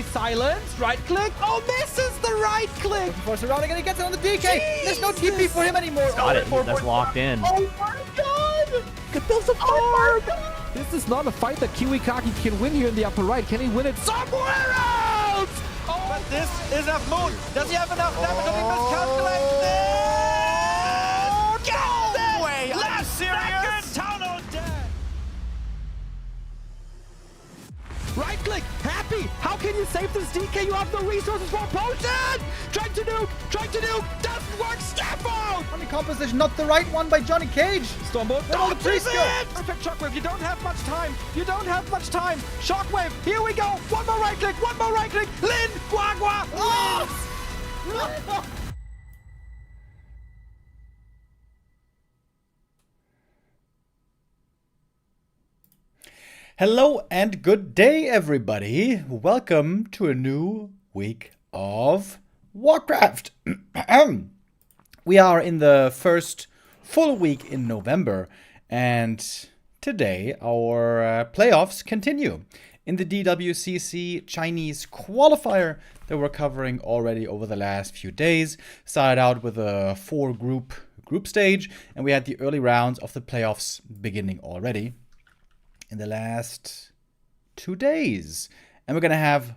He's silenced. Right click. Oh, misses the right click. Looking for surrounding and he gets it on the DK. There's no TP for him anymore. Got it. That's locked in. Oh my god. Could build some Oh my god. This is not a fight that Kiwikaki can win here in the upper right. Can he win it somewhere else? Oh, but this is enough moon. Does he have enough damage? Does he miscalculate this? no way. Last serious? tunnel dead. Right click, happy. How can you save this DK? You have no resources for a potion. Trying to nuke, doesn't work. Step out. Funny composition, not the right one by Johnny Cage. Stormbolt, Where all the trees go? Perfect shockwave. You don't have much time. Shockwave. Here we go. One more right click. Lin, Guagua. Oh! Hello and good day, everybody. Welcome to a new week of Warcraft. We are in the first full week in November, and today our playoffs continue in the DWCC Chinese qualifier that we're covering already over the last few days. Started out with a 4-group stage, and we had the early rounds of the playoffs beginning already in the last 2 days. And we're gonna have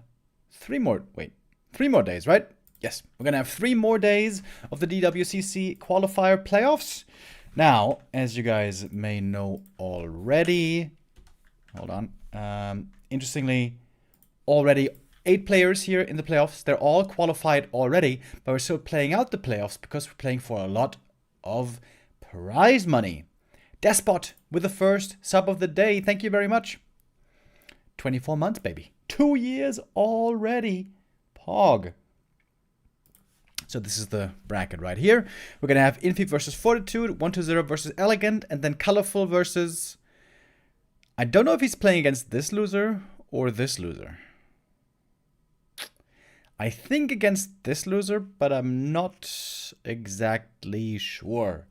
3 more days, right? Yes, we're gonna have 3 more days of the DWCC qualifier playoffs. Now, as you guys may know already, hold on. Interestingly, already 8 players here in the playoffs. They're all qualified already, but we're still playing out the playoffs because we're playing for a lot of prize money. Despot with the first sub of the day. Thank you very much. 24 months, baby. 2 years already. Pog. So this is the bracket right here. We're going to have Infi versus Fortitude, 1-0 versus Elegant, and then Colorful versus... I don't know if he's playing against this loser or this loser. I think against this loser, but I'm not exactly sure.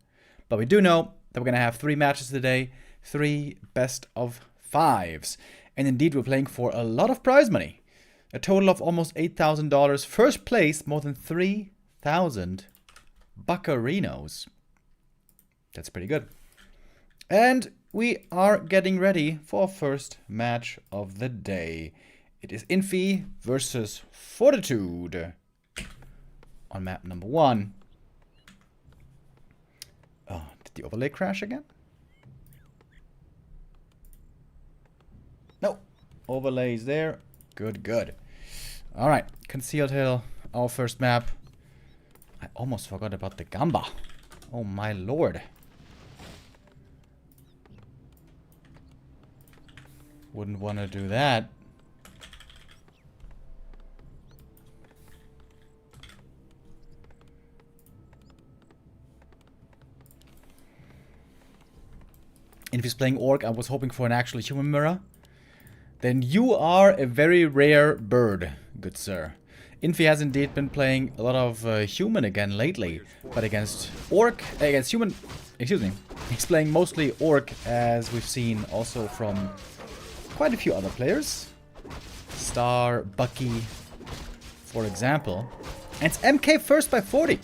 But we do know that we're going to have 3 matches today, 3 best of 5s. And indeed, we're playing for a lot of prize money. A total of almost $8,000. First place, more than 3,000 buccarinos. That's pretty good. And we are getting ready for our first match of the day. It is Infy versus Fortitude on map number 1. Oh, did the overlay crash again? No. Overlays there. Good, good. Alright. Concealed Hill, our first map. I almost forgot about the Gamba. Oh my lord. Wouldn't want to do that. And if he's playing Orc, I was hoping for an actual human mirror. Then you are a very rare bird, good sir. Infy has indeed been playing a lot of human again lately, but against human, excuse me, he's playing mostly Orc, as we've seen also from quite a few other players. Star, Bucky, for example. And it's MK first by 40.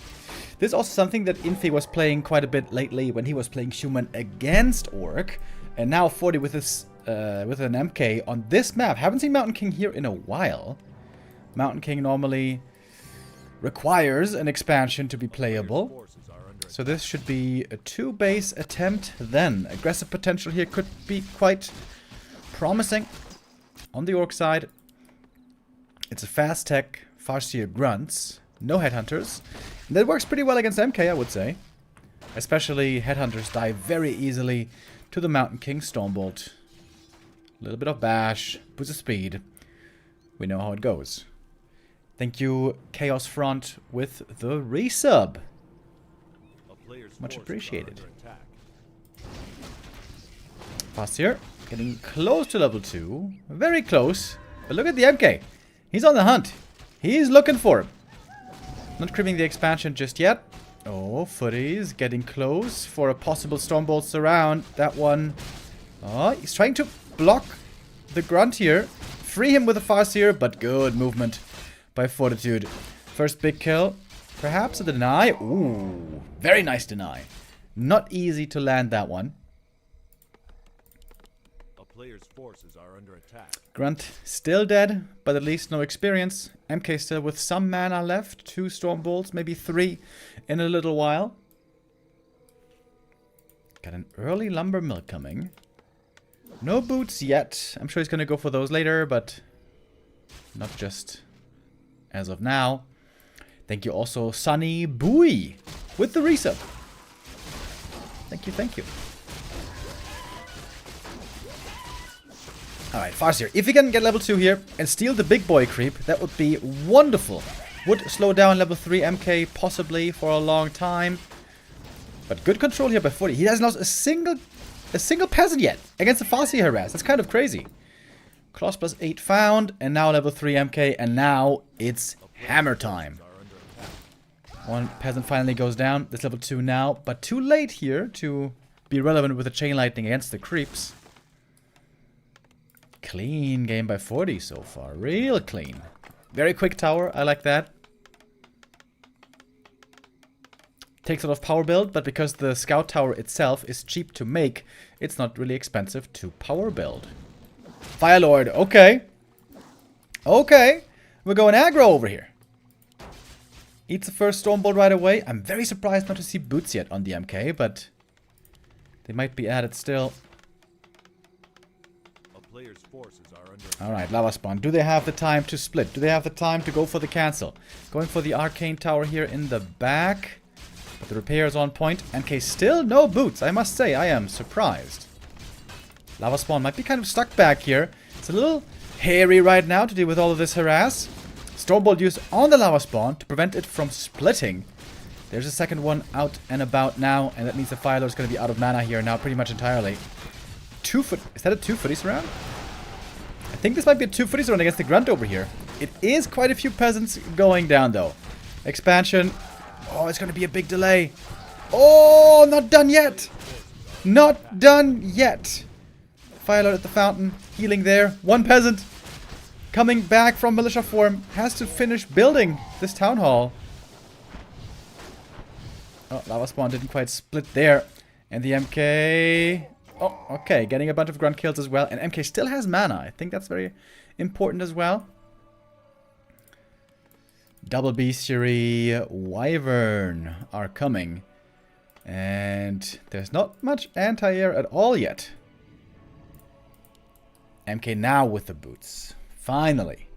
This is also something that Infy was playing quite a bit lately when he was playing human against Orc. And now 40 with this with an MK on this map. Haven't seen Mountain King here in a while. Mountain King normally requires an expansion to be playable. So this should be a 2-base attempt then. Aggressive potential here could be quite promising. On the Orc side, it's a fast tech, Farseer Grunts, no Headhunters. And that works pretty well against MK, I would say. Especially Headhunters die very easily to the Mountain King Stormbolt. A little bit of bash, boost of speed. We know how it goes. Thank you, Chaos Front, with the resub. Much appreciated. Farseer getting close to level 2. Very close. But look at the MK. He's on the hunt. He's looking for him. Not cribbing the expansion just yet. Oh, Footy's getting close for a possible Stormbolt surround. That one. Oh, he's trying to block the Grunt here. free him with a Farseer, but good movement by Fortitude. First big kill. Perhaps a deny. Ooh, very nice deny. Not easy to land that one. A player's forces are under attack. Grunt still dead, but at least no experience. MK still with some mana left. 2 Storm Bolts, maybe 3 in a little while. Got an early Lumber Mill coming. No boots yet. I'm sure he's going to go for those later, but not just as of now. Thank you also, Sunny Bowie, with the resub. Thank you, thank you. Alright, Farseer. If we can get level 2 here and steal the big boy creep, that would be wonderful. Would slow down level 3 MK possibly for a long time. But good control here by Forti. He hasn't lost a single peasant yet against the Farseer harass. That's kind of crazy. Claws plus 8 found, and now level 3 MK, and now it's hammer time. One peasant finally goes down. That's level 2 now, but too late here to be relevant with the chain lightning against the creeps. Clean game by Forti so far. Real clean. Very quick tower. I like that. Takes a lot of power build, but because the scout tower itself is cheap to make, it's not really expensive to power build. Firelord. Okay. Okay. We're going aggro over here. Eats the first Stormbolt right away. I'm very surprised not to see boots yet on the MK, but they might be added still. Alright, Lava Spawn. Do they have the time to split? Do they have the time to go for the cancel? Going for the Arcane Tower here in the back. But the repair is on point. MK still no boots. I must say, I am surprised. Lava Spawn might be kind of stuck back here. It's a little hairy right now to deal with all of this harass. Stormbolt used on the Lava Spawn to prevent it from splitting. There's a second one out and about now, and that means the Firelord is going to be out of mana here now pretty much entirely. 2 foot. Is that a 2 footies round? I think this might be a 2 footies round against the Grunt over here. It is quite a few peasants going down though. Expansion. Oh, it's going to be a big delay. Oh, not done yet. Not done yet. Firelord at the fountain. Healing there. 1 peasant. Coming back from militia form. Has to finish building this town hall. Oh, Lava Spawn didn't quite split there. And the MK... Oh, okay. Getting a bunch of grunt kills as well. And MK still has mana. I think that's very important as well. Double Bestiary, Wyvern are coming. And there's not much anti-air at all yet. MK now with the boots. Finally.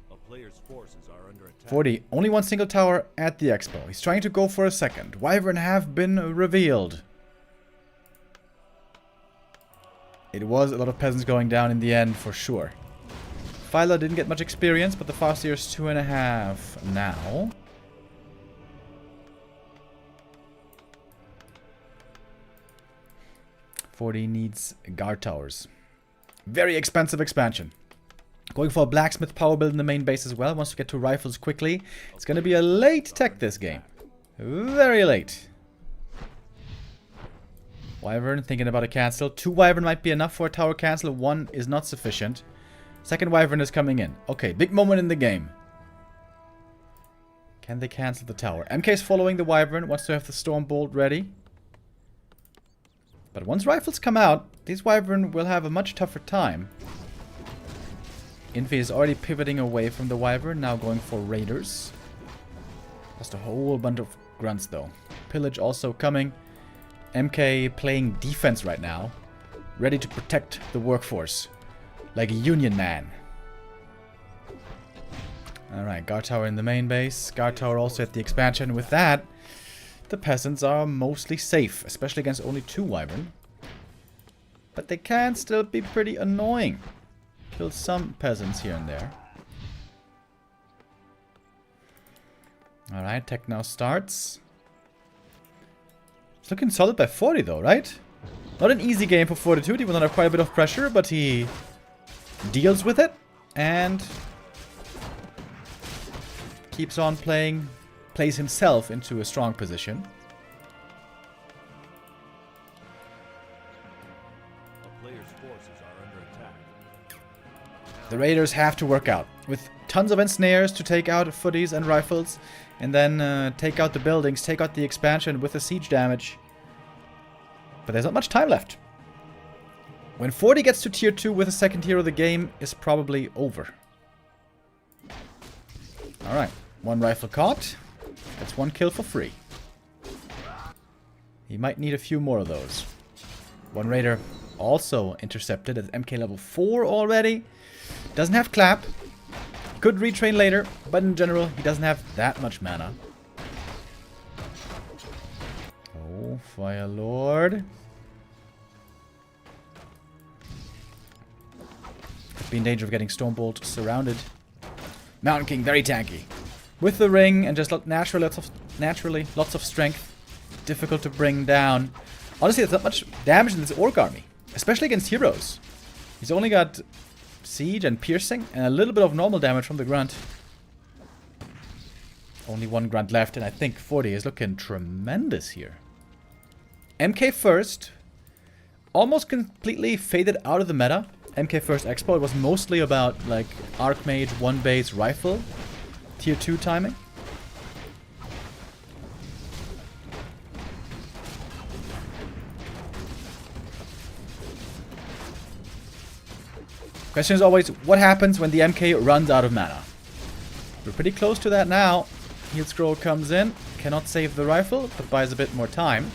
Forti, only 1 single tower at the expo. He's trying to go for a second. Wyvern have been revealed. It was a lot of peasants going down in the end for sure. Phyla didn't get much experience, but the Farseer is 2.5 now. Forti needs guard towers. Very expensive expansion. Going for a blacksmith power build in the main base as well. Wants to get 2 rifles quickly. It's going to be a late tech this game. Very late. Wyvern thinking about a cancel. 2 Wyvern might be enough for a tower cancel. 1 is not sufficient. Second Wyvern is coming in. Okay, big moment in the game. Can they cancel the tower? MK is following the Wyvern. Wants to have the Stormbolt ready. But once rifles come out, these Wyvern will have a much tougher time. Infy is already pivoting away from the Wyvern. Now going for Raiders. Just a whole bunch of grunts though. Pillage also coming. MK playing defense right now. Ready to protect the workforce. Like a union man. Alright, guard tower in the main base. Guard tower also at the expansion. With that, the peasants are mostly safe. Especially against only 2 Wyvern. But they can still be pretty annoying. Kill some peasants here and there. Alright, tech now starts. It's looking solid by Forti though, right? Not an easy game for Fortitude. He will not have quite a bit of pressure, but he deals with it and keeps on playing, plays himself into a strong position. The Raiders have to work out with tons of ensnares to take out footies and rifles, and then take out the buildings, take out the expansion with the siege damage. But there's not much time left. When Forti gets to tier 2 with the second hero, the game is probably over. Alright, 1 rifle caught. That's 1 kill for free. He might need a few more of those. 1 raider also intercepted at MK level 4 already. Doesn't have clap. Could retrain later, but in general, he doesn't have that much mana. Oh, Fire Lord. Could be in danger of getting Stormbolt surrounded. Mountain King, very tanky. With the ring and just naturally lots of strength. Difficult to bring down. Honestly, there's not much damage in this Orc army. Especially against heroes. He's only got siege and piercing and a little bit of normal damage from the grunt. Only 1 grunt left, and I think Forti is looking tremendous here. MK first. Almost completely faded out of the meta. MK first Expo, it was mostly about like Archmage, 1 base rifle, tier 2 timing. Question is always, what happens when the MK runs out of mana? We're pretty close to that now. Heal Scroll comes in, cannot save the rifle, but buys a bit more time.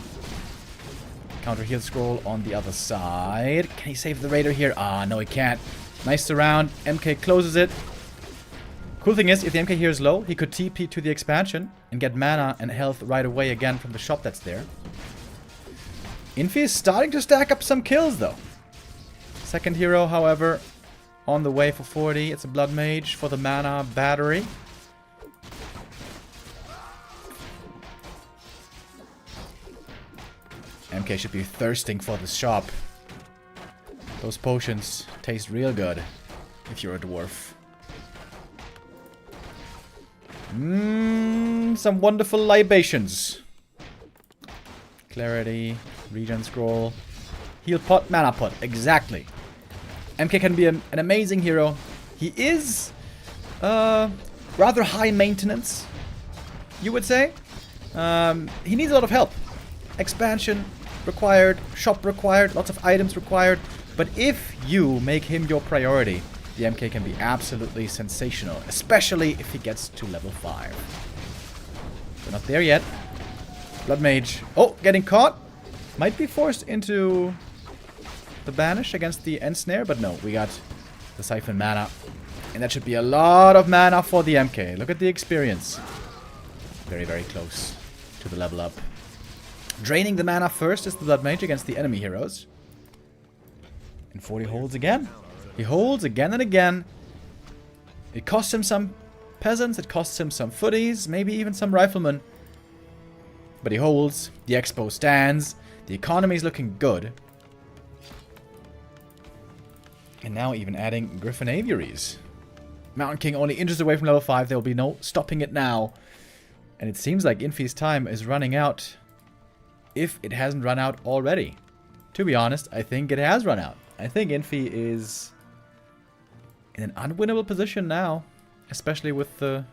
Counter Heal Scroll on the other side. Can he save the Raider here? Ah, no he can't. Nice surround, MK closes it. Cool thing is, if the MK here is low, he could TP to the expansion and get mana and health right away again from the shop that's there. Infy is starting to stack up some kills though. Second hero, however, on the way for Forti. It's a Blood Mage for the mana battery. MK should be thirsting for this shop. Those potions taste real good if you're a dwarf. Some wonderful libations. Clarity, Regen Scroll, Heal Pot, Mana Pot, exactly. MK can be an amazing hero. He is rather high maintenance, you would say. He needs a lot of help. Expansion required, shop required, lots of items required. But if you make him your priority, the MK can be absolutely sensational, especially if he gets to level 5. We're not there yet. Blood Mage. Oh, getting caught. Might be forced into the banish against the Ensnare, but no, we got the Siphon mana. And that should be a lot of mana for the MK. Look at the experience. Very, very close to the level up. Draining the mana first is the Blood Mage against the enemy heroes. And Forti holds again. He holds again and again. It costs him some peasants, it costs him some footies, maybe even some riflemen. But he holds. The Expo stands. The economy is looking good. And now even adding Griffin Aviaries. Mountain King only inches away from level 5. There will be no stopping it now. And it seems like Infy's time is running out. If it hasn't run out already. To be honest, I think it has run out. I think Infy is in an unwinnable position now. Especially with the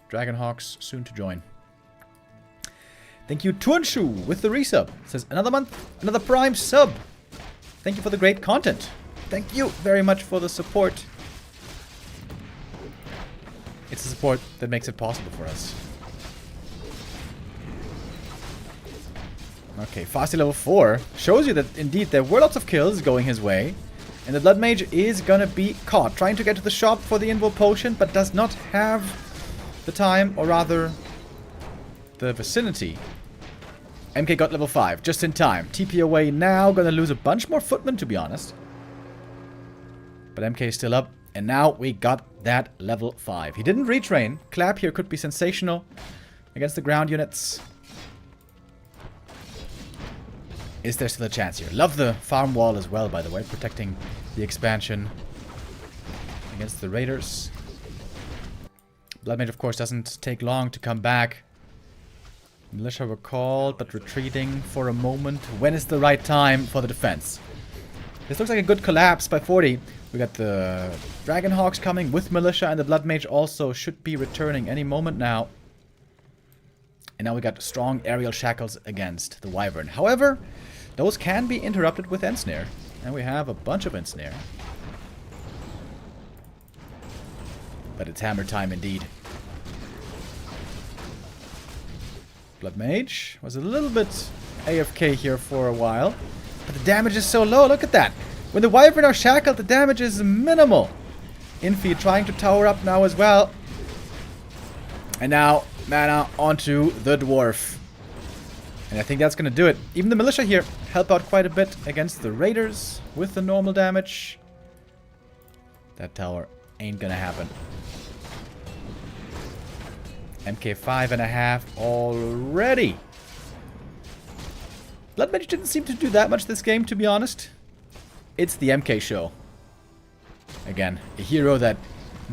Dragonhawks soon to join. Thank you, Tunshu, with the resub. It says, another month, another Prime sub. Thank you for the great content. Thank you very much for the support. It's the support that makes it possible for us. Okay, Fasty level 4 shows you that indeed there were lots of kills going his way. And the Blood Mage is gonna be caught. Trying to get to the shop for the Invo Potion, but does not have the time, or rather the vicinity. MK got level 5, just in time. TP away now, gonna lose a bunch more footmen to be honest. But MK is still up, and now we got that level 5. He didn't retrain. Clap here could be sensational against the ground units. Is there still a chance here? Love the farm wall as well, by the way, protecting the expansion against the raiders. Blood Mage, of course, doesn't take long to come back. Militia were called, but retreating for a moment. When is the right time for the defense? This looks like a good collapse by Forti. We got the Dragonhawks coming with Militia, and the Blood Mage also should be returning any moment now. And now we got strong aerial shackles against the Wyvern. However, those can be interrupted with Ensnare. And we have a bunch of Ensnare. But it's hammer time indeed. Blood Mage was a little bit AFK here for a while. But the damage is so low, look at that. When the Wyvern are shackled, the damage is minimal. Infy trying to tower up now as well. And now, mana onto the Dwarf. And I think that's going to do it. Even the Militia here help out quite a bit against the Raiders with the normal damage. That tower ain't going to happen. MK 5.5 already. Blood Mage didn't seem to do that much this game, to be honest. It's the MK show. Again, a hero that,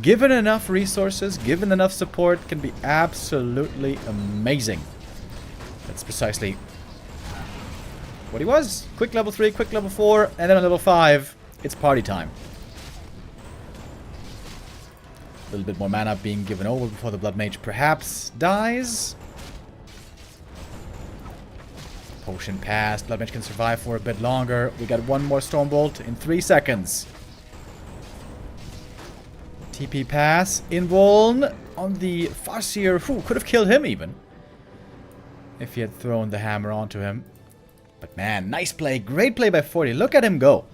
given enough resources, given enough support, can be absolutely amazing. That's precisely what he was. Quick level 3, quick level 4, and then on level 5, it's party time. A little bit more mana being given over before the Blood Mage perhaps dies. Potion passed. Blood Mage can survive for a bit longer. We got one more Stormbolt in 3 seconds. TP pass. Invuln on the Farseer. Who could have killed him even if he had thrown the hammer onto him. But man, nice play. Great play by Forti. Look at him go.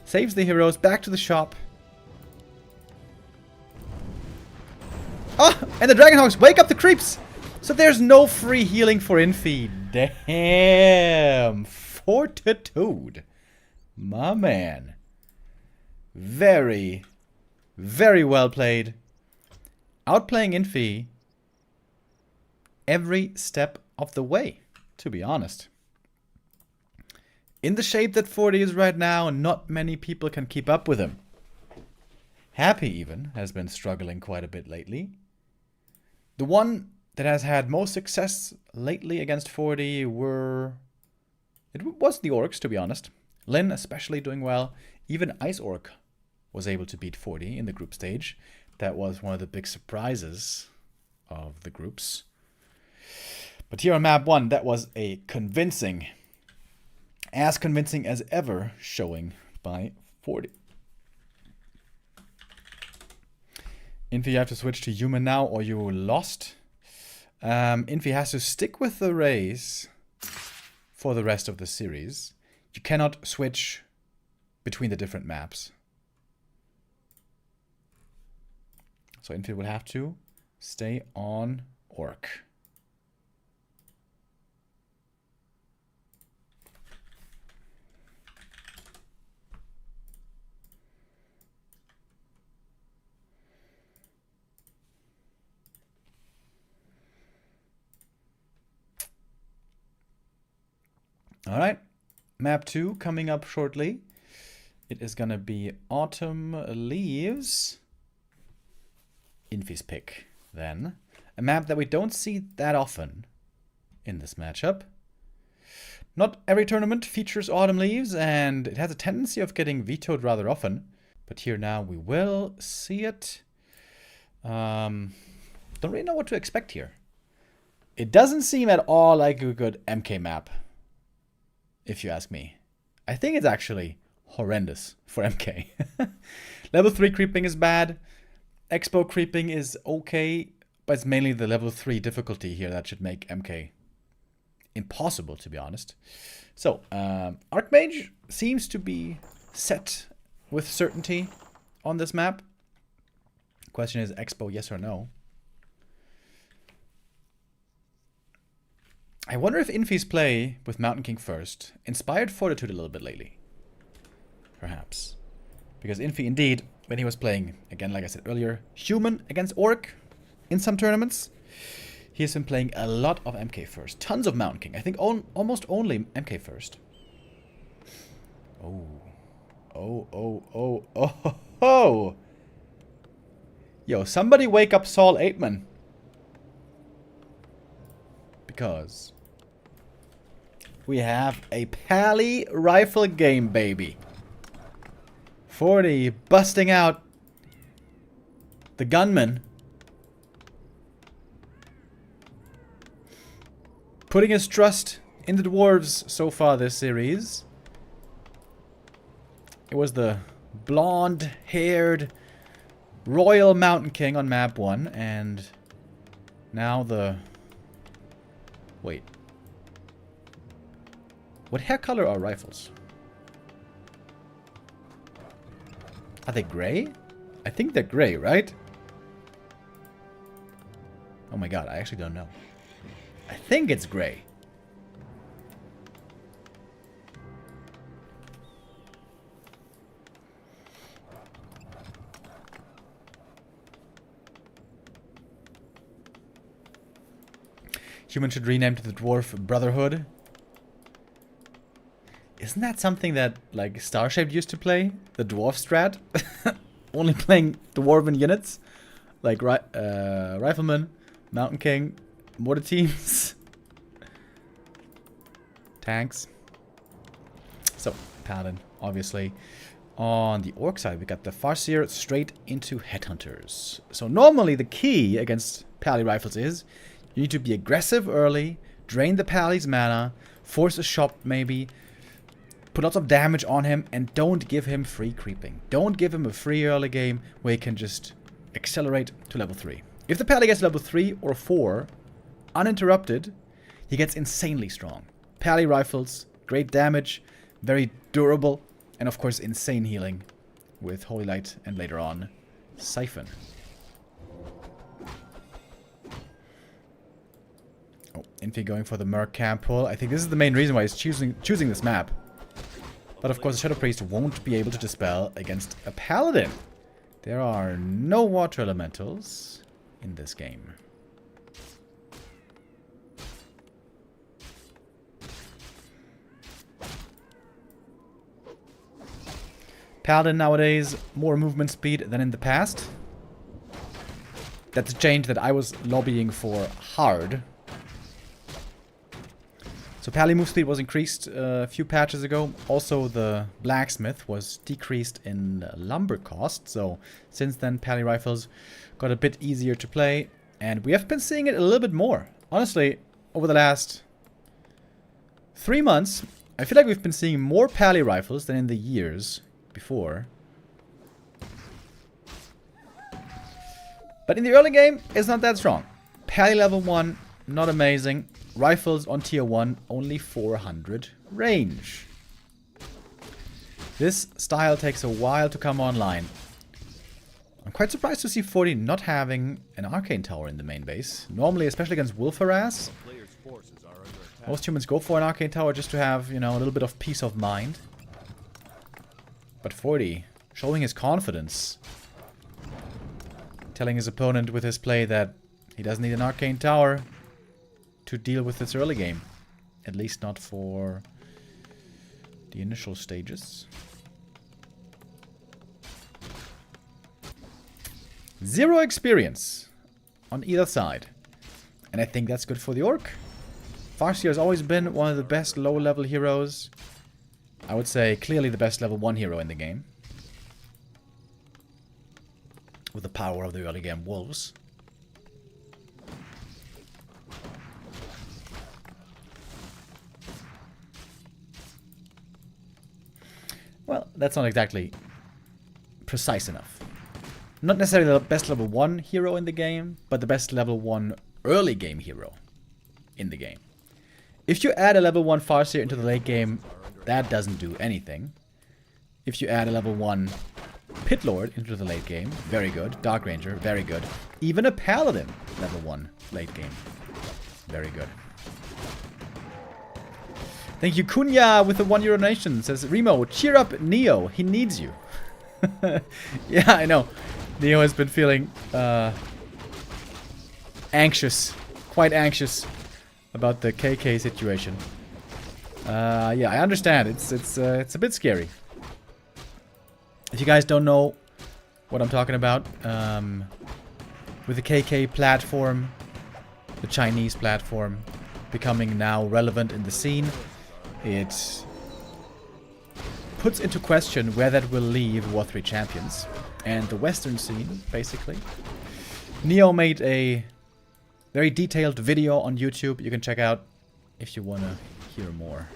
Saves the heroes. Back to the shop. Oh, and the Dragonhawks wake up the creeps. So there's no free healing for Infy. Damn. Fortitude. My man. Very, very well played. Outplaying Infy every step of the way, to be honest. In the shape that Forti is right now, not many people can keep up with him. Happy even has been struggling quite a bit lately. The one that has had most success lately against Forti was the Orcs, to be honest. Lyn especially doing well. Even Ice Orc was able to beat Forti in the group stage. That was one of the big surprises of the groups. But here on map 1, that was a convincing, as convincing as ever, showing by Forti. Infy, you have to switch to human now or you lost. Infy has to stick with the race for the rest of the series. You cannot switch between the different maps. So Infy will have to stay on Orc. Alright, map 2 coming up shortly. It is gonna be Autumn Leaves. Infy's pick, then. A map that we don't see that often in this matchup. Not every tournament features Autumn Leaves, and it has a tendency of getting vetoed rather often. But here now we will see it. Don't really know what to expect here. It doesn't seem at all like a good MK map, if you ask me. I think it's actually horrendous for MK. Level 3 creeping is bad. Expo creeping is okay, but it's mainly the level 3 difficulty here that should make MK impossible, to be honest. So, Archmage seems to be set with certainty on this map. Question is, Expo, yes or no? I wonder if Infy's play with Mountain King first inspired Fortitude a little bit lately. Perhaps. Because Infy, indeed, when he was playing, again, like I said earlier, human against Orc in some tournaments, he has been playing a lot of MK first. Tons of Mountain King. I think almost only MK first. Oh. Oh, oh, oh, oh, oh. Yo, somebody wake up Saul Aitman. Because we have a Pally rifle game, baby. Forti busting out the gunman. Putting his trust in the dwarves so far this series. It was the blonde-haired Royal Mountain King on map 1, and now the... Wait. What hair color are rifles? Are they gray? I think they're gray, right? Oh my god, I actually don't know. I think it's gray. Humans should rename to the Dwarf Brotherhood. Isn't that something that, like, Starshaped used to play? The Dwarf strat? Only playing Dwarven units? Like, Rifleman, Mountain King, Mortar teams. Tanks. So, Paladin, obviously. On the Orc side, we got the Farseer straight into Headhunters. So, normally the key against Pally Rifles is you need to be aggressive early, drain the Pally's mana, force a shop maybe, put lots of damage on him, and don't give him free creeping. Don't give him a free early game where he can just accelerate to level 3. If the Pally gets level 3 or 4, uninterrupted, he gets insanely strong. Pally Rifles, great damage, very durable, and of course insane healing with Holy Light and later on Siphon. Oh, Infy going for the Merc camp pull. I think this is the main reason why he's choosing this map. But of course the Shadow Priest won't be able to dispel against a Paladin. There are no water elementals in this game. Paladin nowadays, more movement speed than in the past. That's a change that I was lobbying for hard. So Pally move speed was increased a few patches ago. Also the blacksmith was decreased in lumber cost. So since then Pally rifles got a bit easier to play. And we have been seeing it a little bit more. Honestly, over the last 3 months, I feel like we've been seeing more Pally rifles than in the years before. But in the early game, it's not that strong. Pally level 1, not amazing. Rifles on tier 1, only 400 range. This style takes a while to come online. I'm quite surprised to see Forti not having an arcane tower in the main base. Normally, especially against wolf harass, most humans go for an arcane tower just to have, you know, a little bit of peace of mind. But Forti, showing his confidence, telling his opponent with his play that he doesn't need an arcane tower to deal with this early game. At least not for the initial stages. 0 experience on either side. And I think that's good for the Orc. Farseer has always been one of the best low-level heroes. I would say clearly the best level 1 hero in the game. With the power of the early game wolves. Well, that's not exactly precise enough. Not necessarily the best level 1 hero in the game, but the best level 1 early game hero in the game. If you add a level 1 Farseer into the late game, that doesn't do anything. If you add a level 1 Pit Lord into the late game, very good. Dark Ranger, very good. Even a Paladin, level 1 late game, very good. Thank you, Kunya, with the €1 donation. Says, Remo, cheer up Neo. He needs you. Yeah, I know. Neo has been feeling anxious. Quite anxious about the KK situation. Yeah, I understand. It's a bit scary. If you guys don't know what I'm talking about, with the KK platform, the Chinese platform, becoming now relevant in the scene, it puts into question where that will leave War 3 champions and the Western scene, basically. Neo made a very detailed video on YouTube you can check out if you want to hear more.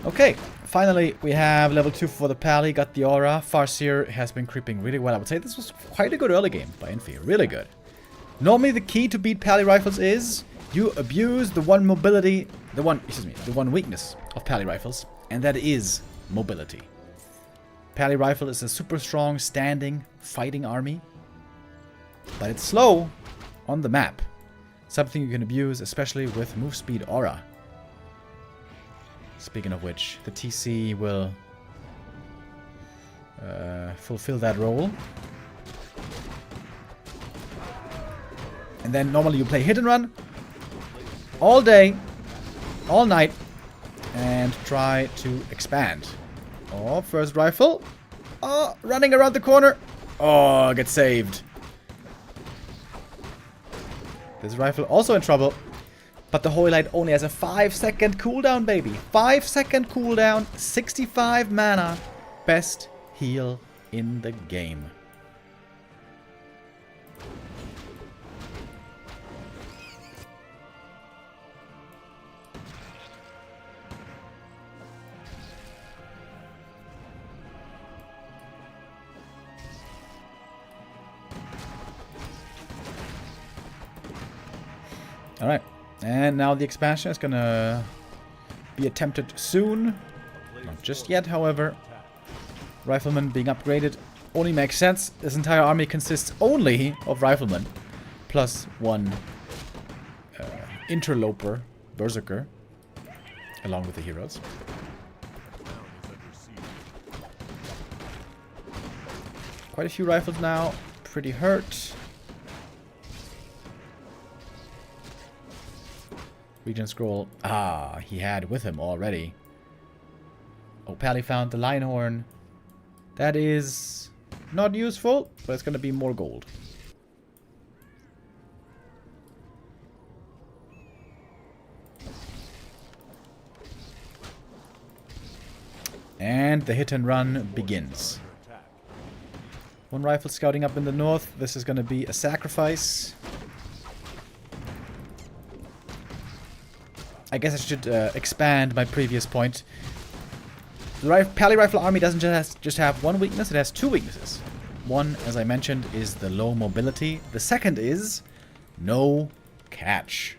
Okay, finally we have level 2 for the Pally, got the aura. Farseer has been creeping really well. I would say this was quite a good early game by Infy, really good. Normally the key to beat Pally rifles is you abuse the one weakness of Pally rifles, and that is mobility. Pally rifle is a super strong, standing, fighting army, but it's slow on the map. Something you can abuse, especially with move speed aura. Speaking of which, the TC will fulfill that role. And then normally you play hit and run all day, all night, and try to expand. Oh, first rifle. Oh, running around the corner. Oh, get saved. This rifle also in trouble. But the Hoylite only has a 5-second cooldown, baby. 5-second cooldown, 65 mana. Best heal in the game. Alright, and now the expansion is gonna be attempted soon. Not just yet, however. Riflemen being upgraded only makes sense. This entire army consists only of riflemen, plus one interloper, berserker, along with the heroes. Quite a few rifles now, pretty hurt. Region scroll. Ah, he had with him already. Oh, Pally found the lion horn. That is not useful, but it's going to be more gold. And the hit and run begins. One rifle scouting up in the north. This is going to be a sacrifice. I guess I should expand my previous point. The Pally Rifle army doesn't just have one weakness, it has two weaknesses. One, as I mentioned, is the low mobility. The second is no catch.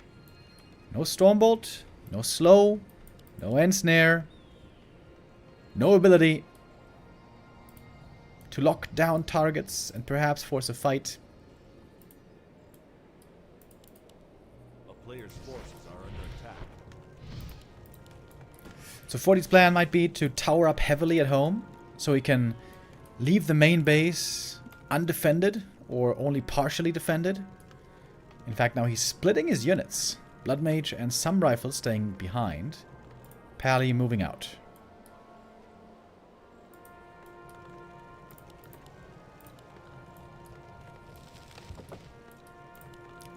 No Stormbolt, no slow, no ensnare, no ability to lock down targets and perhaps force a fight. A player's forces are under attack. So Forti's plan might be to tower up heavily at home, so he can leave the main base undefended or only partially defended. In fact, now he's splitting his units. Blood Mage and some rifles staying behind. Pally moving out.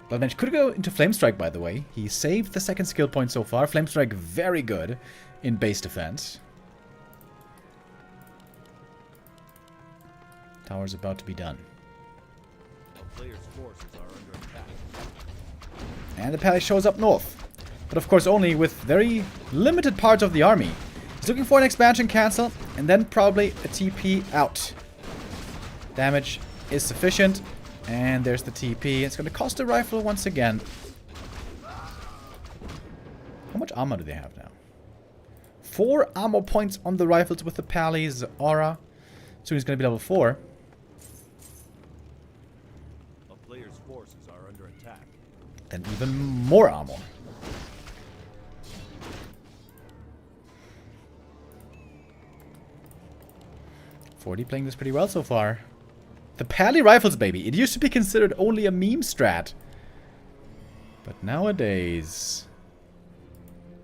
Blood Mage could go into Flame Strike, by the way. He saved the second skill point so far. Flame Strike very good in base defense. Tower's about to be done. A player's forces are under attack. And the Pally shows up north. But of course only with very limited parts of the army. He's looking for an expansion cancel and then probably a TP out. Damage is sufficient. And there's the TP. It's going to cost a rifle once again. How much armor do they have now? 4 armor points on the rifles with the Pally's aura. Soon he's going to be level 4. A player's forces are under attack. Then even more armor. Forti playing this pretty well so far. The Pally rifles, baby. It used to be considered only a meme strat. But nowadays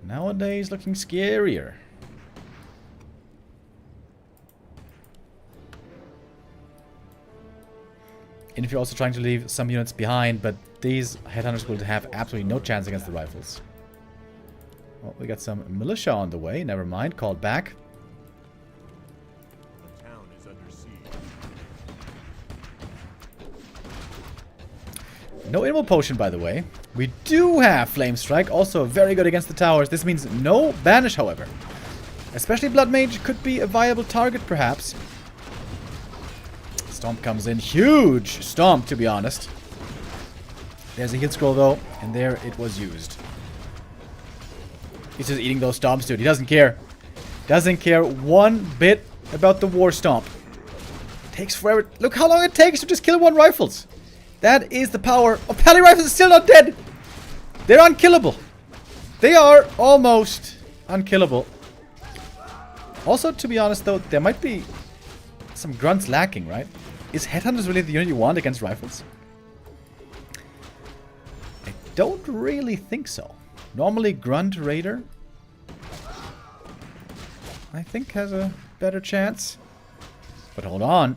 looking scarier. And if you're also trying to leave some units behind, but these headhunters will have absolutely no chance against the rifles. Well, we got some militia on the way. Never mind. Called back. The town is under siege. No Invo Potion, by the way. We do have Flame Strike. Also very good against the towers. This means no Banish, however. Especially Blood Mage could be a viable target, perhaps. Stomp comes in. Huge Stomp, to be honest. There's a heal scroll, though. And there it was used. He's just eating those stomps, dude. He doesn't care. Doesn't care one bit about the war stomp. Takes forever. Look how long it takes to just kill one rifles. That is the power of Pally Rifles. Is still not dead. They're unkillable. They are almost unkillable. Also, to be honest, though, there might be some grunts lacking, right? Is Headhunters really the unit you want against rifles? I don't really think so. Normally, Grunt Raider, I think, has a better chance. But hold on.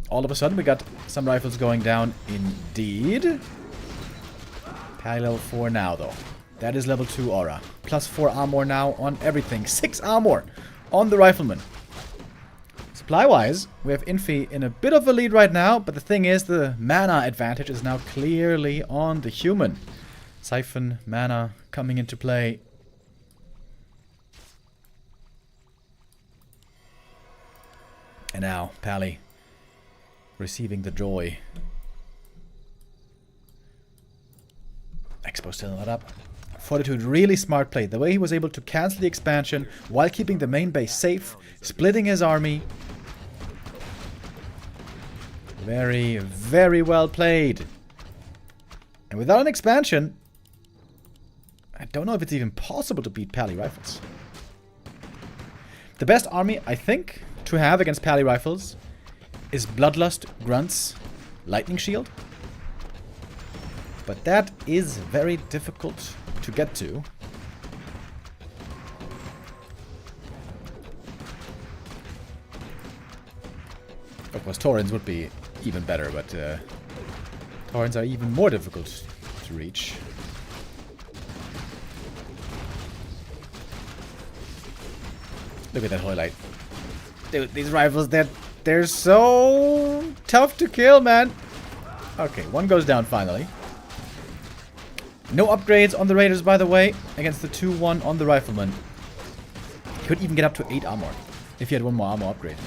All of a sudden, we got some rifles going down indeed. Pally level 4 now, though. That is level 2 aura. Plus 4 armor now on everything. 6 armor on the rifleman. Supply-wise, we have Infy in a bit of a lead right now. But the thing is, the mana advantage is now clearly on the human. Siphon mana coming into play. And now, Pally receiving the joy. Expo still not up. Fortitude, really smart play. The way he was able to cancel the expansion while keeping the main base safe, splitting his army. Very, very well played. And without an expansion, I don't know if it's even possible to beat Pally Rifles. The best army, I think, to have against Pally Rifles is Bloodlust, Grunts, Lightning Shield. But that is very difficult to get to. Of course, Taurens would be even better, but Taurens are even more difficult to reach. Look at that highlight. Dude, these rifles, they're so tough to kill, man. Okay, one goes down finally. No upgrades on the Raiders, by the way, against the 2-1 on the Rifleman. He could even get up to 8 armor if he had one more armor upgrade.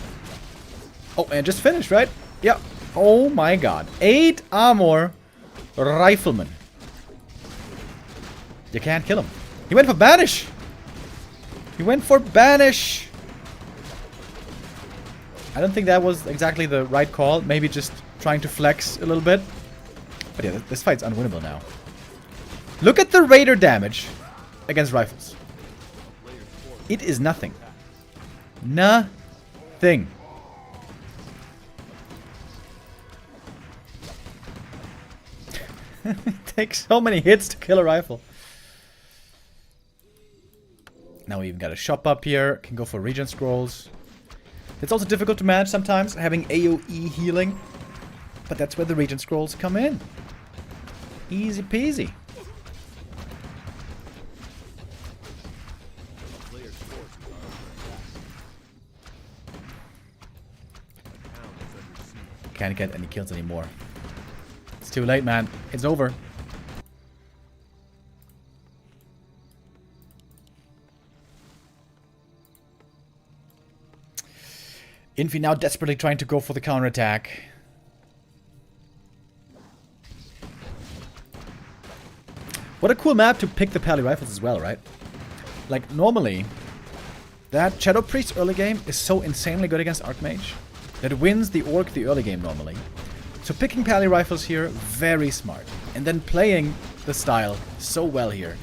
Oh, and just finished, right? Yeah. Oh my god. 8 armor Rifleman. You can't kill him. He went for Banish. He went for Banish. I don't think that was exactly the right call. Maybe just trying to flex a little bit. But yeah, this fight's unwinnable now. Look at the Raider damage against rifles. It is nothing. Nothing. It takes so many hits to kill a rifle. Now we even got a shop up here. Can go for regen scrolls. It's also difficult to manage sometimes, having AoE healing. But that's where the regen scrolls come in. Easy peasy. Can't get any kills anymore. It's too late, man. It's over. Infy now desperately trying to go for the counterattack. What a cool map to pick the Pally Rifles as well, right? Like, normally, that Shadow Priest early game is so insanely good against Archmage that it wins the Orc the early game normally. So picking Pally Rifles here, very smart. And then playing the style so well here.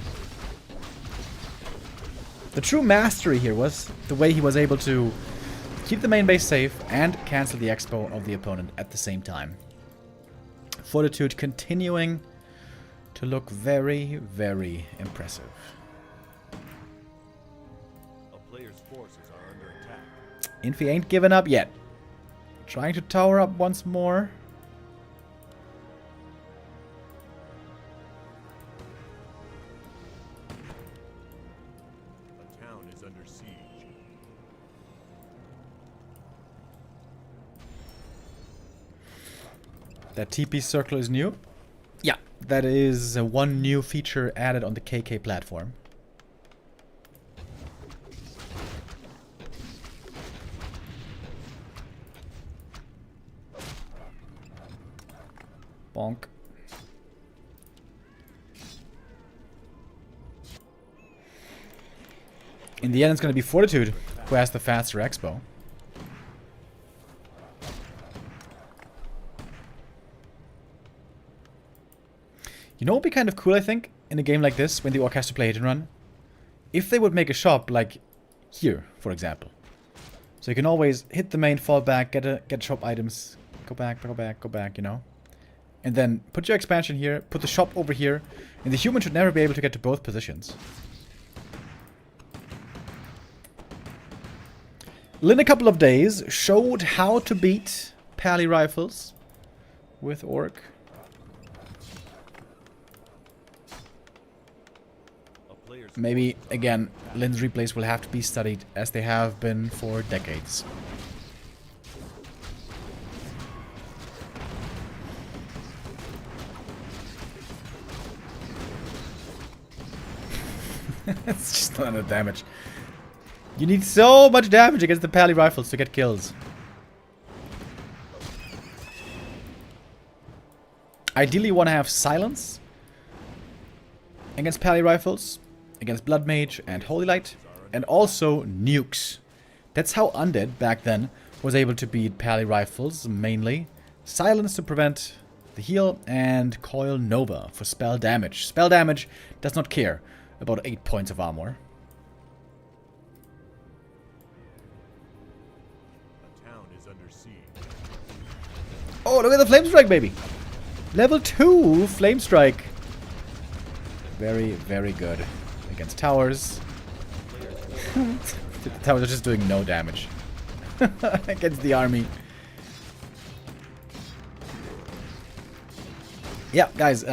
The true mastery here was the way he was able to keep the main base safe and cancel the expo of the opponent at the same time. Fortitude continuing to look very, very impressive. A player's forces are under attack. Infy ain't given up yet. Trying to tower up once more. That TP circle is new. Yeah, that is one new feature added on the KK platform. Bonk. In the end, it's going to be Fortitude who has the faster expo. You know what would be kind of cool, I think, in a game like this, when the Orc has to play hit and run? If they would make a shop, like here, for example. So you can always hit the main, fall back, get shop items, go back, you know? And then put your expansion here, put the shop over here, and the human should never be able to get to both positions. In a couple of days, showed how to beat Pally Rifles with Orc. Maybe, again, Lin's replays will have to be studied as they have been for decades. It's just not enough damage. You need so much damage against the Pally Rifles to get kills. Ideally, you want to have silence against Pally Rifles, against Blood Mage and Holy Light, and also nukes. That's how Undead back then was able to beat Pally Rifles, mainly. Silence to prevent the heal, and Coil Nova for spell damage. Spell damage does not care about 8 points of armor. A town is under siege. Oh, look at the Flame Strike, baby! Level 2 Flame Strike. Very, very good. Against towers. The towers are just doing no damage. Against the army. Yeah, guys,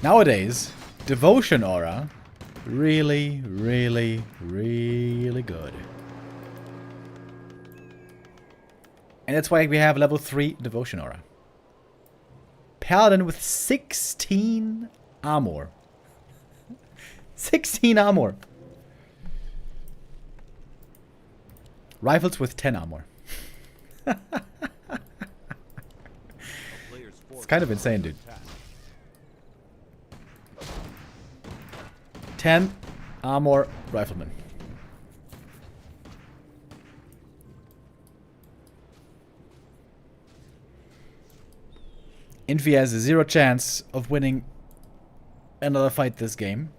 nowadays, Devotion Aura, really, really, really good. And that's why we have level 3 Devotion Aura. Paladin with 16 armor. 16 armor. Rifles with 10 armor. It's kind of insane, dude. 10 armor rifleman. Infy has a 0 chance of winning another fight this game.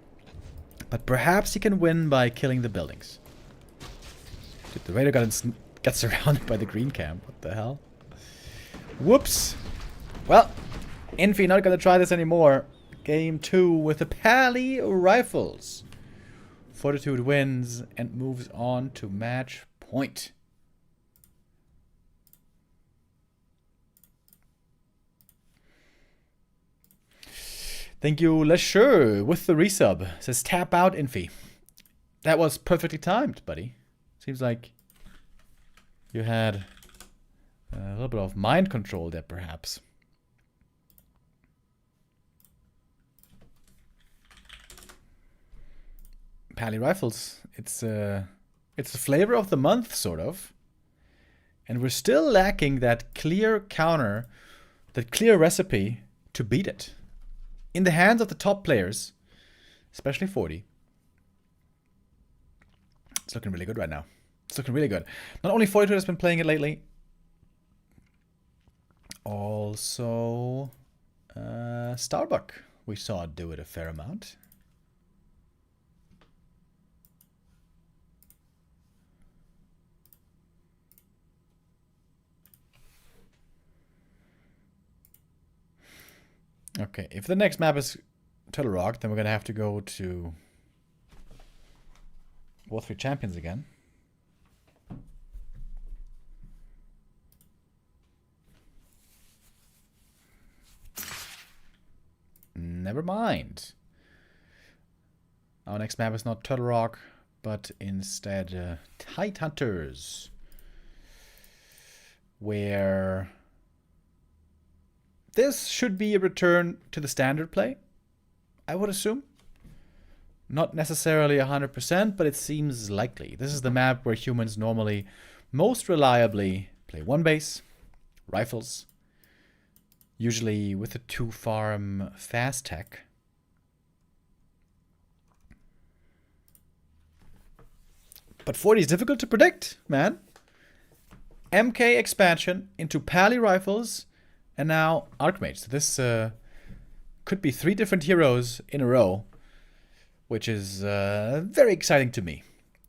But perhaps he can win by killing the buildings. Dude, the Raider got surrounded by the green camp. What the hell? Whoops. Well, Infy not gonna try this anymore. Game 2 with the Pally Rifles. Fortitude wins and moves on to match point. Thank you, Lesher, with the resub. Says tap out, Infy. That was perfectly timed, buddy. Seems like you had a little bit of mind control there, perhaps. Pally Rifles. It's the flavor of the month, sort of. And we're still lacking that clear counter, that clear recipe to beat it. In the hands of the top players, especially Forti. It's looking really good right now. It's looking really good. Not only Fortitude has been playing it lately, also Starbuck we saw do it a fair amount. Okay, if the next map is Turtle Rock, then we're gonna have to go to War 3 Champions again. Never mind. Our next map is not Turtle Rock, but instead Tide Hunters, where this should be a return to the standard play, I would assume. Not necessarily 100%, but it seems likely. This is the map where humans normally most reliably play one base, rifles, usually with a 2-farm fast tech. But 40 is difficult to predict, man. MK expansion into Pally rifles and now Archmage. So this could be 3 different heroes in a row, which is very exciting to me.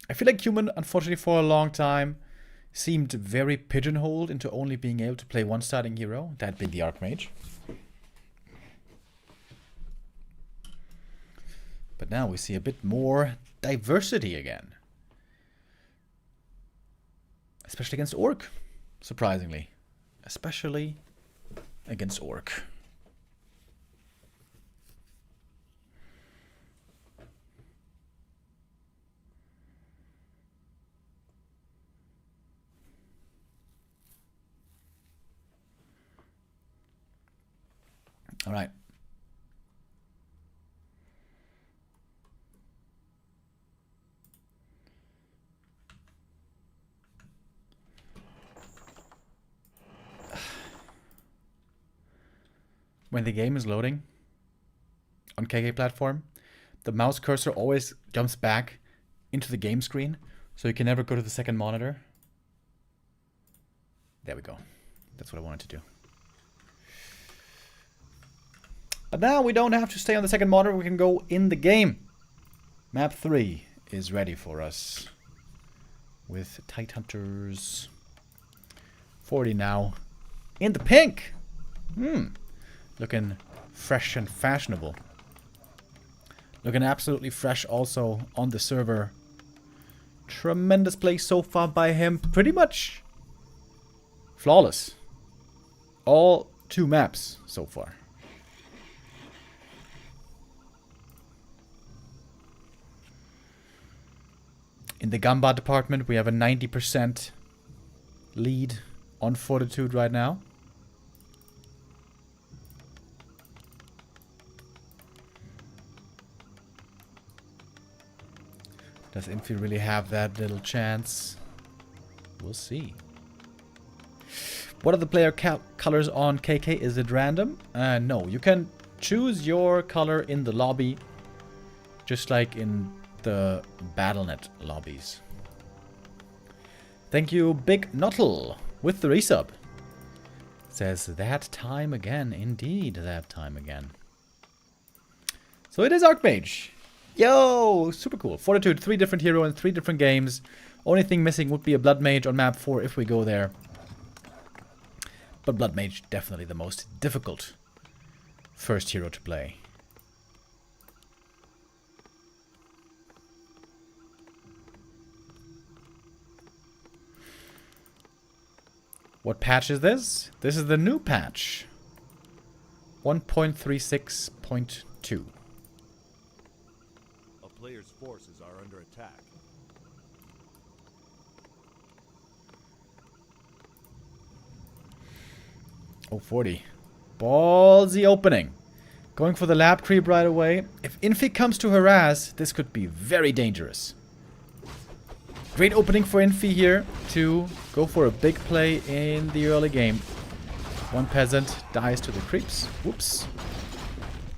I feel like human, unfortunately, for a long time, seemed very pigeonholed into only being able to play one starting hero, that being the Archmage. But now we see a bit more diversity again. Especially against Orc, surprisingly. Especially against Orc. All right. When the game is loading on KK platform, the mouse cursor always jumps back into the game screen, so you can never go to the second monitor. There we go. That's what I wanted to do. But now we don't have to stay on the second monitor, we can go in the game. Map 3 is ready for us. With Tight Hunters. 40 now. In the pink! Looking fresh and fashionable. Looking absolutely fresh also on the server. Tremendous play so far by him. Pretty much flawless. All 2 maps so far. In the Gamba department, we have a 90% lead on Fortitude right now. Does Infy really have that little chance? We'll see. What are the player colors on KK? Is it random? No, you can choose your color in the lobby, just like in the Battle.net lobbies. Thank you, Big Nuttle, with the resub. Says that time again. Indeed, that time again. So it is Archmage. Yo, super cool. Fortitude, 3 different heroes in 3 different games. Only thing missing would be a Blood Mage on map 4 if we go there. But Blood Mage, definitely the most difficult first hero to play. What patch is this? This is the new patch. 1.36.2. A player's forces are under attack. Oh, 40. Ballsy opening. Going for the lab creep right away. If Infy comes to harass, this could be very dangerous. Great opening for Infy here to go for a big play in the early game. One peasant dies to the creeps. Whoops.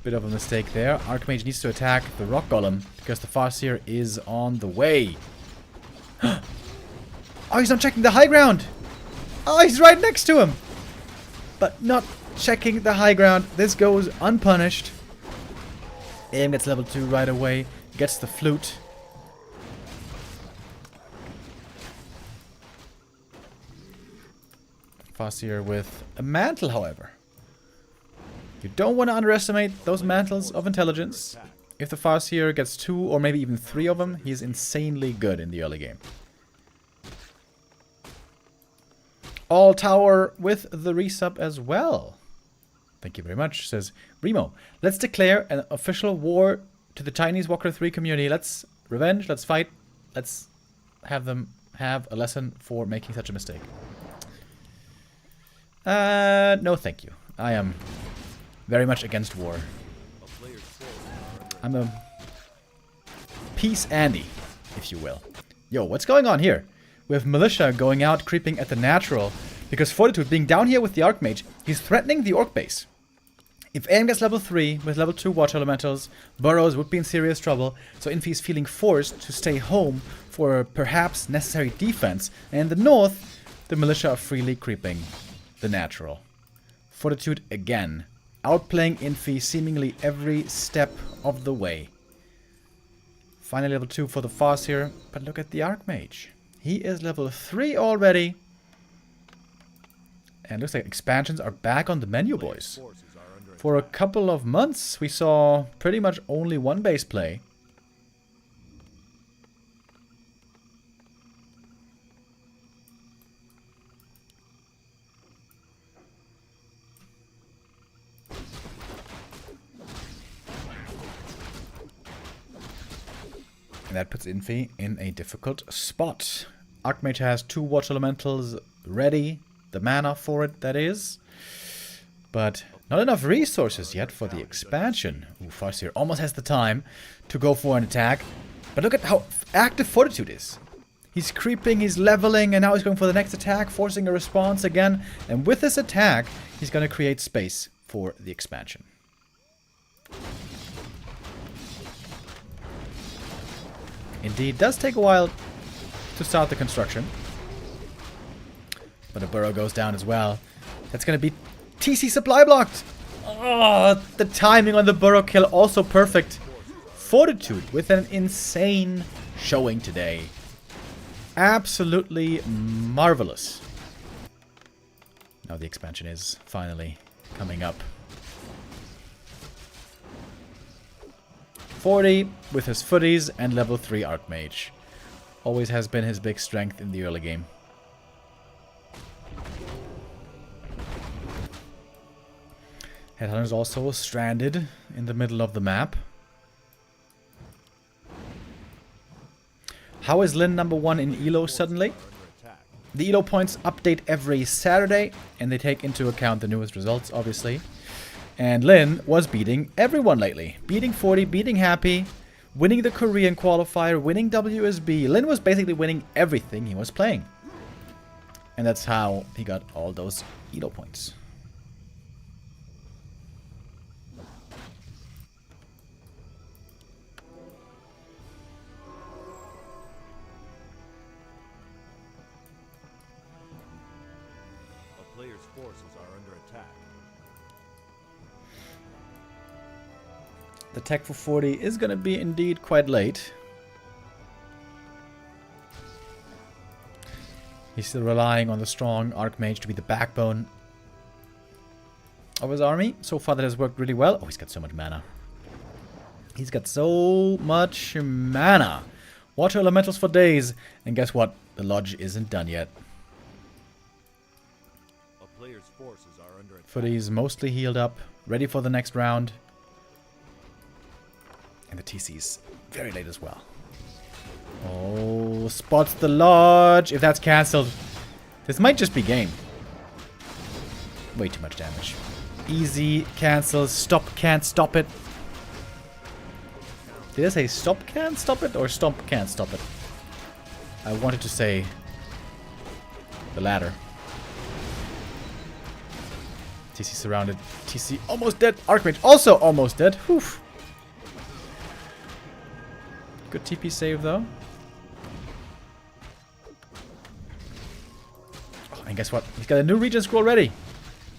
Bit of a mistake there. Archmage needs to attack the Rock Golem because the Farseer is on the way. Oh, he's not checking the high ground. Oh, he's right next to him. But not checking the high ground. This goes unpunished. Aim gets level 2 right away. Gets the flute. Farseer with a mantle, however. You don't want to underestimate those mantles of intelligence. If the Farseer gets 2 or maybe even 3 of them, he's insanely good in the early game. All tower with the resub as well. Thank you very much, says Remo. Let's declare an official war to the Chinese Walker 3 community. Let's revenge, let's fight. Let's have them have a lesson for making such a mistake. No, thank you. I am very much against war. I'm a peace Andy, if you will. Yo, what's going on here? We have Militia going out, creeping at the natural, because Fortitude being down here with the Archmage, he's threatening the Orc base. If AM gets level 3 with level 2 Water Elementals, Burrows would be in serious trouble, so Infy is feeling forced to stay home for perhaps necessary defense, and in the north, the Militia are freely creeping the natural. Fortitude again, outplaying Infy seemingly every step of the way. Finally level 2 for the Foss here, but look at the Archmage. He is level 3 already. And looks like expansions are back on the menu, boys. For a couple of months, we saw pretty much only one base play. And that puts Infy in a difficult spot. Archmage has 2 Water Elementals ready. The mana for it, that is. But not enough resources yet for the expansion. Ooh, Farseer almost has the time to go for an attack. But look at how active Fortitude is. He's creeping, he's leveling, and now he's going for the next attack, forcing a response again. And with this attack, he's going to create space for the expansion. Indeed, does take a while to start the construction. But a burrow goes down as well. That's going to be TC supply blocked. Oh, the timing on the burrow kill also perfect. Fortitude with an insane showing today. Absolutely marvelous. Now the expansion is finally coming up. Forti with his footies and level 3 Archmage. Always has been his big strength in the early game. Headhunter is also stranded in the middle of the map. How is Lin number 1 in ELO suddenly? The ELO points update every Saturday, and they take into account the newest results, obviously. And Lin was beating everyone lately. Beating Forti, beating Happy, winning the Korean qualifier, winning WSB. Lin was basically winning everything he was playing. And that's how he got all those ELO points. A player's forces are under attack. The tech for Forti is going to be indeed quite late. He's still relying on the strong Archmage to be the backbone of his army. So far that has worked really well. Oh, he's got so much mana. He's got so much mana. Water Elementals for days. And guess what? The Lodge isn't done yet. A player's forces are under attack. Forti's mostly healed up. Ready for the next round. And the TC's very late as well. Oh, spots the Lodge. If that's cancelled, this might just be game. Way too much damage. Easy cancels. Stop can't stop it. Did I say stop can't stop it or stomp can't stop it? I wanted to say the latter. TC surrounded. TC almost dead. Archmage also almost dead. Whew. Good TP save though. Oh, and guess what? He's got a new region scroll ready.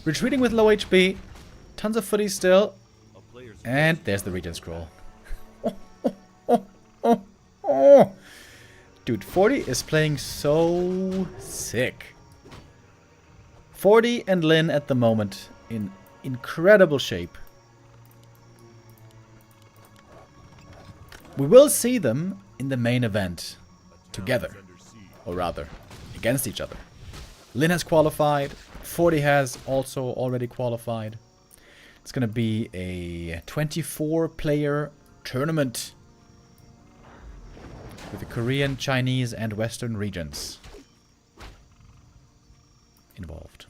Retreating with low HP. Tons of footies still. And there's the region scroll. Oh. Dude, Forti is playing so sick. Forti and Lin at the moment in incredible shape. We will see them in the main event together, or rather, against each other. Lin has qualified, Forti has also already qualified. It's going to be a 24-player tournament with the Korean, Chinese, and Western regions involved.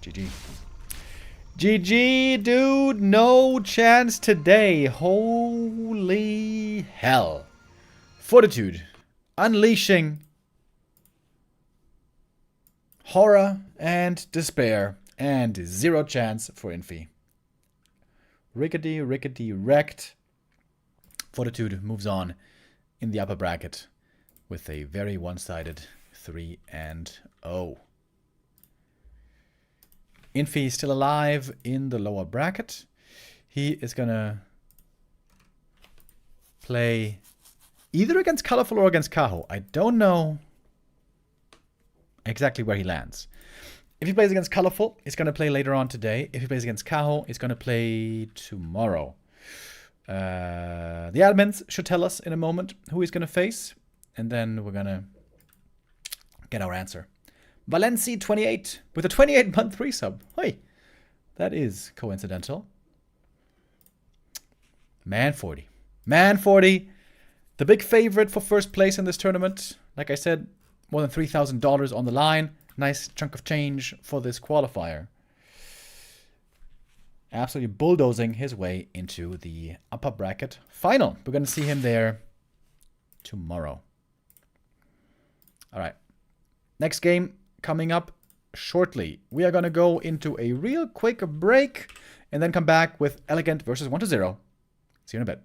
GG. GG, dude. No chance today. Holy hell. Fortitude. Unleashing horror and despair. And 0 chance for Infy. Rickety, wrecked. Fortitude moves on in the upper bracket with a very one-sided 3-0. Infy is still alive in the lower bracket. He is gonna play either against Coloruful or against Kaho. I don't know exactly where he lands. If he plays against Coloruful, he's gonna play later on today. If he plays against Kaho, he's gonna play tomorrow. The admins should tell us in a moment who he's gonna face, and then we're gonna get our answer. Valenci28 with a 28-month resub. Hey, that is coincidental. Man 40. Man 40. The big favorite for first place in this tournament. Like I said, more than $3,000 on the line. Nice chunk of change for this qualifier. Absolutely bulldozing his way into the upper bracket final. We're going to see him there tomorrow. All right. Next game coming up shortly. We are going to go into a real quick break and then come back with Elegant versus 1-0. See you in a bit.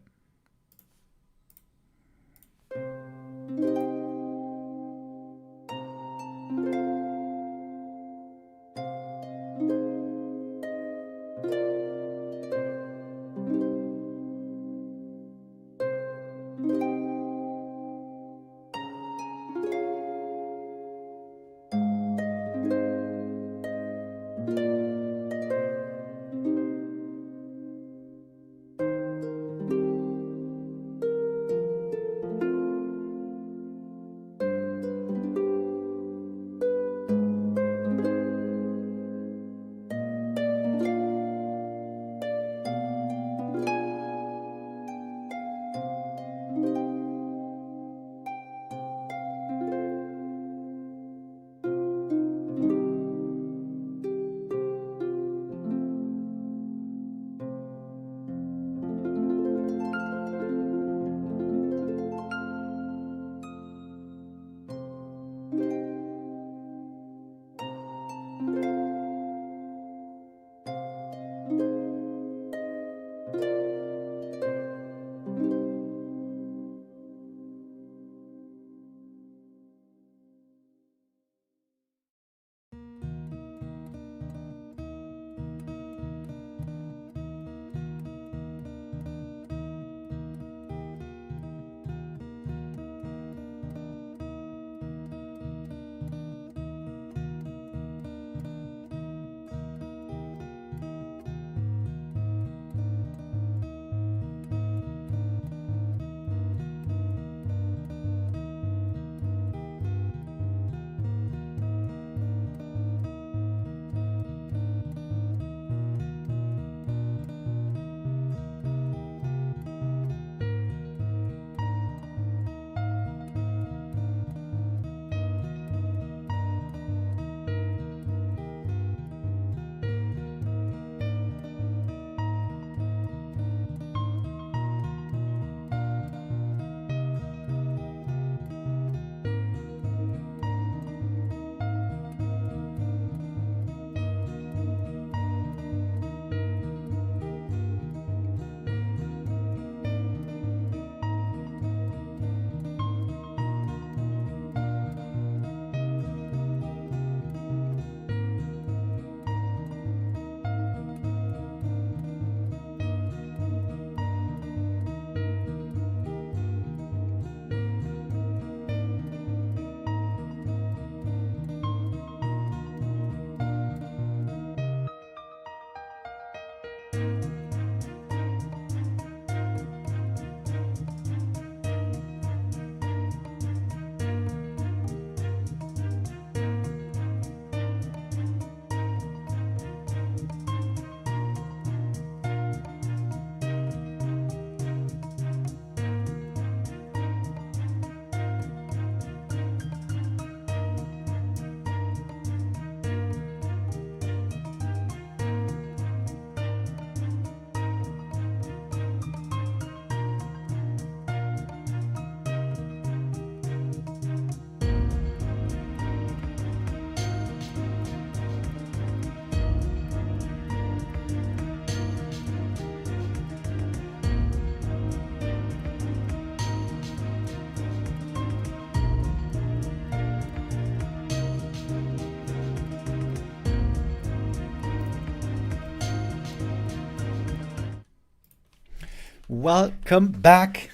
Welcome back,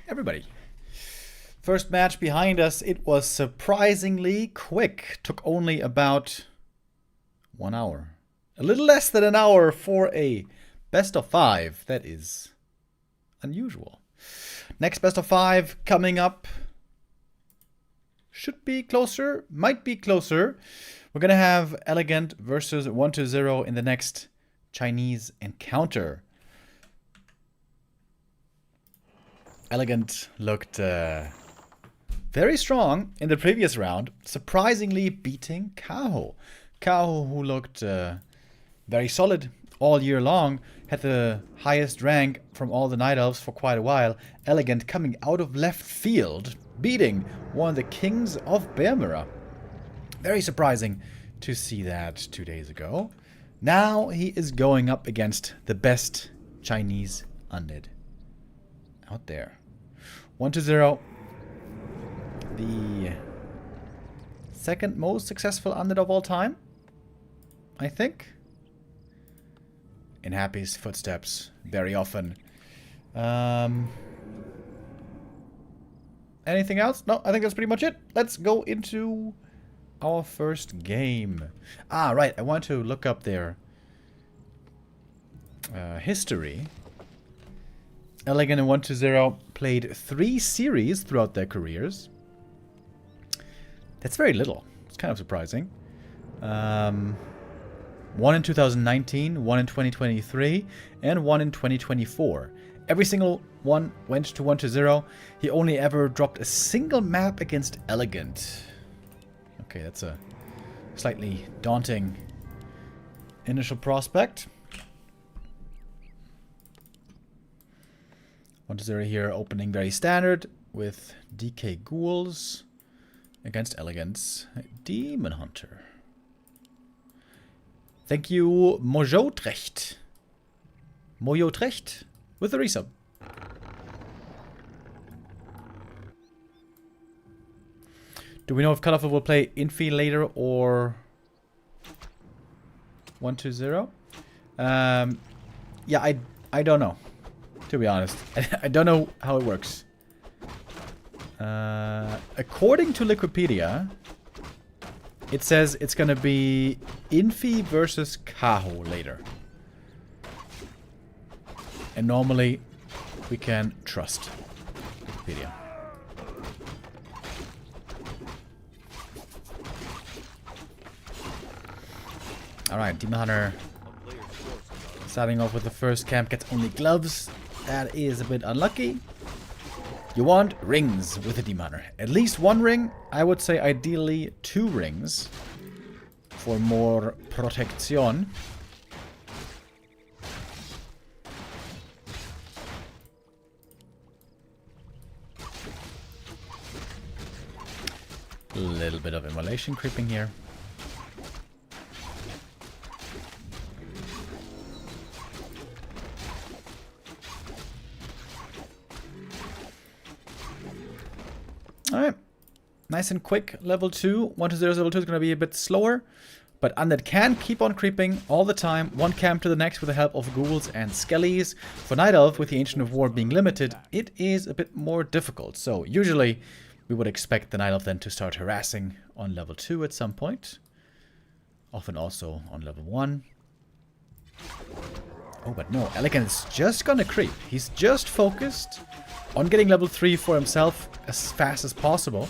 everybody. First match behind us. It was surprisingly quick. Took only about 1 hour. A little less than an hour for a best of 5. That is unusual. Next best of 5 coming up. Should be closer. Might be closer. We're going to have Elegant versus 1-0 in the next Chinese encounter. Elegant looked very strong in the previous round, surprisingly beating Kaho. Kaho, who looked very solid all year long, had the highest rank from all the Night Elves for quite a while. Elegant coming out of left field, beating one of the kings of Bear Mirror. Very surprising to see that 2 days ago. Now he is going up against the best Chinese undead out there. 1-0. The second most successful undead of all time, I think. In Happy's footsteps very often. Anything else? No, I think that's pretty much it. Let's go into our first game. Ah, right. I want to look up their history. Elegant and 1-0 played 3 series throughout their careers. That's very little. It's kind of surprising. 1 in 2019, 1 in 2023, and 1 in 2024. Every single one went to 1-0. He only ever dropped a single map against Elegant. Okay, that's a slightly daunting initial prospect. 1-0 here, opening very standard with DK Ghouls against Elegant's Demon Hunter. Thank you, Mojotrecht. Mojotrecht with the resub. Do we know if Coloruful will play Infy later or 1-0? Yeah, I don't know. To be honest, I don't know how it works. According to Wikipedia, it says it's gonna be Infy versus Kaho later. And normally, we can trust Wikipedia. Alright, Demon Hunter starting off with the first camp, gets only gloves. That is a bit unlucky. You want rings with a Demon Hunter. At least 1 ring. I would say ideally 2 rings for more protection. A little bit of immolation creeping here. Alright, nice and quick, level 2. 1-0 level 2 is going to be a bit slower, but Undead can keep on creeping all the time, one camp to the next with the help of Ghouls and Skellies. For Night Elf, with the Ancient of War being limited, it is a bit more difficult. So usually we would expect the Night Elf then to start harassing on level 2 at some point. Often also on level 1. Oh, but no, Elegant is just going to creep. He's just focused on getting level 3 for himself as fast as possible.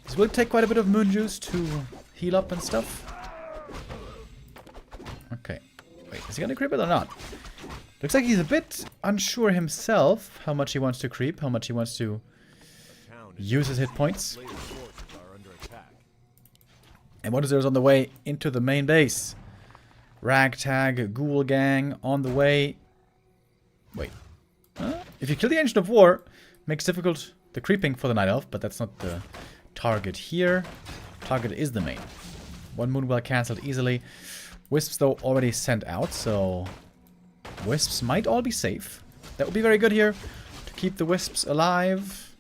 This will take quite a bit of moon juice to heal up and stuff. Okay. Wait, is he gonna creep it or not? Looks like he's a bit unsure himself how much he wants to creep, how much he wants to use his hit points. And 1-0 is on the way into the main base. Ragtag, Ghoul Gang on the way. Wait. If you kill the Ancient of War, makes difficult the creeping for the Night Elf, but that's not the target here. Target is the main. 1 Moonwell cancelled easily. Wisps, though, already sent out, so Wisps might all be safe. That would be very good here to keep the Wisps alive.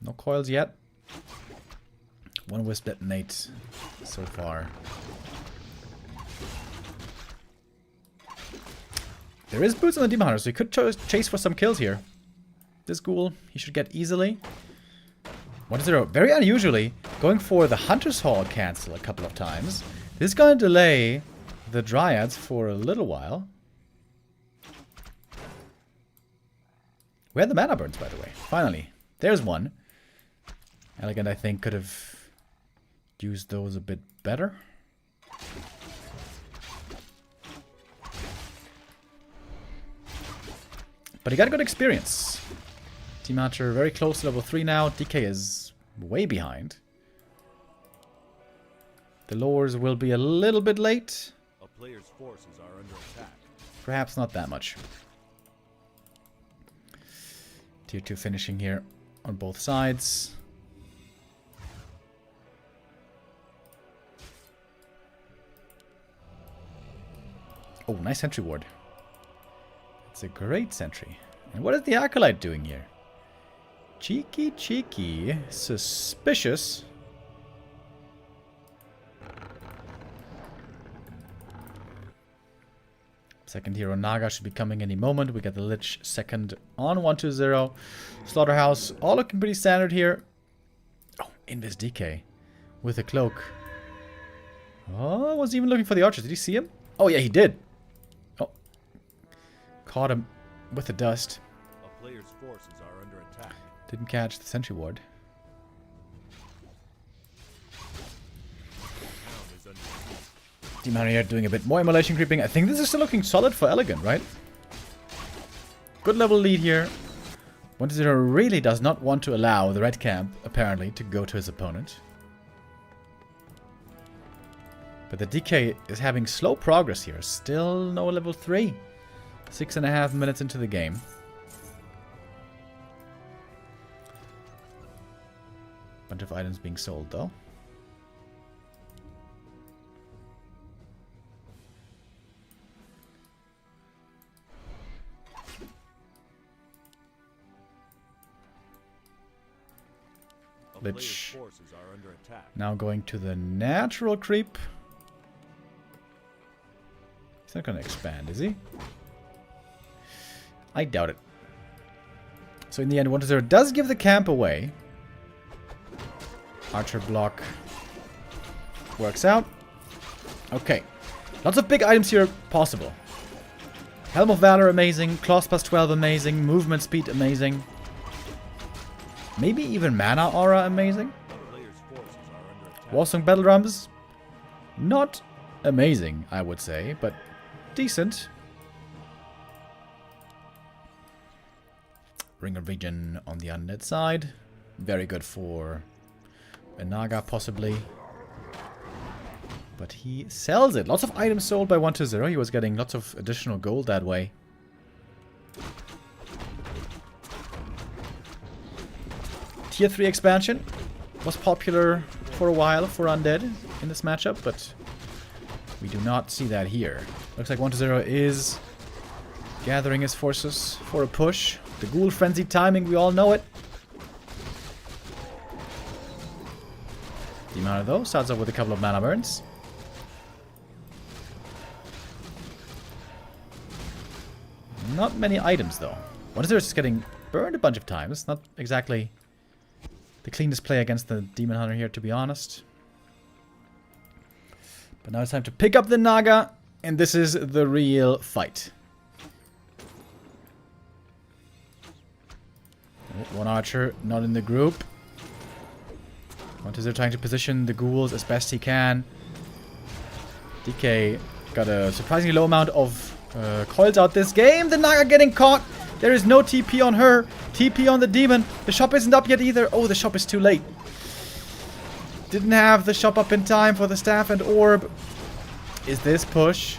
No coils yet. 1 Wisp detonate so far. There is boots on the Demon Hunter, so he could chase for some kills here. This ghoul, he should get easily. 1-0, very unusually, going for the Hunter's Hall cancel a couple of times. This is going to delay the Dryads for a little while. Where are the mana burns, by the way? Finally, there's one. Elegant, I think, could have used those a bit better. But he got a good experience. Team Hunter very close to level 3 now. DK is way behind. The lures will be a little bit late. A player's forces are under attack. Perhaps not that much. Tier 2 finishing here on both sides. Oh, nice sentry ward. It's a great sentry. And what is the Acolyte doing here? Cheeky, cheeky, suspicious. Second hero Naga should be coming any moment. We get the Lich second on 1-2-0. Slaughterhouse, all looking pretty standard here. Oh, Invis DK with a cloak. Oh, I was even looking for the archers. Did you see him? Oh, yeah, he did. Oh, caught him with the dust. A player's forces are under attack. Didn't catch the sentry ward. Demon Hunter here doing a bit more immolation creeping. I think this is still looking solid for Elegant, right? Good level lead here. 1-0 really does not want to allow the red camp, apparently, to go to his opponent. But the DK is having slow progress here. Still no level 3. 6.5 minutes into the game. Bunch of items being sold, though. Lich now going to the natural creep. He's not going to expand, is he? I doubt it. So in the end, 1-0 does give the camp away. Archer block works out. Okay. Lots of big items here possible. Helm of Valor amazing. Claws plus 12 amazing. Movement speed amazing. Maybe even Mana Aura amazing. Warsong Battle Drums. Not amazing, I would say, but decent. Ring of Regen on the undead side. Very good for a Naga, possibly. But he sells it. Lots of items sold by 1-0. He was getting lots of additional gold that way. Tier 3 expansion was popular for a while for Undead in this matchup, but we do not see that here. Looks like 1-0 is gathering his forces for a push. The Ghoul Frenzy timing, we all know it. Demon Hunter, though, starts off with a couple of mana burns. Not many items, though. 1-0 is just getting burned a bunch of times. Not exactly the cleanest play against the Demon Hunter here, to be honest. But now it's time to pick up the Naga, and this is the real fight. One archer not in the group. 1-0 trying to position the ghouls as best he can. DK got a surprisingly low amount of coils out this game. The Naga getting caught. There is no TP on her. TP on the demon. The shop isn't up yet either. Oh, the shop is too late. Didn't have the shop up in time for the staff and orb. Is this push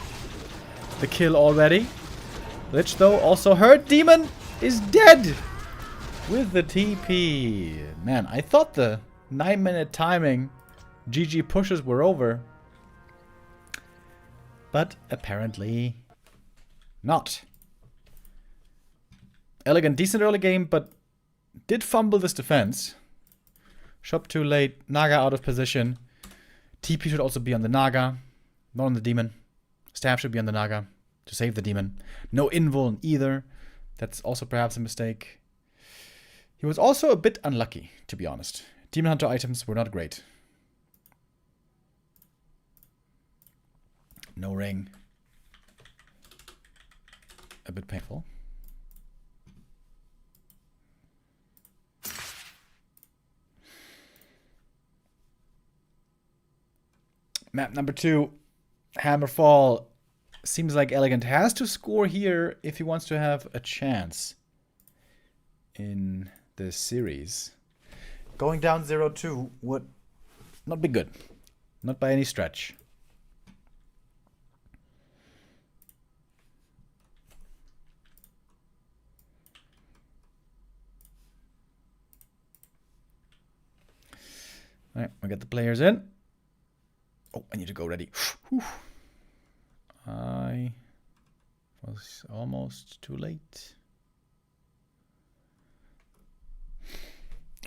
the kill already? Lich, though, also hurt. Demon is dead with the TP. Man, I thought the 9-minute timing GG pushes were over. But apparently not. Elegant, decent early game, but did fumble this defense. Shop too late. Naga out of position. TP should also be on the Naga, not on the Demon. Staff should be on the Naga. to save the demon. No invuln either. That's also perhaps a mistake. He was also a bit unlucky, to be honest. Demon Hunter items were not great. No ring. A bit painful. Map number 2, Hammerfall. Seems like Elegant has to score here if he wants to have a chance in this series. Going down 0-2 would not be good. Not by any stretch. Alright, we get the players in. Oh, I need to go ready. Whew. I was almost too late.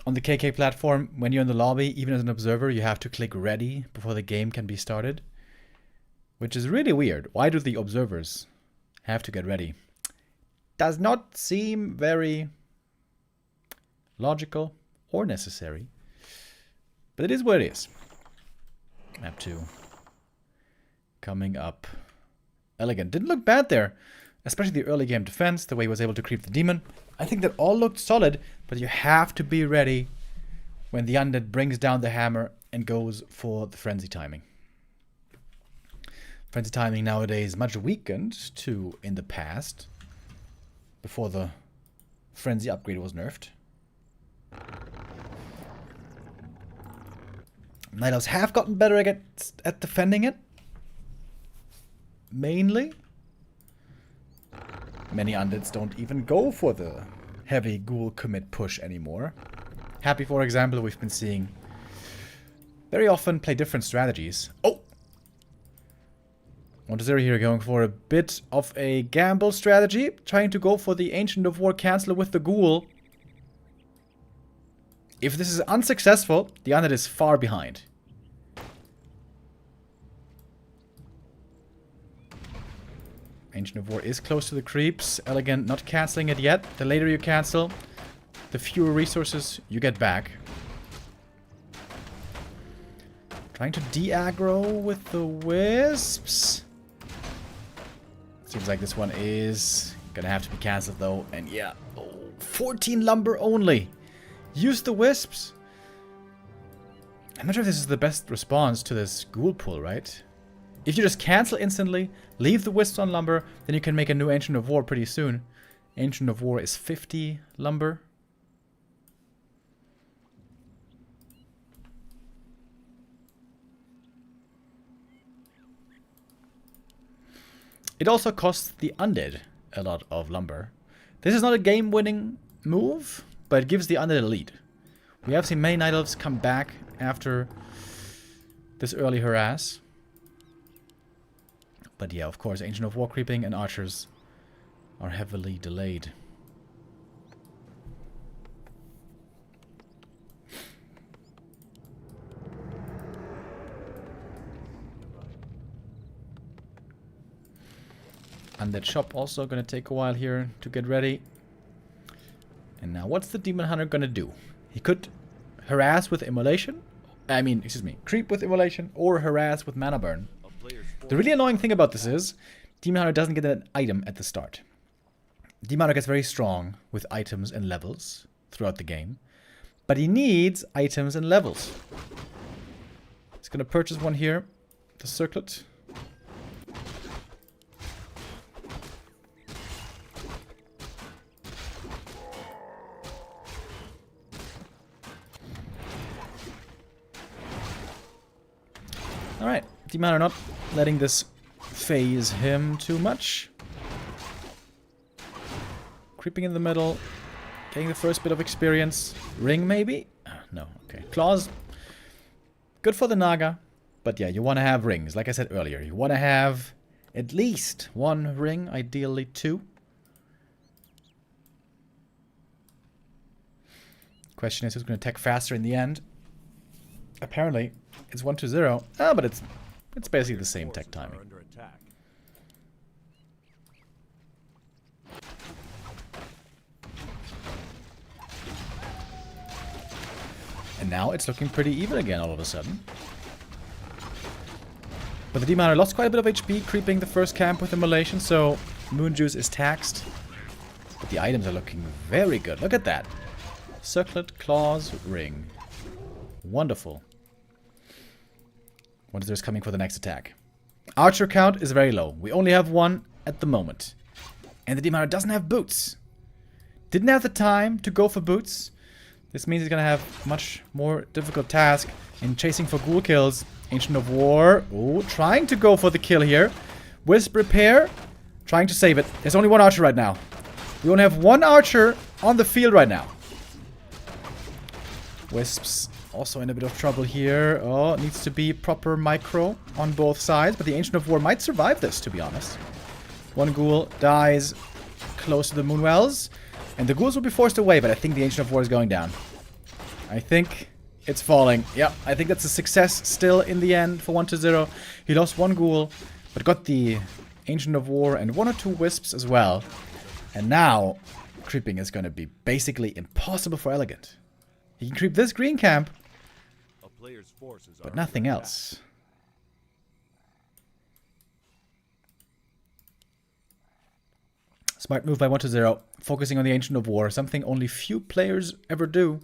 On the KK platform, when you're in the lobby, even as an observer, you have to click ready before the game can be started. Which is really weird. Why do the observers have to get ready? Does not seem very logical or necessary. But it is what it is. Map 2. Coming up. Elegant. Didn't look bad there. Especially the early game defense, the way he was able to creep the demon. I think that all looked solid, but you have to be ready when the undead brings down the hammer and goes for the frenzy timing. Frenzy timing nowadays much weakened to in the past, before the frenzy upgrade was nerfed. Night Elves have gotten better at defending it. Mainly. Many undeads don't even go for the heavy ghoul commit push anymore. Happy, for example, we've been seeing very often play different strategies. Oh! 1-0 here, going for a bit of a gamble strategy. Trying to go for the Ancient of War canceler with the ghoul. If this is unsuccessful, the undead is far behind. Ancient of War is close to the creeps. Elegant not cancelling it yet. The later you cancel, the fewer resources you get back. Trying to de-aggro with the wisps. Seems like this one is gonna have to be cancelled though. And yeah, 14 lumber only. Use the wisps. I'm not sure if this is the best response to this ghoul pull, right? If you just cancel instantly, leave the wisps on lumber, then you can make a new Ancient of War pretty soon. Ancient of War is 50 lumber. It also costs the undead a lot of lumber. This is not a game-winning move, but it gives the undead a lead. We have seen many Night Elves come back after this early harass. But yeah, of course, Ancient of War creeping and archers are heavily delayed. Undead shop also gonna take a while here to get ready. And now what's the Demon Hunter gonna do? He could harass with immolation. Creep with immolation or harass with mana burn. The really annoying thing about this is Demon Hunter doesn't get an item at the start. Demon Hunter gets very strong with items and levels throughout the game. But he needs items and levels. He's gonna purchase one here. The circlet. Alright, Demon Hunter not letting this phase him too much. Creeping in the middle. Getting the first bit of experience. Ring maybe? No, okay. Claws. Good for the Naga. But yeah, you want to have rings. Like I said earlier, you want to have at least one ring, ideally two. Question is who's going to attack faster in the end. Apparently, it's 1-0. Ah, but it's basically the same tech timing. And now it's looking pretty even again all of a sudden. But the Demon Hunter lost quite a bit of HP, creeping the first camp with Immolation, so Moon Juice is taxed. But the items are looking very good. Look at that. Circlet, Claws, Ring. Wonderful. What is there coming for the next attack? Archer count is very low. We only have one at the moment. And the Demon Hunter doesn't have boots. Didn't have the time to go for boots. This means he's gonna have much more difficult task in chasing for ghoul kills. Ancient of War. Oh, trying to go for the kill here. Wisp Repair. Trying to save it. There's only one archer right now. We only have one archer on the field right now. Wisps also in a bit of trouble here. Oh, it needs to be proper micro on both sides. But the Ancient of War might survive this, to be honest. One ghoul dies close to the Moonwells. And the ghouls will be forced away, but I think the Ancient of War is going down. I think it's falling. Yeah, I think that's a success still in the end for 1-0. He lost one ghoul, but got the Ancient of War and 1 or 2 wisps as well. And now, creeping is going to be basically impossible for Elegant. He can creep this green camp, but nothing else. Smart move by 1-0, focusing on the Ancient of War, something only few players ever do.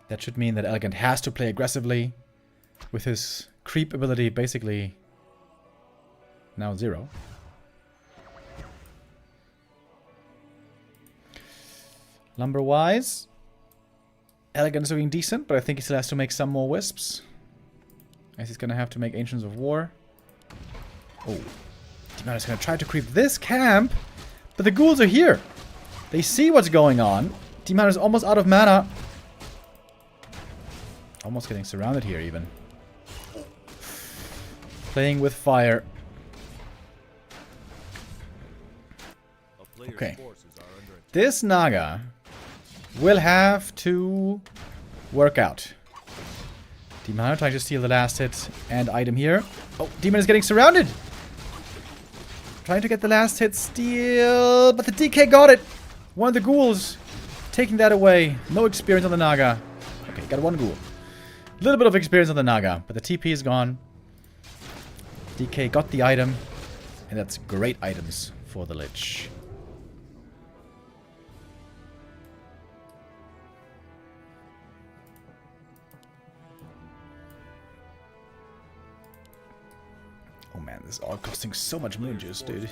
That should mean that Elegant has to play aggressively, with his creep ability basically now 0. Lumber-wise, Elegant is looking decent, but I think he still has to make some more wisps. As he's going to have to make Ancients of War. Oh. Demon is going to try to creep this camp, but the ghouls are here. They see what's going on. Demon is almost out of mana. Almost getting surrounded here, even. Playing with fire. Okay. This Naga will have to work out. Demon Hunter trying to steal the last hit and item here. Oh, Demon is getting surrounded. Trying to get the last hit steal, but the DK got it. One of the ghouls taking that away. No experience on the Naga. Okay, got one ghoul. A little bit of experience on the Naga, but the TP is gone. DK got the item, and that's great items for the Lich. Oh man, this is all costing so much Moon Juice, dude.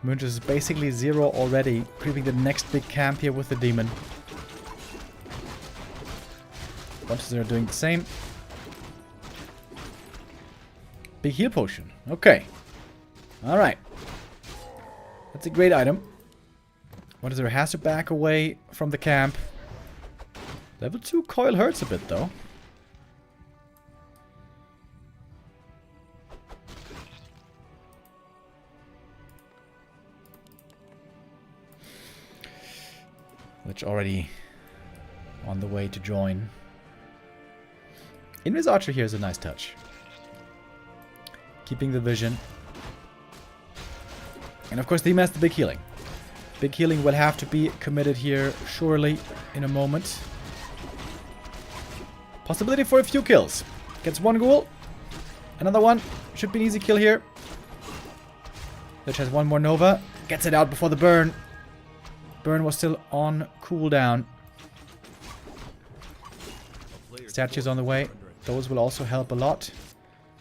Moon Juice is basically 0 already, creeping the next big camp here with the Demon. Bunches are doing the same. Big heal potion. Okay. Alright. That's a great item. What is there? Has to back away from the camp. Level 2 coil hurts a bit though. Lich already on the way to join. Invis Archer here is a nice touch. Keeping the vision. And of course the has the big healing. Big healing will have to be committed here surely in a moment. Possibility for a few kills. Gets one ghoul. Another one. Should be an easy kill here. Lich has one more Nova. Gets it out before the burn. Burn was still on cooldown. Statues on the way. Those will also help a lot.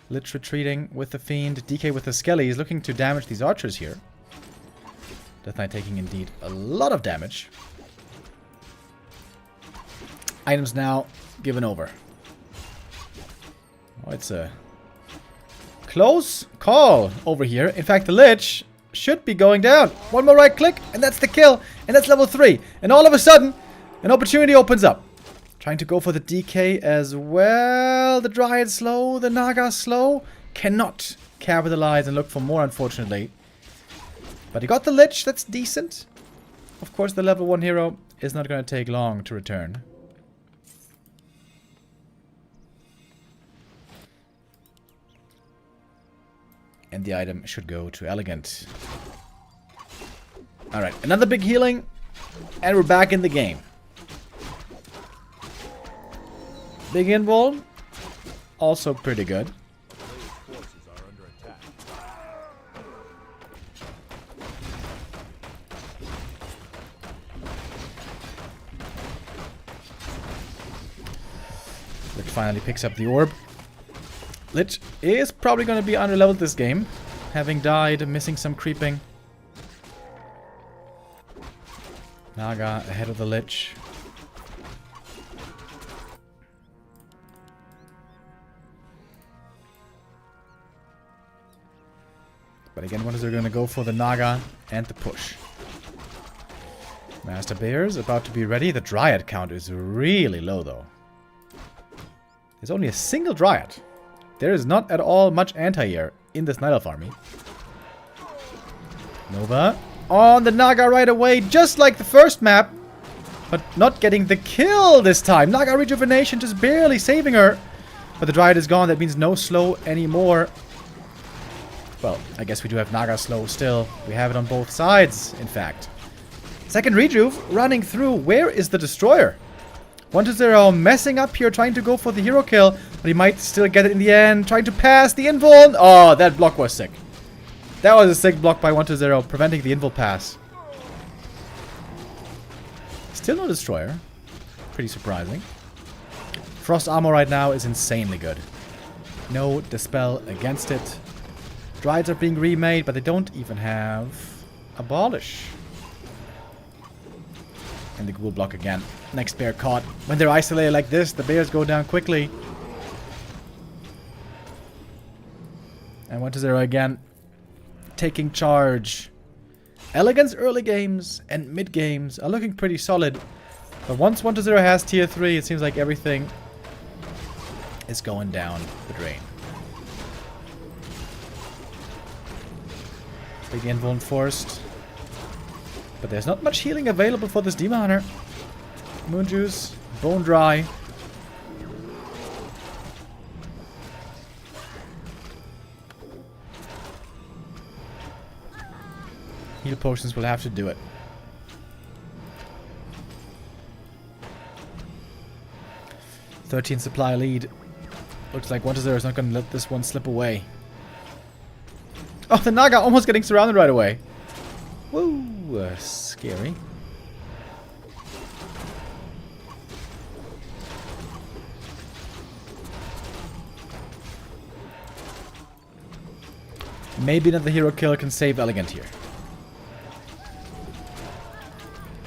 Lich retreating with the Fiend. DK with the Skelly. He's looking to damage these archers here. Death Knight taking indeed a lot of damage. Items now given over. Oh, it's a close call over here. In fact, the Lich should be going down. One more right click, and that's the kill. And that's level 3. And all of a sudden, an opportunity opens up. Trying to go for the DK as well. The Dryad slow, the Naga slow. Cannot capitalize and look for more, unfortunately. But he got the Lich, that's decent. Of course, the level 1 hero is not going to take long to return. And the item should go to Elegant. Alright, another big healing. And we're back in the game. Big invul. Also pretty good. Players' forces are under attack. Lich finally picks up the orb. Lich is probably going to be underleveled this game. Having died, missing some creeping. Naga ahead of the Lich. But again, what is they're going to go for the Naga and the push. Master Bear's about to be ready. The Dryad count is really low though. There's only a single Dryad. There is not at all much anti-air in this Night Elf army. Nova on the Naga right away, just like the first map. But not getting the kill this time. Naga Rejuvenation just barely saving her. But the Dryad is gone. That means no slow anymore. Well, I guess we do have Naga slow still. We have it on both sides, in fact. Second Rejuve running through. Where is the Destroyer? 1-0 messing up here, trying to go for the hero kill. But he might still get it in the end. Trying to pass the invul. Oh, that block was sick. That was a sick block by 1-0, preventing the invul pass. Still no Destroyer. Pretty surprising. Frost armor right now is insanely good. No Dispel against it. Dryads are being remade, but they don't even have Abolish. And the ghoul block again. Next bear caught. When they're isolated like this, the bears go down quickly. And 1-0 again. Taking charge. Elegance early games and mid games are looking pretty solid. But once 1-0 has tier 3, it seems like everything is going down the drain. Big invul enforced. But there's not much healing available for this Demon Hunter. Moon Juice, Bone Dry. Heal potions will have to do it. $13 supply lead. Looks like 1-0 is not going to let this one slip away. Oh, the Naga almost getting surrounded right away. Woo, scary. Maybe another hero kill can save Elegant here.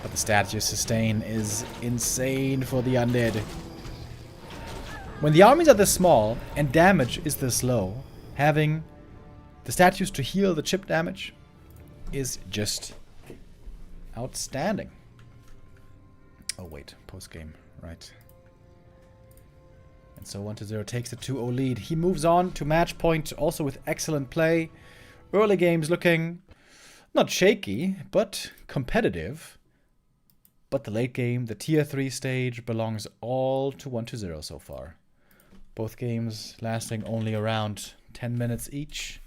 But the statue sustain is insane for the undead. When the armies are this small and damage is this low, having the statues to heal the chip damage is just outstanding. Oh wait, post game, right. And so 1-0 takes the 2-0 lead. He moves on to match point, also with excellent play. Early games looking not shaky, but competitive. But the late game, the tier 3 stage, belongs all to 1-0 so far. Both games lasting only around 10 minutes each.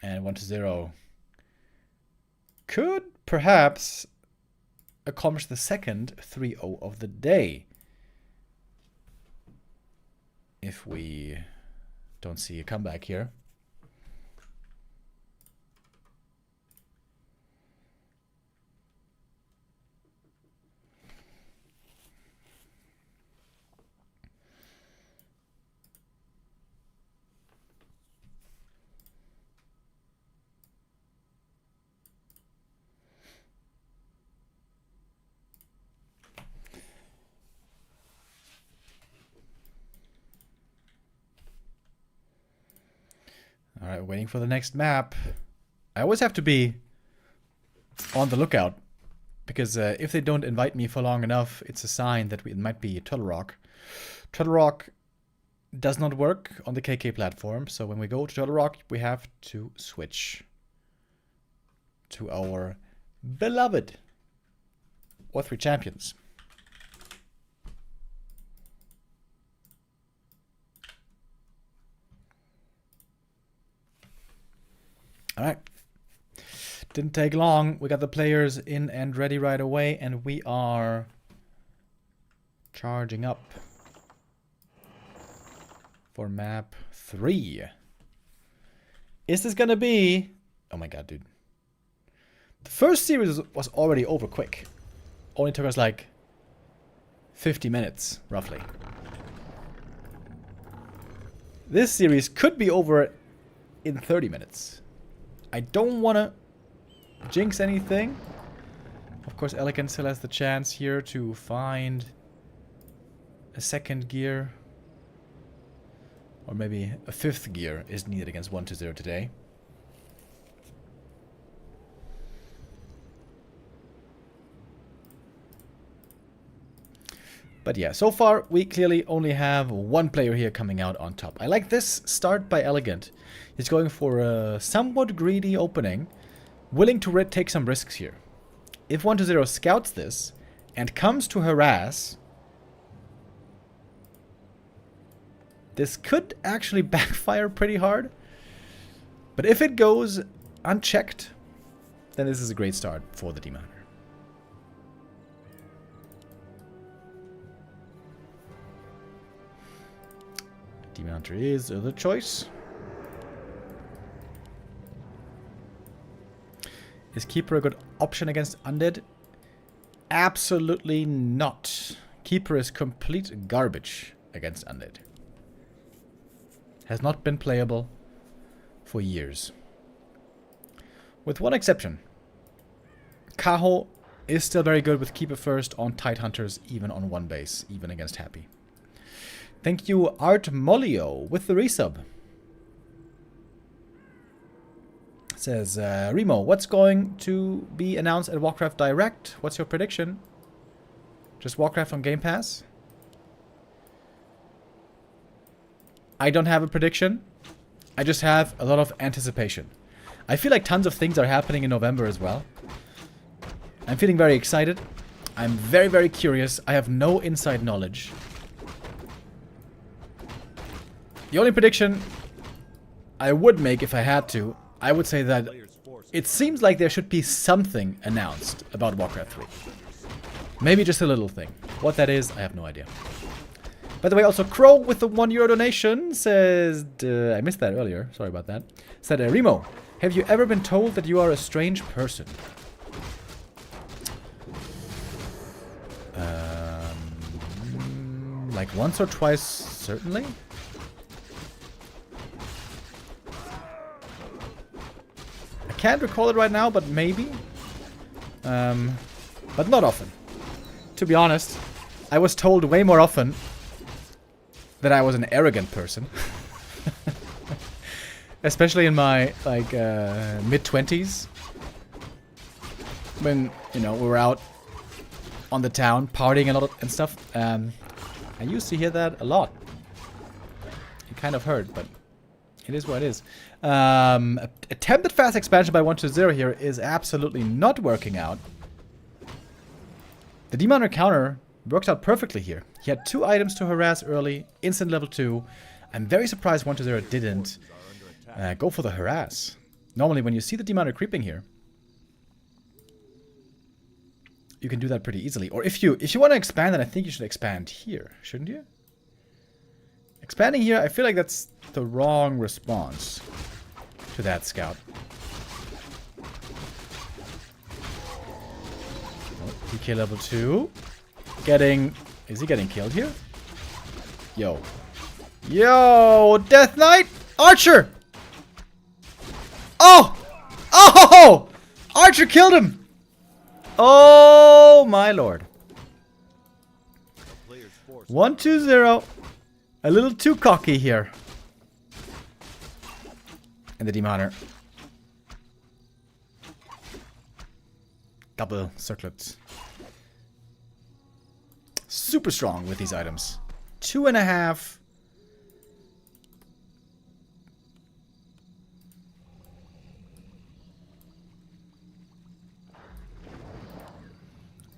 And 1-0 could perhaps accomplish the second 3-0 of the day. If we don't see a comeback here. Alright, waiting for the next map. I always have to be on the lookout. Because if they don't invite me for long enough, it's a sign that it might be Turtle Rock. Turtle Rock does not work on the KK platform. So when we go to Turtle Rock, we have to switch to our beloved War 3 champions. Didn't take long. We got the players in and ready right away, and we are charging up for map 3. Is this gonna be... Oh my god, dude. The first series was already over quick. Only took us like 50 minutes, roughly. This series could be over in 30 minutes. I don't want to jinx anything. Of course, Elegant still has the chance here to find a second gear. Or maybe a 5th gear is needed against 1-0 today. But yeah, so far we clearly only have one player here coming out on top. I like this start by Elegant. He's going for a somewhat greedy opening, willing to take some risks here. If 1-0 scouts this and comes to harass, this could actually backfire pretty hard. But if it goes unchecked, then this is a great start for the Demon Hunter. Demon Hunter is the choice. Is Keeper a good option against Undead? Absolutely not. Keeper is complete garbage against Undead. Has not been playable for years. With one exception. Kaho is still very good with Keeper first on tight hunters, even on one base, even against Happy. Thank you, Art Molio, with the resub. Says, Remo, what's going to be announced at Warcraft Direct? What's your prediction? Just Warcraft on Game Pass? I don't have a prediction. I just have a lot of anticipation. I feel like tons of things are happening in November as well. I'm feeling very excited. I'm very, very curious. I have no inside knowledge. The only prediction I would make if I had to, I would say that it seems like there should be something announced about Warcraft 3. Maybe just a little thing. What that is, I have no idea. By the way, also Crow with the €1 donation says... I missed that earlier. Sorry about that. Said, Remo, have you ever been told that you are a strange person? Like once or twice, certainly. I can't recall it right now, but maybe. But not often. To be honest, I was told way more often that I was an arrogant person. Especially in my, like, mid-20s. When, you know, we were out on the town, partying a lot and stuff. I used to hear that a lot. It kind of hurt, but it is what it is. Attempted fast expansion by 1-0 here is absolutely not working out. The Demon Hunter counter worked out perfectly here. He had 2 items to harass early, instant level 2. I'm very surprised 1-0 didn't go for the harass. Normally when you see the Demon Hunter creeping here, you can do that pretty easily. Or if you want to expand, then I think you should expand here, shouldn't you? Expanding here, I feel like that's the wrong response to that scout. Oh, PK level 2. Is he getting killed here? Yo. Yo, Death Knight! Archer! Oh! Oh! Archer killed him! Oh my lord. 1-2-0. A little too cocky here. And the Demon Hunter. Double circlets. Super strong with these items. 2.5.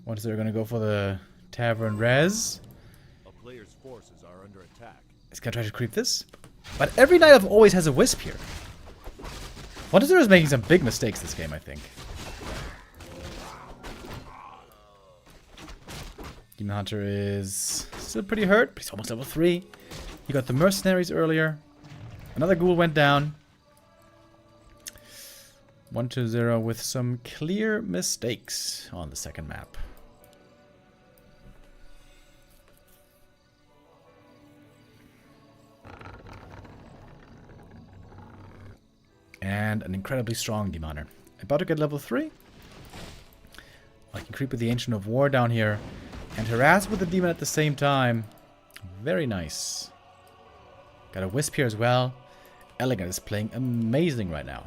What is there gonna go for the Tavern Res? A player's forces are under attack. He's gonna try to creep this. But every Night Elf always has a Wisp here. 1-0 is making some big mistakes this game, I think. Demon Hunter is still pretty hurt, but he's almost level 3. He got the mercenaries earlier. Another ghoul went down. 1-2-0 with some clear mistakes on the second map. And an incredibly strong Demon Hunter. About to get level 3. I can creep with the Ancient of War down here and harass with the demon at the same time. Very nice. Got a Wisp here as well. Elegant is playing amazing right now.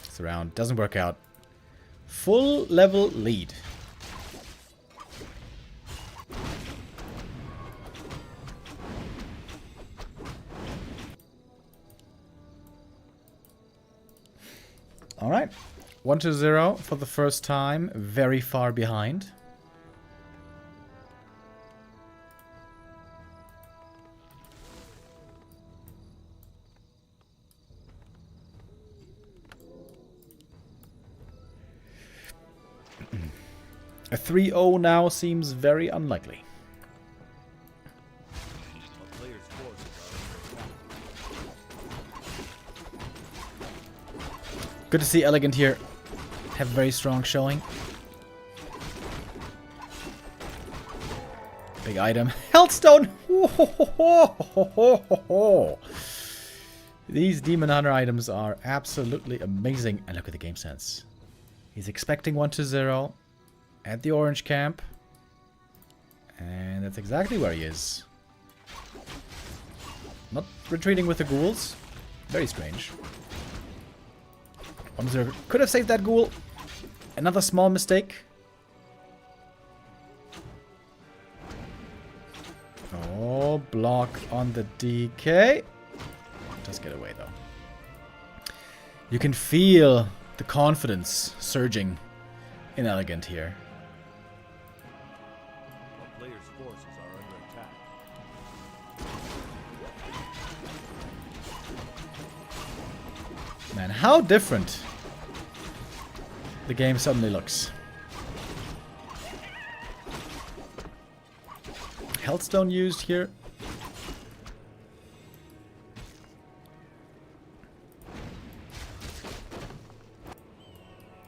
This round doesn't work out. Full level lead. Alright, 1-0 for the first time, very far behind. A 3-0 now seems very unlikely. Good to see Elegant here have a very strong showing. Big item. Healthstone! These Demon Hunter items are absolutely amazing. And look at the game sense. He's expecting 1-0 at the orange camp. And that's exactly where he is. Not retreating with the ghouls. Very strange. 1-0 could have saved that ghoul. Another small mistake. Oh, block on the DK. Just get away though. You can feel the confidence surging in Elegant here. A player's forces are under attack. Man, how different the game suddenly looks. Healthstone used here.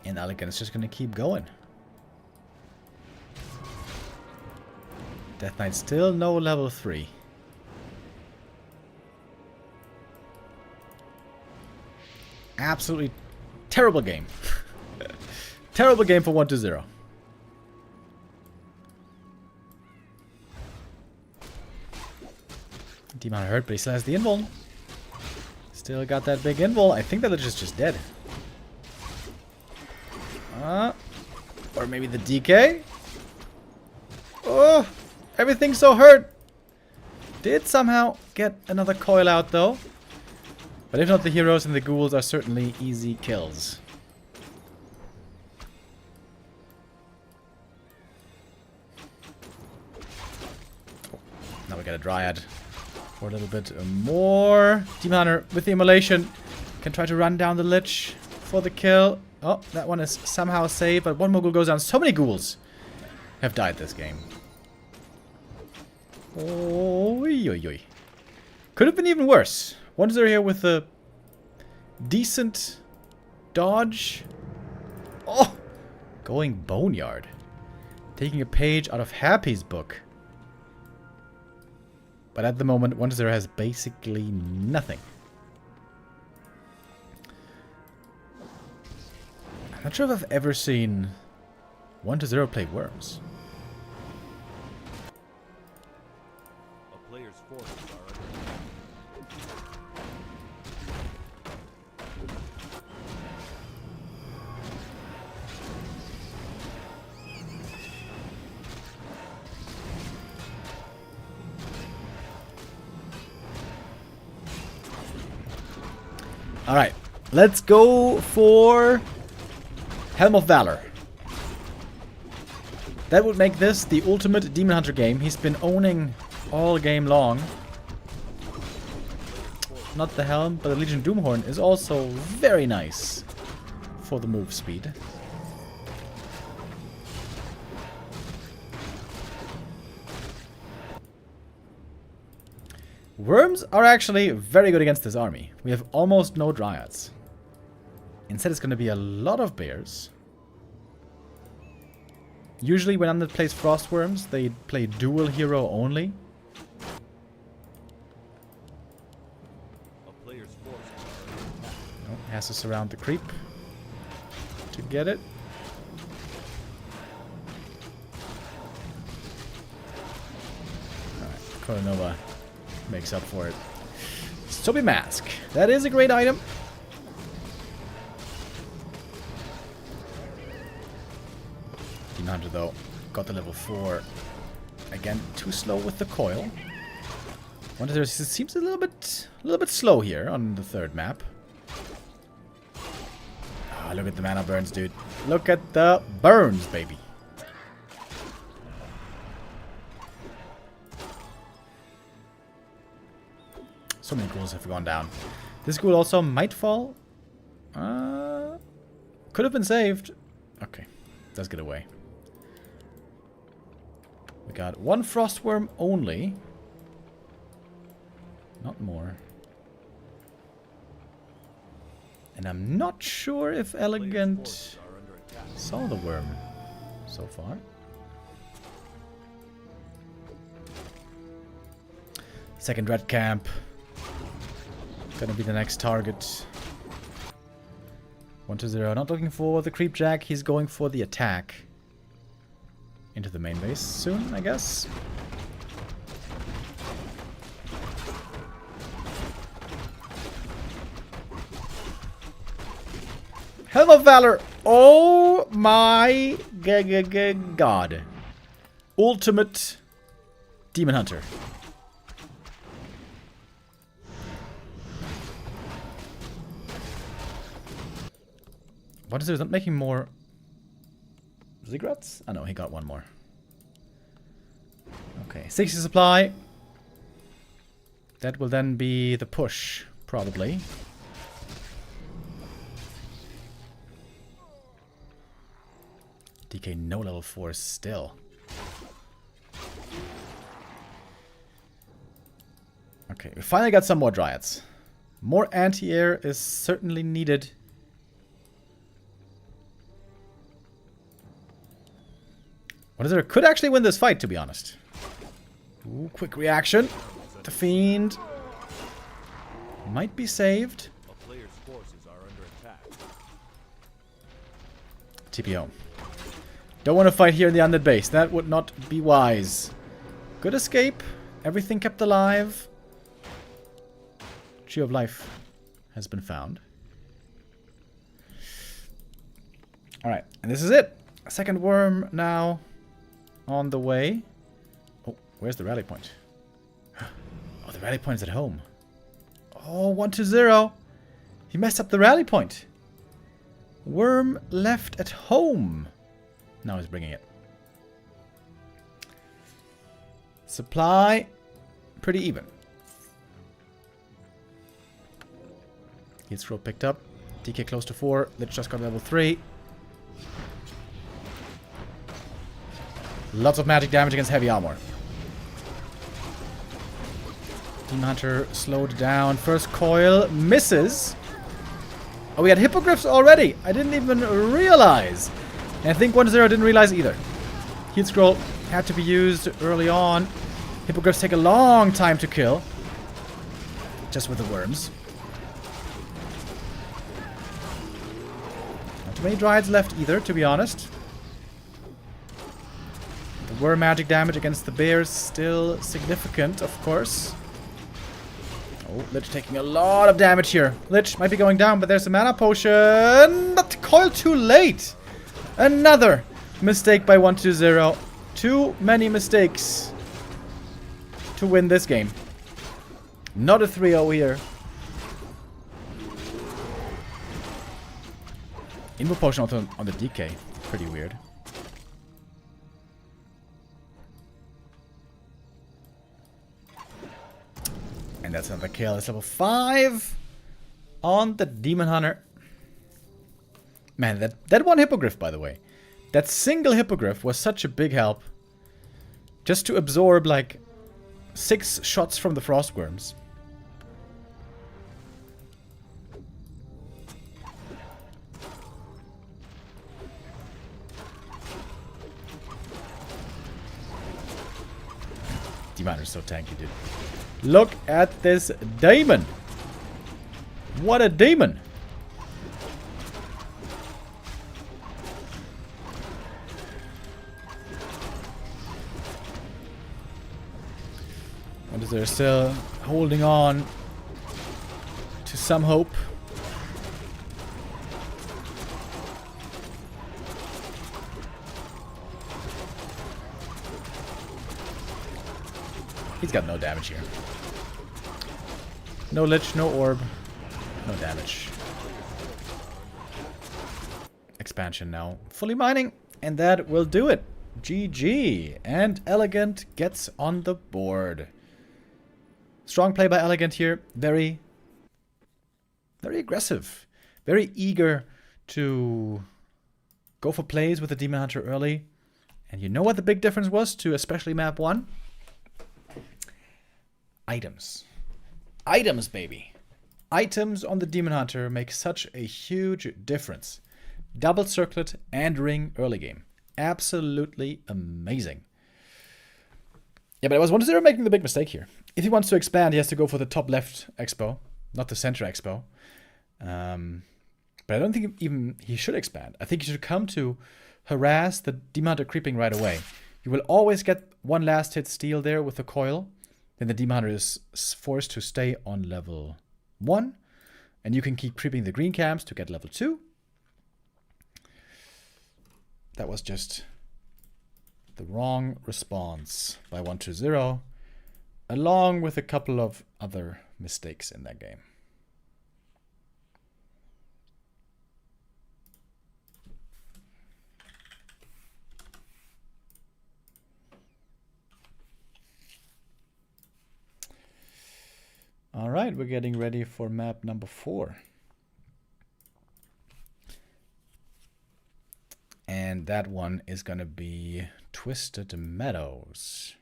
And Elegant is just going to keep going. Death Knight still no level 3. Absolutely terrible game. Terrible game for 1-0. Demon Hunter hurt, but he still has the invul. Still got that big invul. I think that Lich is just dead. Or maybe the DK. Oh, everything's so hurt. Did somehow get another coil out though. But if not, the heroes and the ghouls are certainly easy kills. Now we got a Dryad for a little bit more. Demon Hunter with the immolation can try to run down the Lich for the kill. Oh, that one is somehow saved, but one more ghoul goes down. So many ghouls have died this game. Oy, oy, oy. Could have been even worse. 1-0 here with a decent dodge. Oh, going Boneyard. Taking a page out of Happy's book. But at the moment, 1-0 has basically nothing. I'm not sure if I've ever seen 1-0 play Worms. A player's forces are under Alright, let's go for Helm of Valor. That would make this the ultimate Demon Hunter game. He's been owning all game long. not the helm, but the Legion Doomhorn is also very nice for the move speed. Worms are actually very good against this army. We have almost no Dryads. Instead, it's going to be a lot of bears. Usually when Undead plays Frost Worms, they play dual hero only. Oh, has to surround the creep to get it. Alright, Coronova makes up for it. Soapy Mask. That is a great item. Demon Hunter though got the level 4. Again, too slow with the coil. It seems a little bit slow here on the 3rd map. Ah, look at the mana burns, dude. Look at the burns, baby. So many ghouls have gone down. This ghoul also might fall. Could have been saved. Okay, let's get away. We got 1 Frostworm only. Not more. And I'm not sure if Elegant saw the worm so far. Second Red Camp. Gonna be the next target. 1-0. Not looking for the Creep Jack. He's going for the attack. Into the main base soon, I guess. Helm of Valor! Oh my god. Ultimate Demon Hunter. What is it? Is not making more Ziggurats? Oh no, he got 1 more. Okay, 60 supply. That will then be the push, probably. DK no level 4 still. Okay, we finally got some more Dryads. More anti-air is certainly needed. What is there? Could actually win this fight, to be honest. Ooh, quick reaction. The Fiend might be saved. A player's forces are under attack. TPO. Don't want to fight here in the undead base. That would not be wise. Good escape. Everything kept alive. Tree of Life has been found. Alright, and this is it. Second worm now on the way. Oh, where's the rally point? Oh, the rally point's at home. Oh, 1-0. He messed up the rally point. Worm left at home. Now he's bringing it. Supply, pretty even. Heat scroll picked up. DK close to 4. Lich just got level 3. Lots of magic damage against heavy armor. Demon Hunter slowed down. First coil misses. Oh, we had hippogriffs already. I didn't even realize. And I think 1-0 didn't realize either. Heat scroll had to be used early on. Hippogriffs take a long time to kill. Just with the worms. Not too many Dryads left either, to be honest. The worm magic damage against the bears still significant, of course. Oh, Lich taking a lot of damage here. Lich might be going down, but there's a mana potion. But coil too late. Another mistake by 1-0. Too many mistakes to win this game. Not a 3-0 here. Invo potion also on the DK. Pretty weird. And And that's another kill. It's level 5 on the Demon Hunter. Man, that one Hippogriff, by the way. That single Hippogriff was such a big help. Just to absorb, like, 6 shots from the Frostworms. Demon Hunter's so tanky, dude. Look at this demon! What a demon! And they're still holding on to some hope. He's got no damage here. No Lich, no Orb, no damage. Expansion now. Fully mining, and that will do it. GG. And Elegant gets on the board. Strong play by Elegant here. Very aggressive. Very eager to go for plays with the Demon Hunter early. And you know what the big difference was to especially map 1? Items. Items, baby. Items on the Demon Hunter make such a huge difference. Double circlet and ring early game. Absolutely amazing. Yeah, but it was 1-0 making the big mistake here. If he wants to expand, he has to go for the top left expo, not the center expo. But I don't think even he should expand. I think he should come to harass the Demon Hunter creeping right away. You will always get one last hit steal there with the coil. Then the Demon Hunter is forced to stay on level 1. And you can keep creeping the green camps to get level 2. That was just the wrong response by 1-0. Along with a couple of other mistakes in that game. All right, we're getting ready for map number 4. And that one is going to be Twisted Meadows.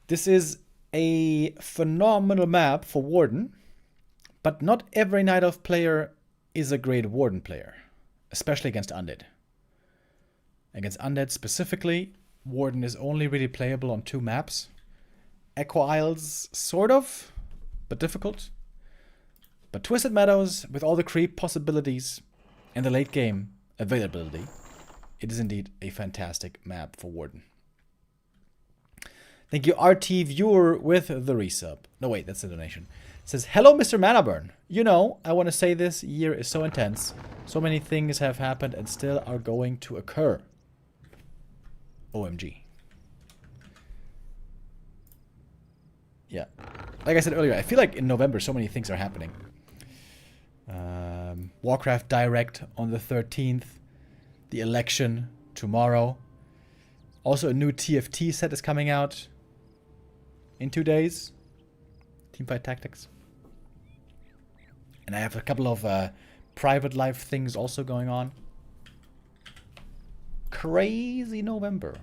This is a phenomenal map for Warden, but not every Night Elf player is a great Warden player, especially against Undead. Against Undead specifically, Warden is only really playable on 2 maps. Echo Isles, sort of, but difficult. But Twisted Meadows, with all the creep possibilities and the late game availability, it is indeed a fantastic map for Warden. Thank you, RT Viewer, with the resub. No, wait, that's a donation. It says, hello, Mr. Manaburn. You know, I want to say this year is so intense. So many things have happened and still are going to occur. OMG. Yeah. Like I said earlier, I feel like in November so many things are happening. Warcraft Direct on the 13th. The election tomorrow. Also a new TFT set is coming out in 2 days. Teamfight Tactics. And I have a couple of private life things also going on. Crazy November.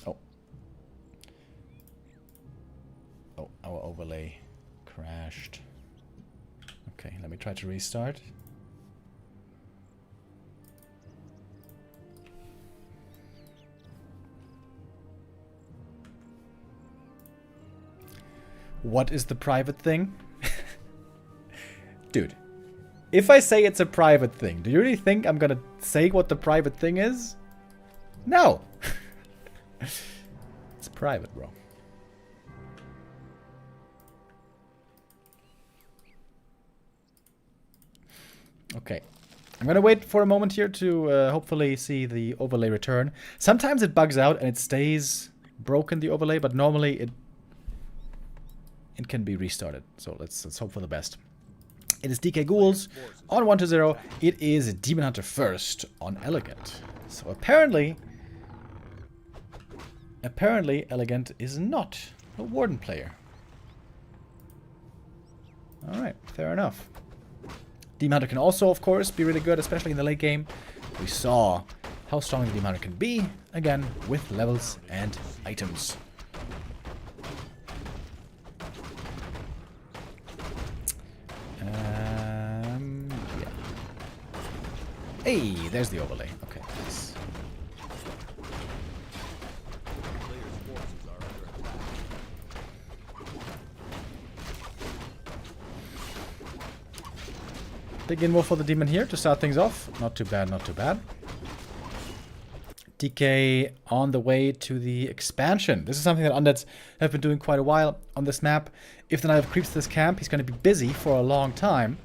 Oh. Oh, our overlay crashed. Okay, let me try to restart. What is the private thing? Dude, if I say it's a private thing, do you really think I'm gonna say what the private thing is? No! It's private, bro. Okay. I'm gonna wait for a moment here to hopefully see the overlay return. Sometimes it bugs out and it stays broken, the overlay, but normally it can be restarted. So let's hope for the best. It is DK Ghouls on 1-0. It is Demon Hunter first on Elegant. So apparently Elegant is not A Warden player. Alright, fair enough. Demon Hunter can also, of course, be really good, especially in the late game. We saw how strong the Demon Hunter can be, again, with levels and items. Yeah. Hey, there's the overlay. Okay, nice. Players' forces are under attack. Big invo for the demon here to start things off. Not too bad, not too bad. DK on the way to the expansion. This is something that Undeads have been doing quite a while on this map. If the Knight of creeps this camp, he's going to be busy for a long time.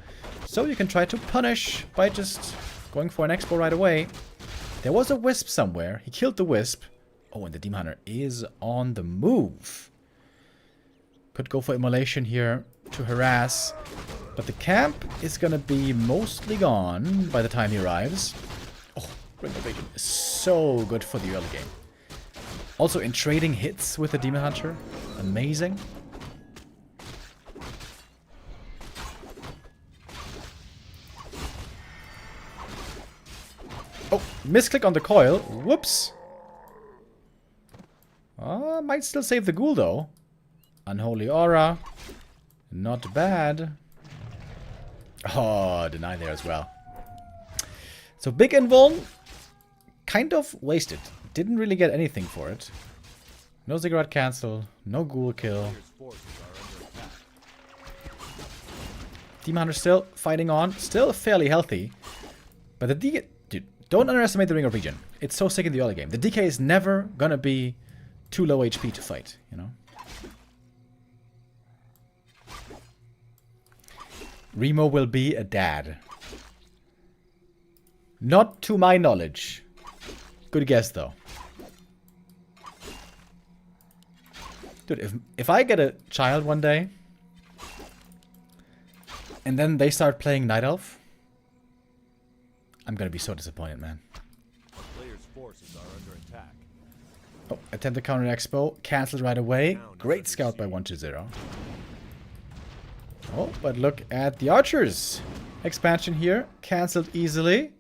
So you can try to punish by just going for an expo right away. There was a wisp somewhere. He killed the wisp. Oh, and the Demon Hunter is on the move. Could go for immolation here to harass. But the camp is going to be mostly gone by the time he arrives. Oh, Ring of Awakening is so good for the early game. Also in trading hits with the Demon Hunter. Amazing. Oh, misclick on the coil. Whoops. Might still save the ghoul though. Unholy Aura. Not bad. Oh, deny there as well. So big invuln. Kind of wasted. Didn't really get anything for it. No Ziggurat cancel. No ghoul kill. Players' forces are under attack. Demon Hunter still fighting on. Still fairly healthy. But the DK... Dude, don't underestimate the Ring of Regen. It's so sick in the early game. The DK is never gonna be too low HP to fight, you know? Remo will be a dad. Not to my knowledge. Good guess, though. Dude, if I get a child one day, and then they start playing Night Elf, I'm gonna be so disappointed, man. Players' forces are under attack. Oh, attempt to counter expo. Cancelled right away. Great scout by 120. Oh, but look at the archers. Expansion here. Cancelled easily.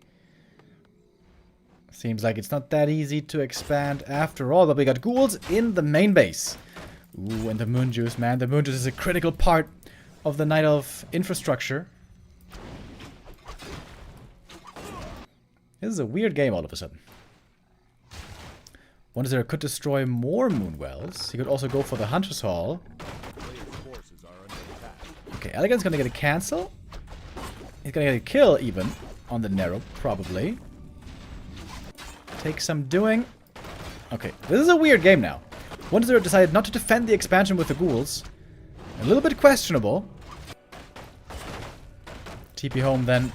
Seems like it's not that easy to expand after all, but we got ghouls in the main base. Ooh, and the moon juice, man. The moon juice is a critical part of the Night Elf infrastructure. This is a weird game all of a sudden. 1-0 could destroy more moon wells. He could also go for the Hunter's Hall. Players' forces are under attack. Okay, Elegant's gonna get a cancel. He's gonna get a kill even on the Narrow, probably. Take some doing. Okay, this is a weird game now. 1-0 decided not to defend the expansion with the ghouls. A little bit questionable. TP home then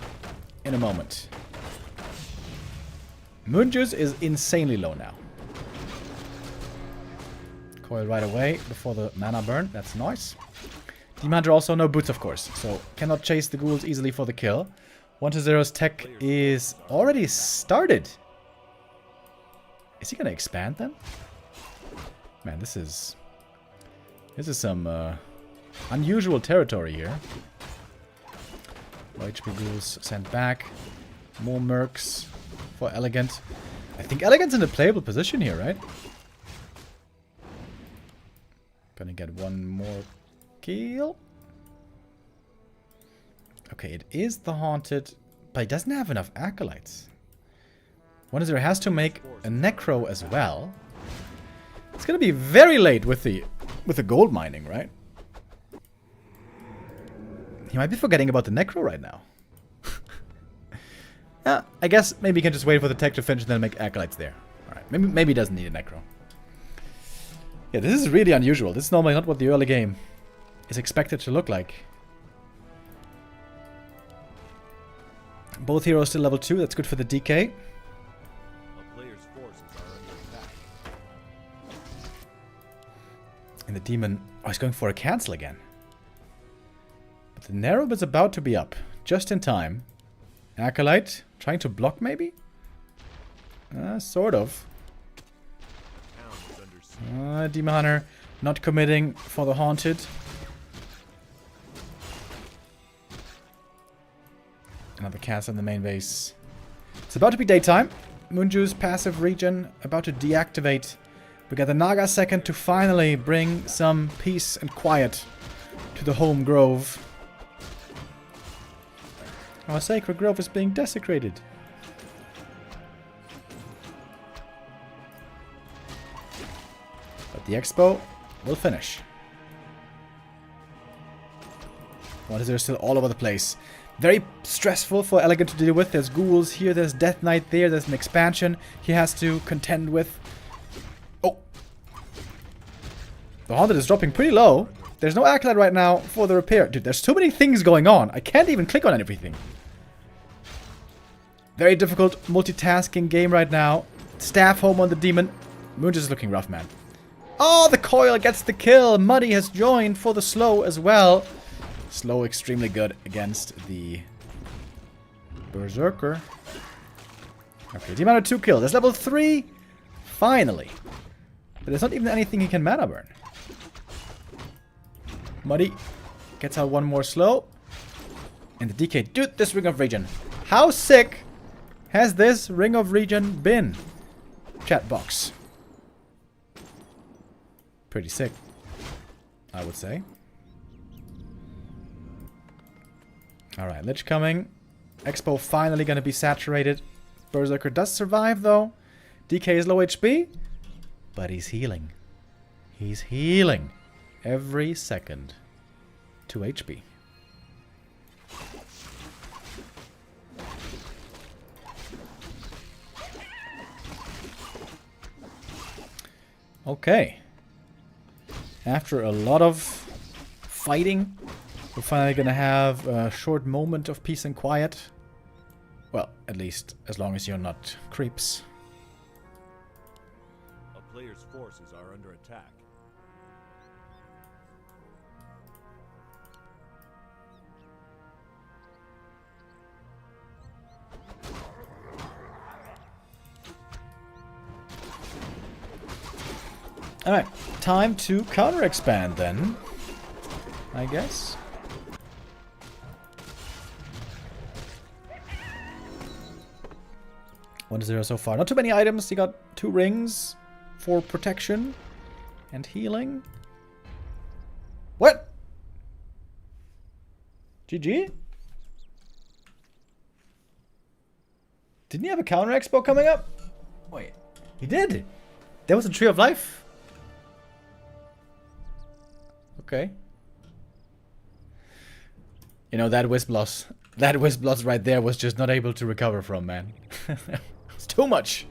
in a moment. Moonjuice is insanely low now. Coil right away before the mana burn. That's nice. Demon Hunter also no boots, of course. So cannot chase the ghouls easily for the kill. 1-0's tech is already started. Is he gonna expand then? Man, this is some unusual territory here. Low HP ghouls sent back. More mercs for Elegant. I think Elegant's in a playable position here, right? Gonna get one more kill. Okay, it is the Haunted, but he doesn't have enough Acolytes. 1-0 has to make a Necro as well. It's gonna be very late with the gold mining, right? He might be forgetting about the Necro right now. Yeah, I guess maybe he can just wait for the tech to finish and then make Acolytes there. Alright, maybe he doesn't need a Necro. Yeah, this is really unusual. This is normally not what the early game is expected to look like. Both heroes still level 2. That's good for the DK. A player's forces are under attack. And the demon... Oh, he's going for a cancel again. But the Narrow is about to be up. Just in time. Acolyte. Trying to block, maybe? Sort of. Town is under siege. Demon Hunter Not committing for the Haunted. Another cast on the main base. It's about to be daytime. Moonju's passive regen about to deactivate. We got the Naga second to finally bring some peace and quiet to the home grove. Our sacred grove is being desecrated. But the expo will finish. What is there still all over the place? Very stressful for Elegant to deal with. There's ghouls here, there's Death Knight there, there's an expansion he has to contend with. Oh! The Haunted is dropping pretty low. There's no Acolyte right now for the repair. Dude, there's too many things going on. I can't even click on everything. Very difficult multitasking game right now. Staff home on the Demon. Moonju's is looking rough, man. Oh, the Coil gets the kill. Muddy has joined for the slow as well. Slow extremely good against the Berserker. Okay, Demon had 2 kills. That's level 3. Finally. But there's not even anything he can mana burn. Muddy gets out 1 more slow. And the DK. Dude, this Ring of Regen. How sick has this Ring of Regen been? Chat box. Pretty sick, I would say. Alright, Lich coming. Expo finally gonna be saturated. Berserker does survive though. DK is low HP, but he's healing. He's healing every second. 2 HP. Okay. After a lot of fighting, we're finally gonna have a short moment of peace and quiet. Well, at least as long as you're not creeps. A player's forces are under attack. Alright, time to counter-expand then, I guess. One to 0 so far. Not too many items. You got 2 rings for protection and healing. What? GG? Didn't he have a counter expo coming up? Wait, he did. There was a Tree of Life. Okay. You know, that Wisp right there was just not able to recover from, man. It's too much.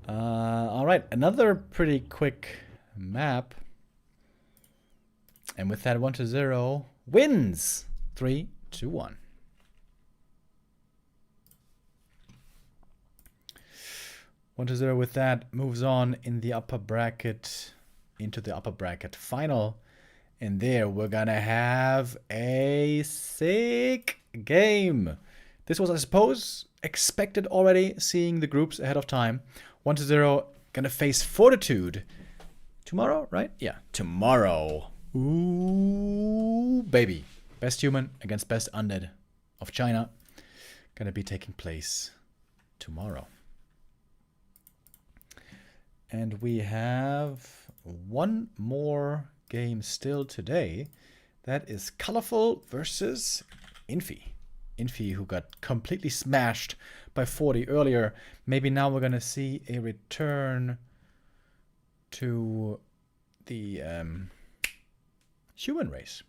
Alright, another pretty quick map. And with that 1 to 0 wins. 3, 2, 1. One to 0 with that moves on in the upper bracket. Into the upper bracket final. And there we're gonna have a sick game. This was, I suppose, expected already, seeing the groups ahead of time. 1 to 0 gonna face Fortitude tomorrow, right? Yeah, tomorrow. Ooh, baby. Best human against best undead of China. Gonna be taking place tomorrow. And we have one more game still today. That is Coloruful versus Infy. Infy, who got completely smashed by Forti earlier. Maybe now we're gonna see a return to the human race.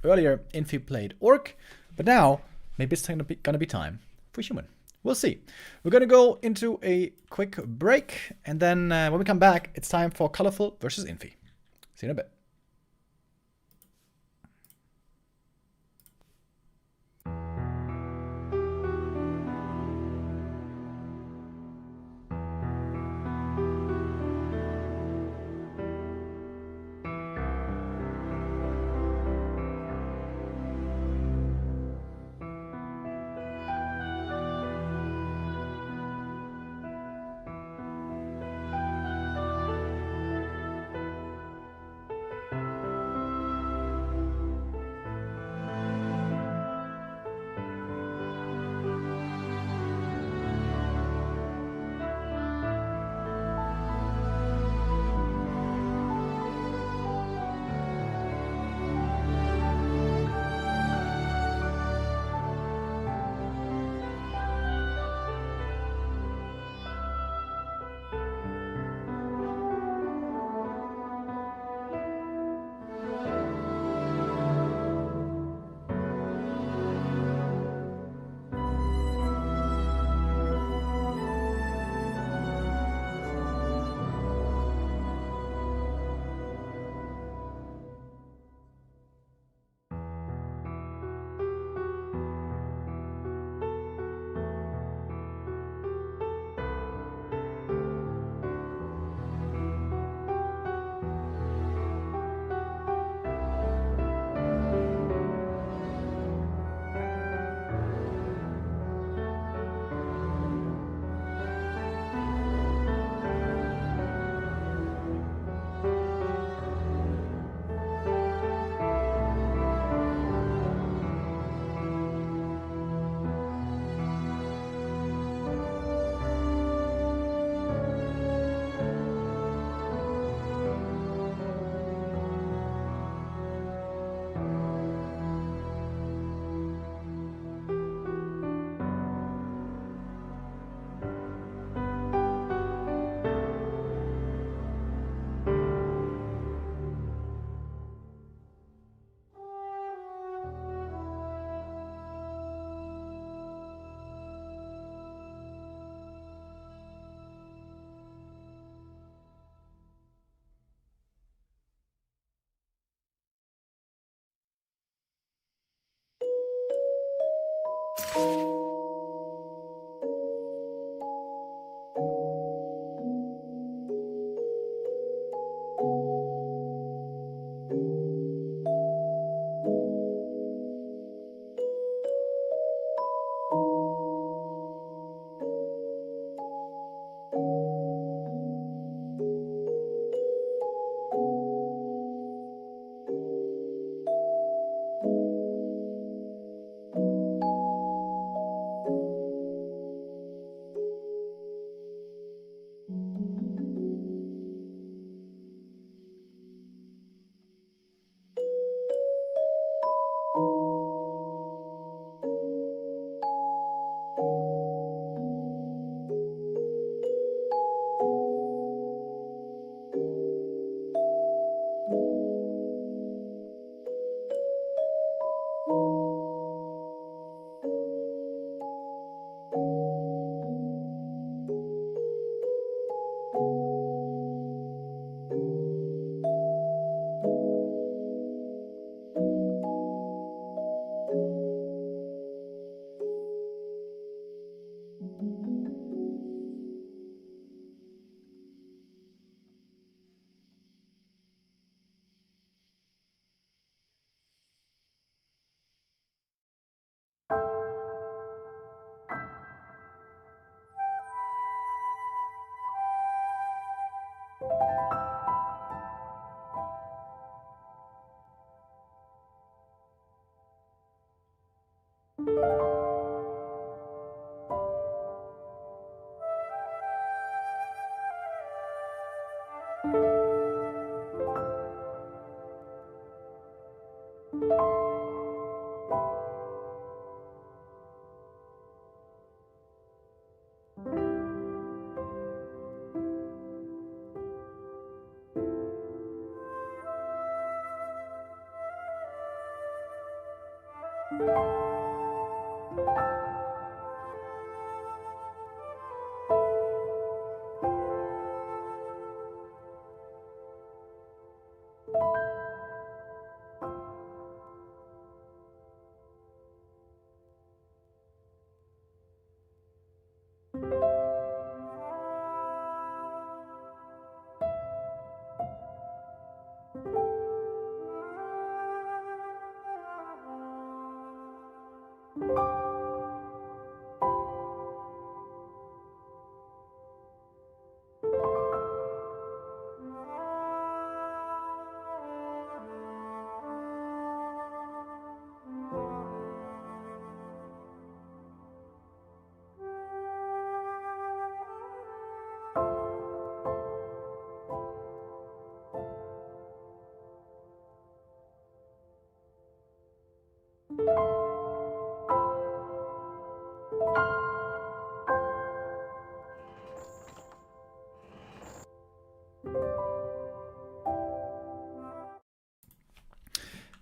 Earlier, Infy played Orc, but now maybe it's gonna be time for human. We'll see. We're going to go into a quick break, and then when we come back, it's time for Coloruful versus Infy. See you in a bit.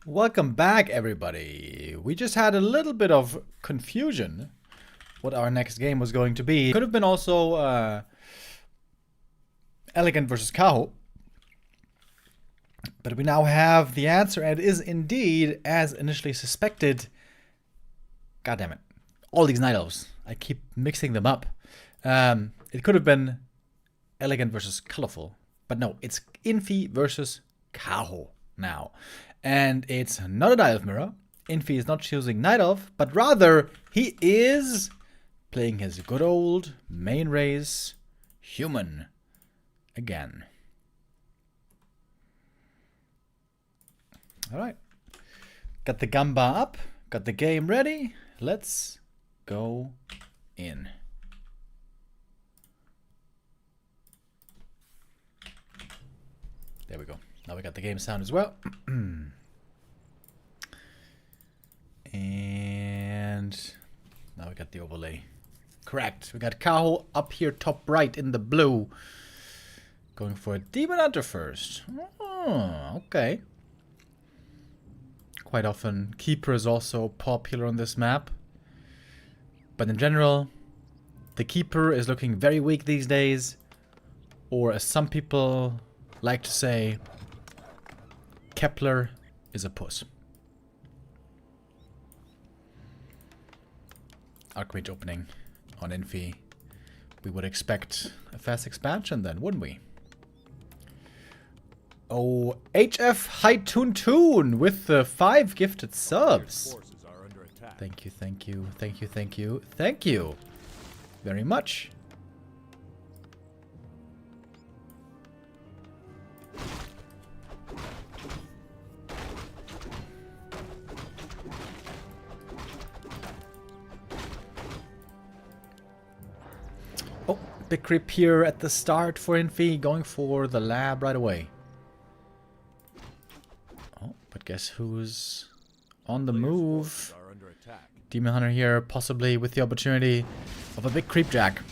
Welcome back, everybody. We just had a little bit of confusion what our next game was going to be. Could have been also Elegant versus Kaho. But we now have the answer, and it is indeed, as initially suspected. God damn it. All these night elves. I keep mixing them up. It could have been Elegant versus Colorful. But no, it's Infy versus Kaho now. And it's not a Night Elf mirror. Infy is not choosing Night Elf, but rather he is playing his good old main race human again. Alright. Got the Gamba up, got the game ready. Let's go in. There we go. Now we got the game sound as well. And now we got the overlay. Correct. We got Kaho up here top right in the blue. Going for a Demon Hunter first. Oh, okay. Quite often Keeper is also popular on this map. But in general, the Keeper is looking very weak these days. Or as some people like to say, Kepler is a puss. Archmage opening on Infy. We would expect a fast expansion then, wouldn't we? Oh, HF High Toon with the 5 gifted subs. Forces are under attack. Thank you, thank you, thank you, thank you, thank you very much. Oh, big creep here at the start for Infy, going for the lab right away. Oh, but guess who's on the move? Are under attack. Demon Hunter here, possibly with the opportunity of a big creep jack.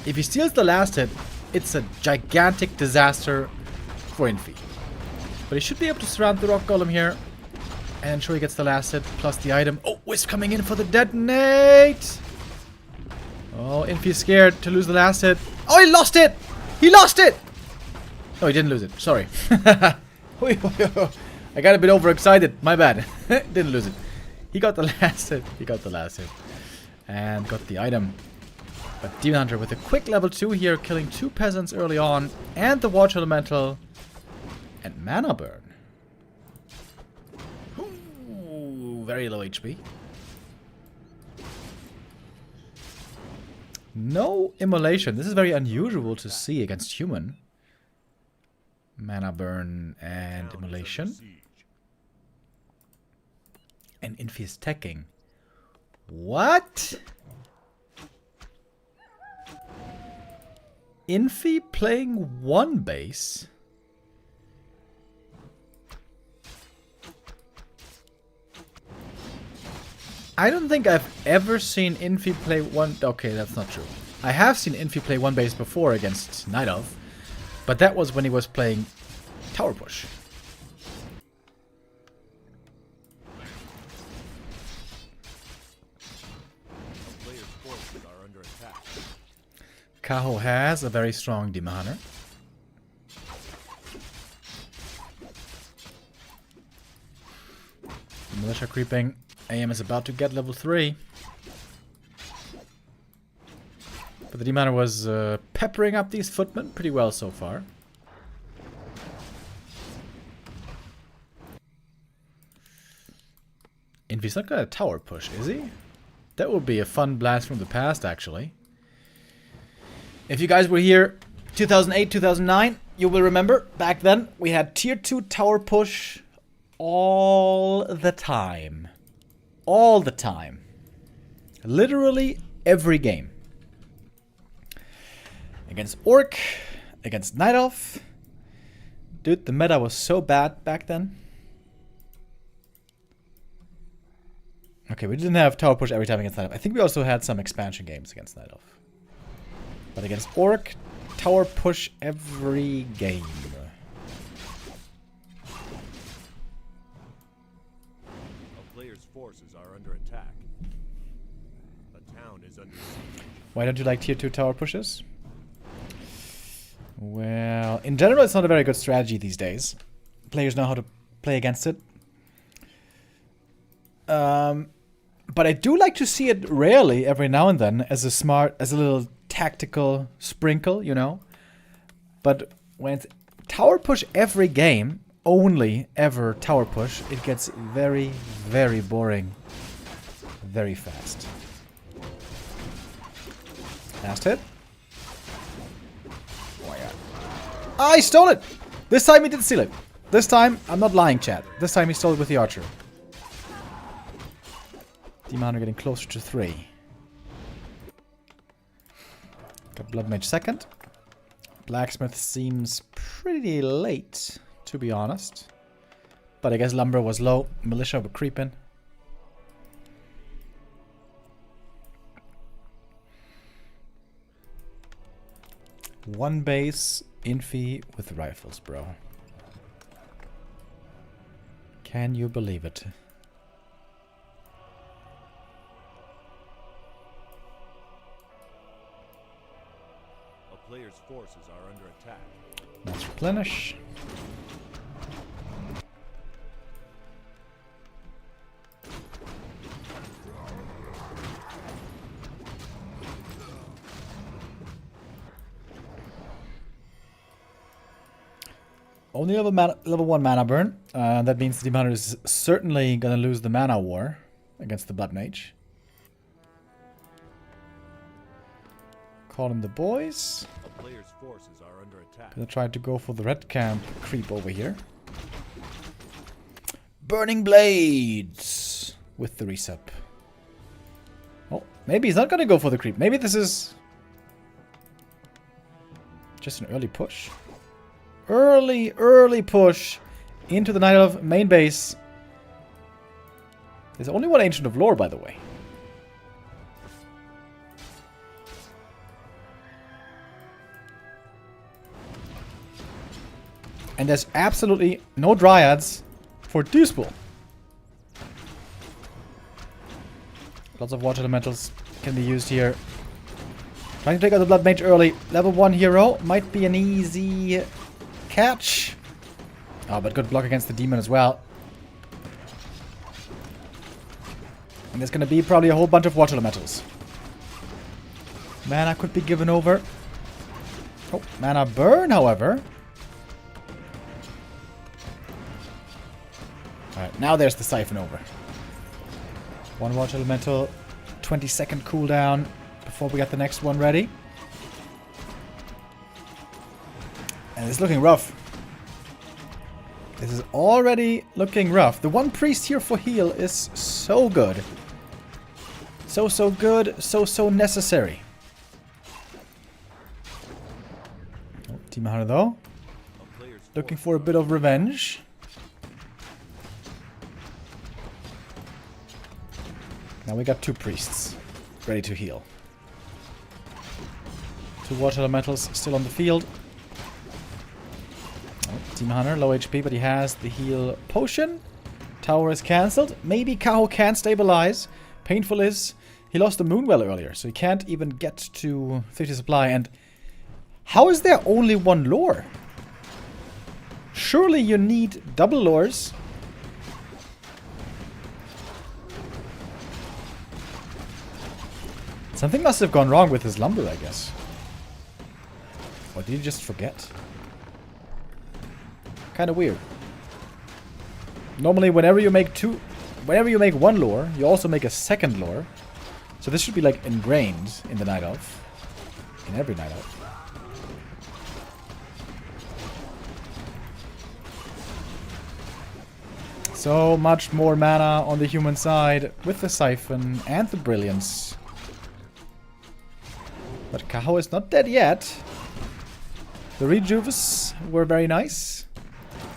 If he steals the last hit, it's a gigantic disaster for Infy. But he should be able to surround the rock golem here and ensure he gets the last hit plus the item. Oh, Wisp coming in for the detonate. Oh, Infy is scared to lose the last hit. Oh, he lost it! He lost it! No, he didn't lose it. Sorry. I got a bit overexcited. My bad. Didn't lose it. He got the last hit. He got the last hit. And got the item. But Demon Hunter with a quick level 2 here, killing 2 peasants early on. And the Watch Elemental. And Mana Burn. Ooh, very low HP. No immolation. This is very unusual to see against human. Mana Burn and immolation. And Infy is teching. What? Infy playing 1 base? I don't think I've ever seen Infy play 1... Okay, that's not true. I have seen Infy play 1 base before against Night Elf. But that was when he was playing Tower Push. Kaho has a very strong Demon Hunter. Militia creeping. AM is about to get level 3. But the Demon Hunter was peppering up these footmen pretty well so far. Infy's not got a tower push, is he? That would be a fun blast from the past, actually. If you guys were here 2008, 2009, you will remember back then we had tier 2 tower push all the time. All the time. Literally every game. Against Orc, against Night Elf. Dude, the meta was so bad back then. Okay, we didn't have tower push every time against Night Elf. I think we also had some expansion games against Night Elf. But against Orc, tower push every game. A player's forces are under attack. The town is under siege. Why don't you like tier 2 tower pushes? Well, in general, it's not a very good strategy these days. Players know how to play against it. But I do like to see it rarely, every now and then, as a little tactical sprinkle, you know. But when it's tower push every game, only ever tower push, it gets very, very boring very fast. Last hit. Oh my god. Ah, he stole it! This time he didn't steal it. This time, I'm not lying, chat. This time he stole it with the archer. Demon Hunter getting closer to 3. Got Blood Mage second. Blacksmith seems pretty late, to be honest. But I guess Lumber was low. Militia were creeping. One base, Infy with rifles, bro. Can you believe it? A player's forces are under attack. Let's replenish. Only level 1 mana burn. That means the Demon Hunter is certainly gonna lose the mana war against the Blood Mage. Call in the boys. A player's forces are under attack. Gonna try to go for the red camp creep over here. Burning Blades with the resup. Oh, maybe he's not gonna go for the creep. Maybe this is just an early push. Early push into the Night Elf main base. There's only one Ancient of Lore, by the way. And there's absolutely no Dryads for Dewspool. Lots of water elementals can be used here. Trying to take out the Blood Mage early. Level 1 hero might be an easy catch. Oh, but good block against the demon as well. And there's going to be probably a whole bunch of water elementals. Mana could be given over. Oh, mana burn, however. Alright, now there's the siphon over. One water elemental, 20-second cooldown before we get the next one ready. And it's looking rough. This is already looking rough. The one priest here for heal is so good. So good, so necessary. Oh, Demon Hunter though. Looking for a bit of revenge. Now we got 2 priests ready to heal. 2 water elementals still on the field. Oh, Demon Hunter, low HP, but he has the heal potion. Tower is cancelled. Maybe Kaho can stabilize. Painful is he lost the Moonwell earlier, so he can't even get to 50 supply. And how is there only 1 lore? Surely you need double lores. Something must have gone wrong with his lumber, I guess. Or did he just forget? Kind of weird. Normally, whenever you make 1 lore, you also make a second lore. So this should be like ingrained in the Night Elf. In every Night Elf. So much more mana on the human side with the Siphon and the Brilliance. But Kaho is not dead yet. The rejuves were very nice.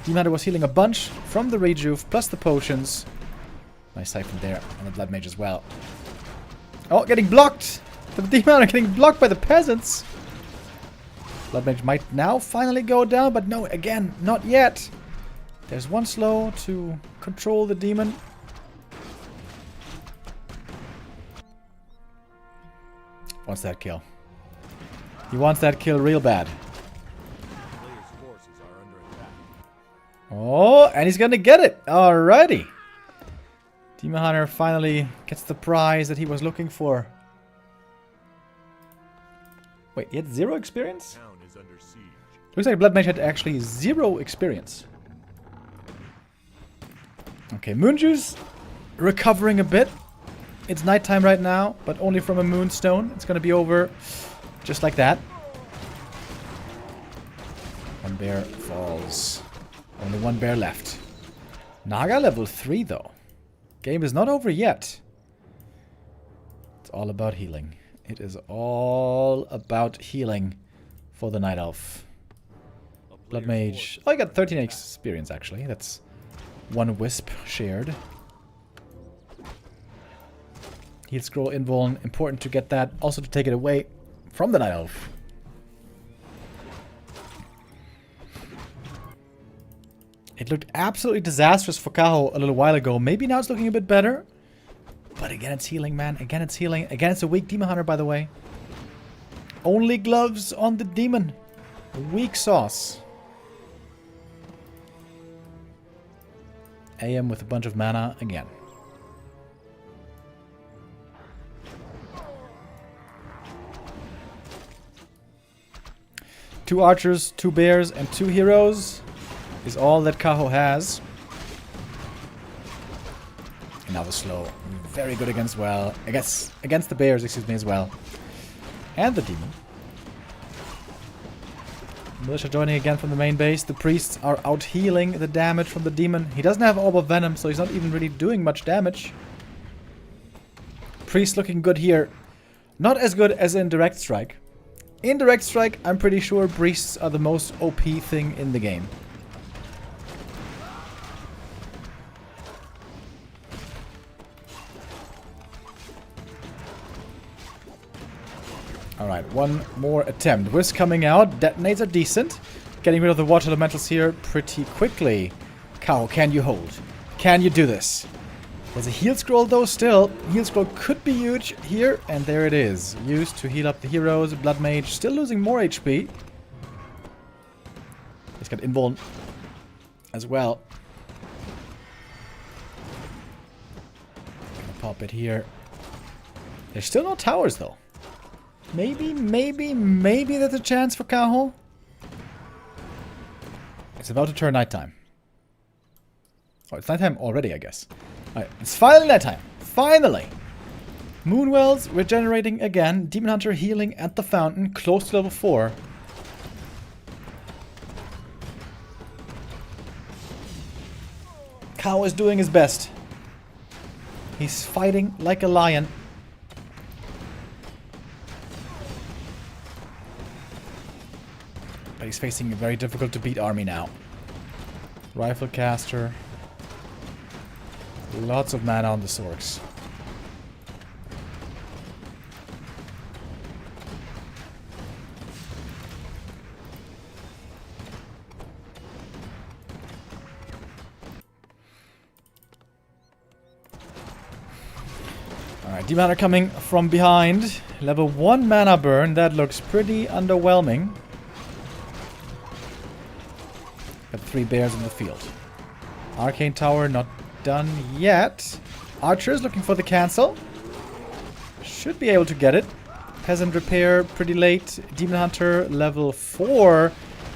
Demon Hunter was healing a bunch from the rejuve plus the potions. Nice Siphon there, and the Blood Mage as well. Oh, getting blocked! The Demon Hunter getting blocked by the peasants. Blood Mage might now finally go down, but no, again, not yet. There's 1 slow to control the demon. Wants that kill. He wants that kill real bad. Oh, and he's gonna get it. Alrighty. Demon Hunter finally gets the prize that he was looking for. Wait, he had 0 experience? Looks like Blood Mage had actually 0 experience. Okay, Moonjuice recovering a bit. It's nighttime right now, but only from a Moonstone. It's gonna be over just like that. 1 bear falls. Only 1 bear left. Naga level 3 though. Game is not over yet. It's all about healing. It is all about healing for the Night Elf. Blood Mage. Oh, I got 13 experience actually. That's 1 wisp shared. Heal scroll invuln. Important to get that. Also to take it away from the Night Elf. It looked absolutely disastrous for Kaho a little while ago. Maybe now it's looking a bit better. But again, it's healing, man. Again, it's healing. Again, it's a weak Demon Hunter, by the way. Only gloves on the demon. Weak sauce. AM with a bunch of mana again. Two archers, 2 bears, and 2 heroes. is all that Kaho has. And now the slow. Very good against against the bears, excuse me, as well. And the demon. Militia joining again from the main base. The priests are out healing the damage from the demon. He doesn't have Orb of Venom, so he's not even really doing much damage. Priest looking good here. Not as good as in Direct Strike. In Direct Strike, I'm pretty sure priests are the most OP thing in the game. Alright, one more attempt. Whisk coming out. Detonates are decent. Getting rid of the water elementals here pretty quickly. Kaho, can you hold? Can you do this? There's a heal scroll though still. Heal scroll could be huge here. And there it is. Used to heal up the heroes. Blood Mage still losing more HP. He's got invuln as well. Gonna pop it here. There's still no towers though. Maybe there's a chance for Kaho. It's about to turn nighttime. Oh, it's nighttime already, I guess. Alright, it's finally nighttime. Finally! Moonwells regenerating again. Demon Hunter healing at the fountain. Close to level 4. Kaho is doing his best. He's fighting like a lion. But he's facing a very difficult to beat army now. Rifle caster. Lots of mana on the Sorks. Alright, Demon Hunter coming from behind. Level 1 mana burn. That looks pretty underwhelming. Got 3 bears in the field. Arcane Tower not done yet. Archer's looking for the cancel. Should be able to get it. Peasant repair pretty late. Demon Hunter level 4.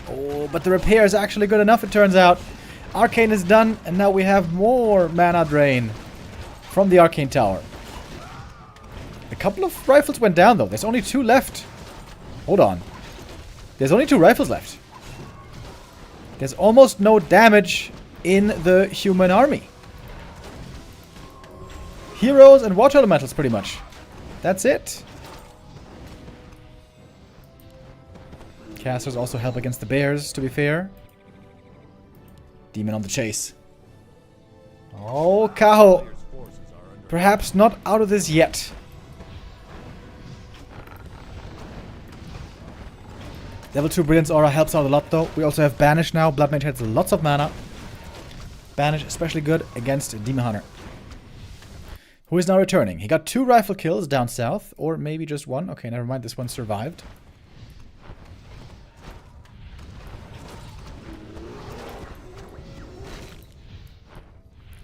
Oh, but the repair is actually good enough, it turns out. Arcane is done, and now we have more mana drain from the Arcane Tower. A couple of rifles went down, though. There's only 2 left. Hold on. There's only 2 rifles left. There's almost no damage in the human army. Heroes and water elementals, pretty much. That's it. Casters also help against the bears, to be fair. Demon on the chase. Oh, Kaho. Perhaps not out of this yet. Level 2 Brilliance Aura helps out a lot though. We also have Banish now. Blood Mage has lots of mana. Banish especially good against Demon Hunter, who is now returning. He got 2 rifle kills down south. Or maybe just 1. Okay, never mind. This one survived.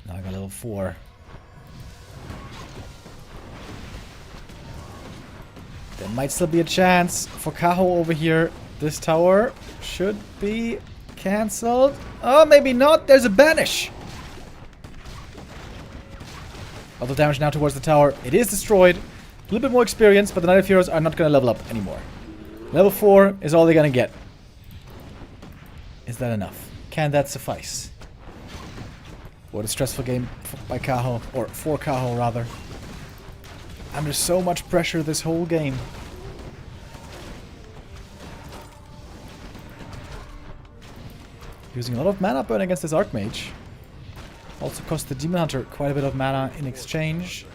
Now I got level 4. There might still be a chance for Kaho over here. This tower should be cancelled. Oh, maybe not. There's a banish. All the damage now towards the tower. It is destroyed. A little bit more experience, but the Knight of Heroes are not going to level up anymore. Level 4 is all they're going to get. Is that enough? Can that suffice? What a stressful game by Kaho, or for Kaho rather. Under so much pressure this whole game. Using a lot of mana burn against this Archmage. Also cost the Demon Hunter quite a bit of mana in exchange.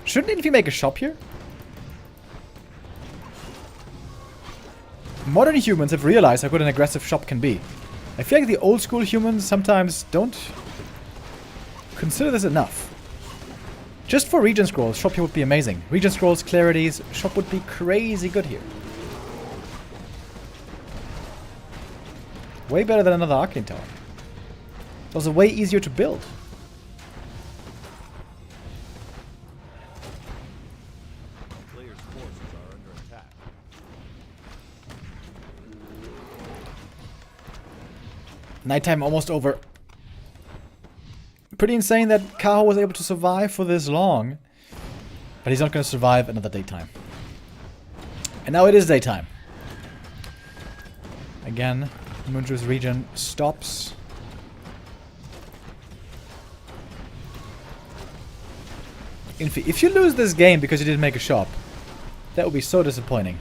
Shouldn't Infy make a shop here? Modern humans have realized how good an aggressive shop can be. I feel like the old school humans sometimes don't consider this enough. Just for Regen Scrolls, shop here would be amazing. Regen Scrolls, Clarities, shop would be crazy good here. Way better than another Arcane Tower. It's also way easier to build. Players' forces are under attack. Nighttime almost over. Pretty insane that Kaho was able to survive for this long. But he's not going to survive another daytime. And now it is daytime. Again, Munju's region stops. Infy, if you lose this game because you didn't make a shop, that would be so disappointing.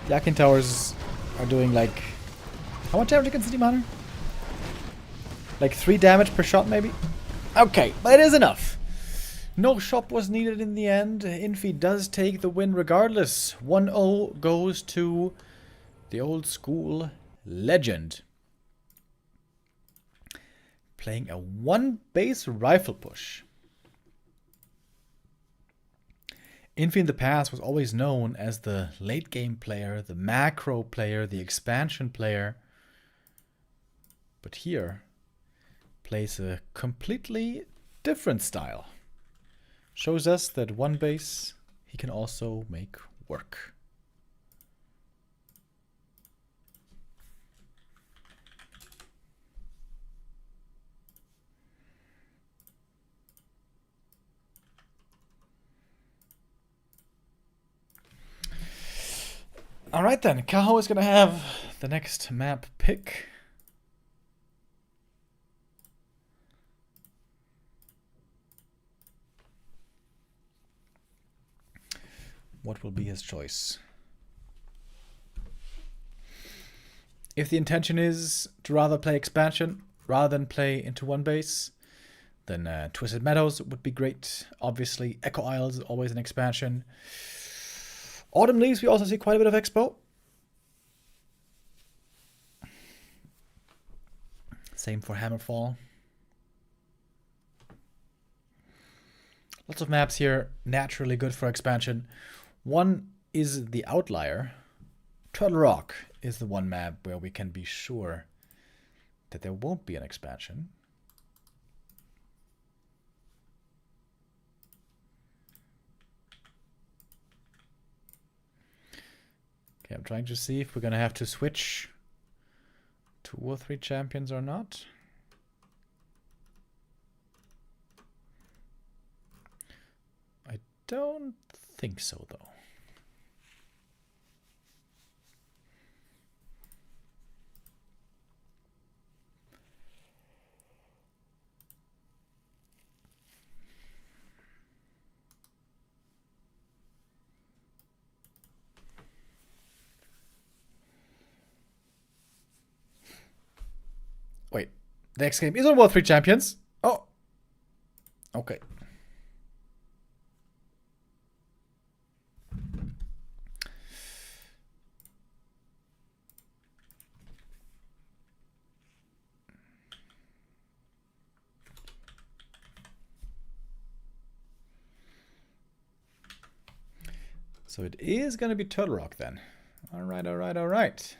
Yakin towers are doing like... How much damage against the Demon Hunter? Like 3 damage per shot maybe? Okay, but it is enough. No shop was needed in the end. Infy does take the win regardless. 1-0 goes to the old school legend. Playing a 1-base rifle push. Infy in the past was always known as the late game player, the macro player, the expansion player. But here plays a completely different style. Shows us that 1-base he can also make work. Alright then, Kaho is going to have the next map pick. What will be his choice? If the intention is to rather play expansion rather than play into 1-base, then Twisted Meadows would be great. Obviously, Echo Isles is always an expansion. Autumn Leaves, we also see quite a bit of expo. Same for Hammerfall. Lots of maps here, naturally good for expansion. One is the outlier. Turtle Rock is the one map where we can be sure that there won't be an expansion. Okay, I'm trying to see if we're going to have to switch 2 or 3 champions or not. I don't think so, though. Wait, the next game is on World 3 Champions. Oh, okay. So it is going to be Turtle Rock then. All right, all right, all right.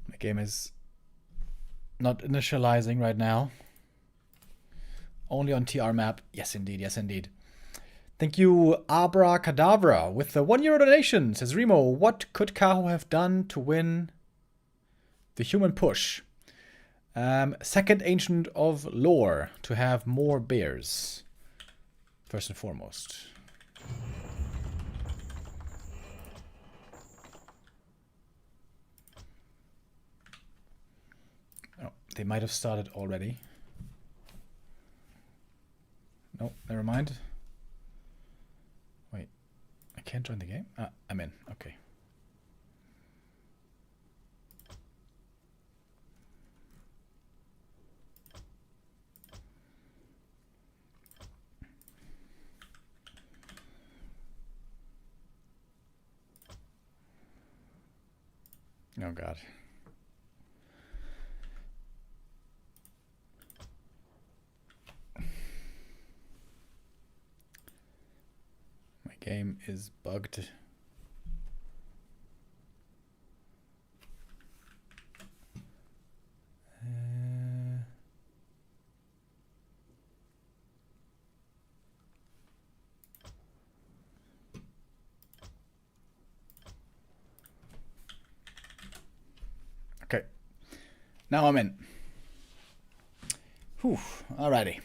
My game is not initializing right now. Only on TR map. Yes, indeed. Yes, indeed. Thank you, Abracadabra, with the €1 donation. Says Remo, what could Kaho have done to win the human push? Second Ancient of Lore, to have more bears. First and foremost. Oh, they might have started already. No, never mind. Wait, I can't join the game? Ah, I'm in. Okay. Oh god. My game is bugged. Okay. Now I'm in. Whew. Alrighty.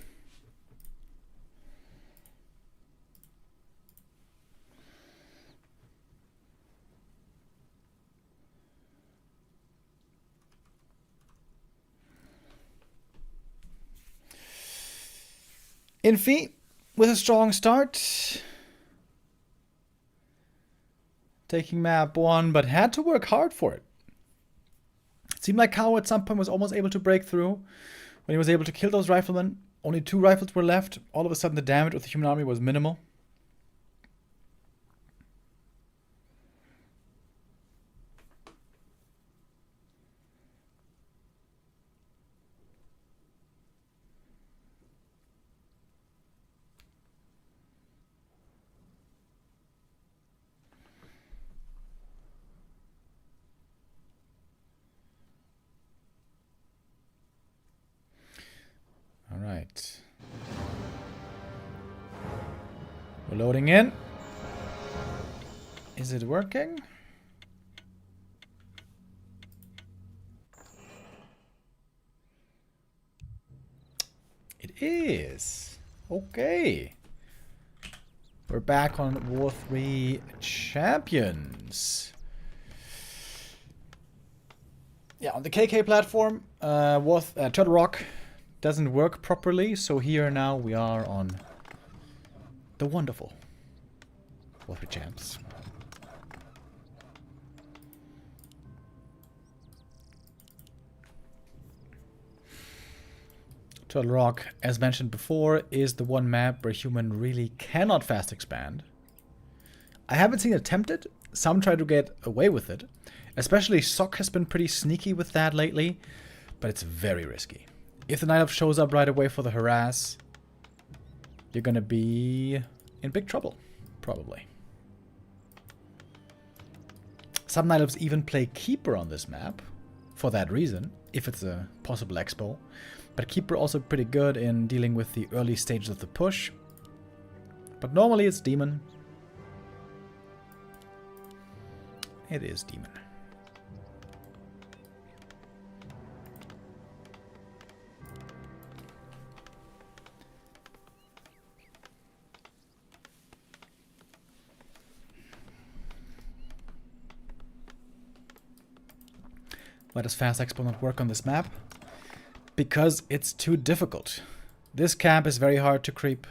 Infy with a strong start. Taking map 1, but had to work hard for it. It seemed like Kaho at some point was almost able to break through. When he was able to kill those riflemen, only 2 rifles were left. All of a sudden the damage of the human army was minimal. All right. We're loading in. Is it working? It is. Okay. We're back on War 3 Champions. Yeah, on the KK platform, Turtle Rock doesn't work properly, so here now we are on the wonderful War 3 Champs. Turtle Rock, as mentioned before, is the one map where human really cannot fast expand. I haven't seen it attempted. Some try to get away with it. Especially Sock has been pretty sneaky with that lately, but it's very risky. If the Night Elf shows up right away for the harass, you're gonna be in big trouble, probably. Some Night Elves even play Keeper on this map, for that reason, if it's a possible expo. But Keeper also pretty good in dealing with the early stages of the push. But normally it's Demon. It is Demon. Why does Fast Expo not work on this map? Because it's too difficult. This camp is very hard to creep.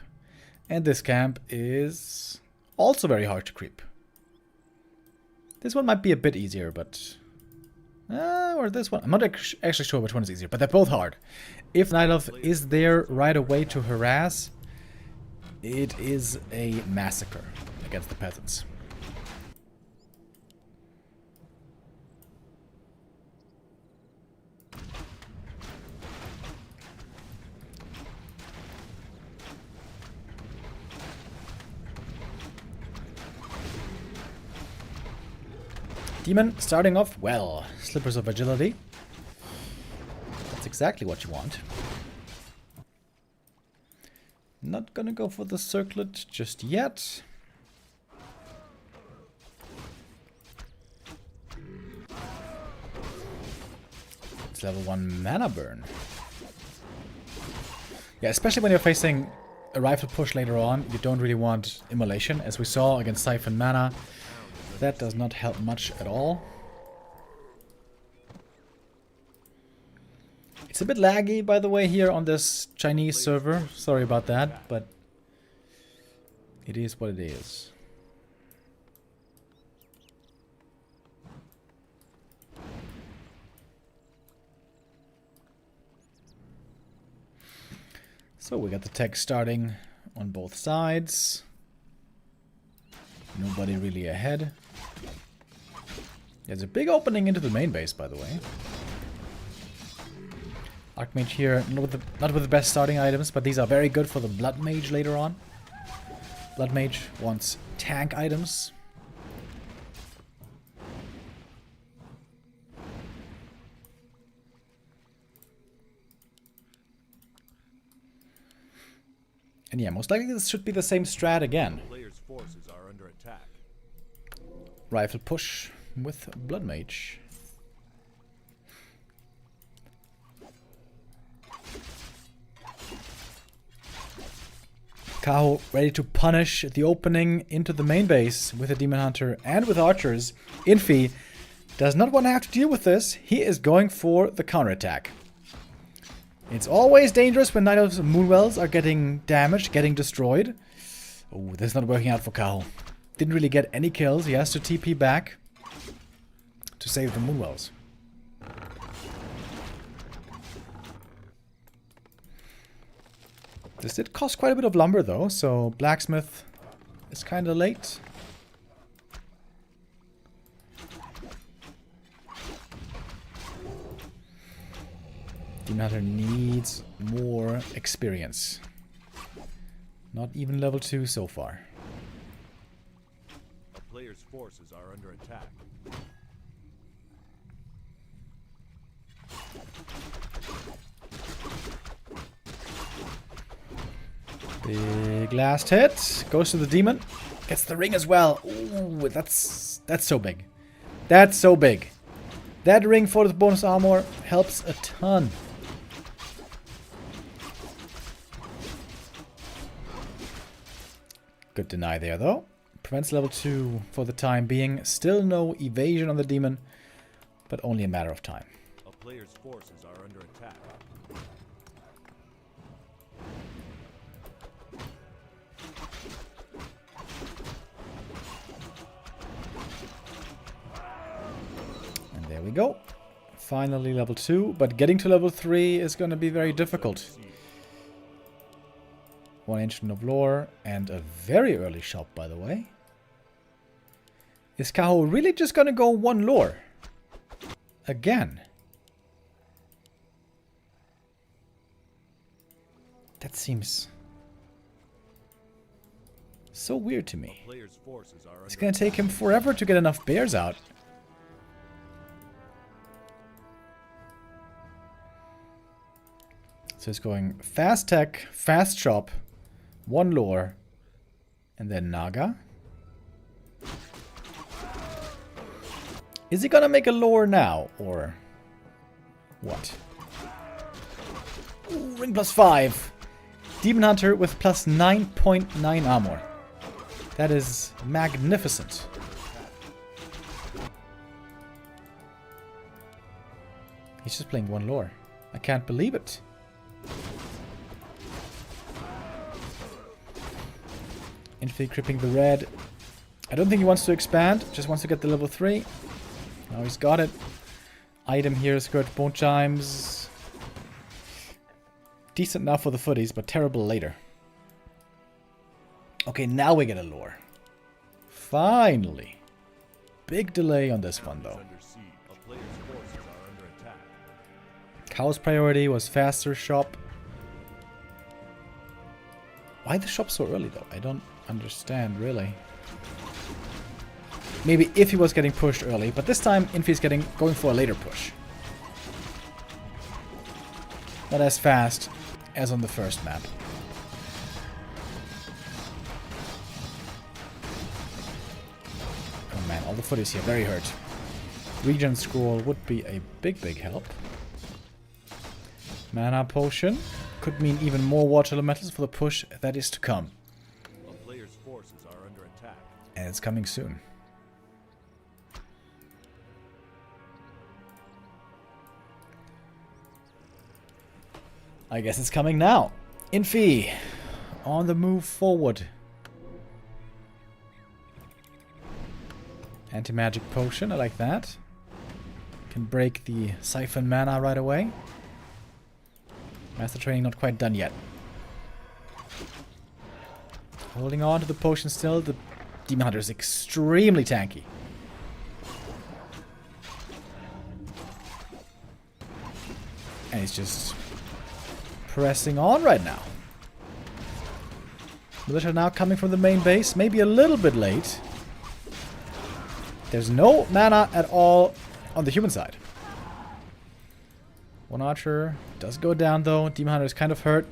And this camp is also very hard to creep. This one might be a bit easier, but... or this one. I'm not actually sure which one is easier, but they're both hard. If Night Elf is there right away to harass, it is a massacre against the peasants. Demon starting off well. Slippers of agility. That's exactly what you want. Not gonna go for the circlet just yet. It's level 1 mana burn. Yeah, especially when you're facing a rifle push later on, you don't really want immolation, as we saw against Siphon Mana. That does not help much at all. It's a bit laggy, by the way, here on this Chinese server. Sorry about that, but it is what it is. So we got the tech starting on both sides. Nobody really ahead. There's a big opening into the main base, by the way. Archmage here, not with the best starting items, but these are very good for the Blood Mage later on. Blood Mage wants tank items. And yeah, most likely this should be the same strat again. Players' forces are under attack. Rifle push with Blood Mage. Kaho ready to punish the opening into the main base with a Demon Hunter and with archers. Infy does not want to have to deal with this. He is going for the counterattack. It's always dangerous when Night Elves and Moonwells are getting damaged, getting destroyed. Oh, this is not working out for Kaho. Didn't really get any kills. He has to TP back to save the Moonwells. This did cost quite a bit of lumber though, so Blacksmith is kind of late. Demon Hunter needs more experience. Not even level 2 so far. A player's forces are under attack. Big last hit. Goes to the demon. Gets the ring as well. Ooh, that's so big. That's so big. That ring for the bonus armor helps a ton. Good deny there though. Prevents level 2 for the time being. Still no evasion on the demon, but only a matter of time. A player's forces are under attack. And there we go. Finally level 2, but getting to level 3 is going to be very difficult. 1 Ancient of Lore and a very early shop, by the way. Is Kaho really just going to go 1 lore? Again? That seems so weird to me. Players' forces are It's under going to take him forever to get enough bears out. So it's going fast tech, fast shop, 1 lore, and then Naga. Is he gonna make a lore now, or what? Ooh, ring +5. Demon Hunter with plus 9.9 armor. That is magnificent. He's just playing 1 lore. I can't believe it. Infy cripping the red. I don't think he wants to expand, just wants to get the level 3. Now he's got it. Item here is good. Bone chimes. Decent now for the footies, but terrible later. Okay, now we get a lore. Finally. Big delay on this one though. under siege. A player's forces are under attack. Kao's priority was faster shop. Why the shop so early though? I don't understand really. Maybe if he was getting pushed early, but this time Infy's going for a later push. Not as fast as on the first map. Oh man, all the footies here very hurt. Regen scroll would be a big help. Mana potion could mean even more water elementals for the push that is to come. A player's forces are under attack. And it's coming soon. I guess it's coming now. Infy on the move forward. Anti-magic potion, I like that. Can break the siphon mana right away. Master training not quite done yet. Holding on to the potion still. The Demon Hunter is extremely tanky. And he's just pressing on right now. Militia now coming from the main base, maybe a little bit late. There's no mana at all on the human side. One archer does go down though. Demon Hunter is kind of hurt,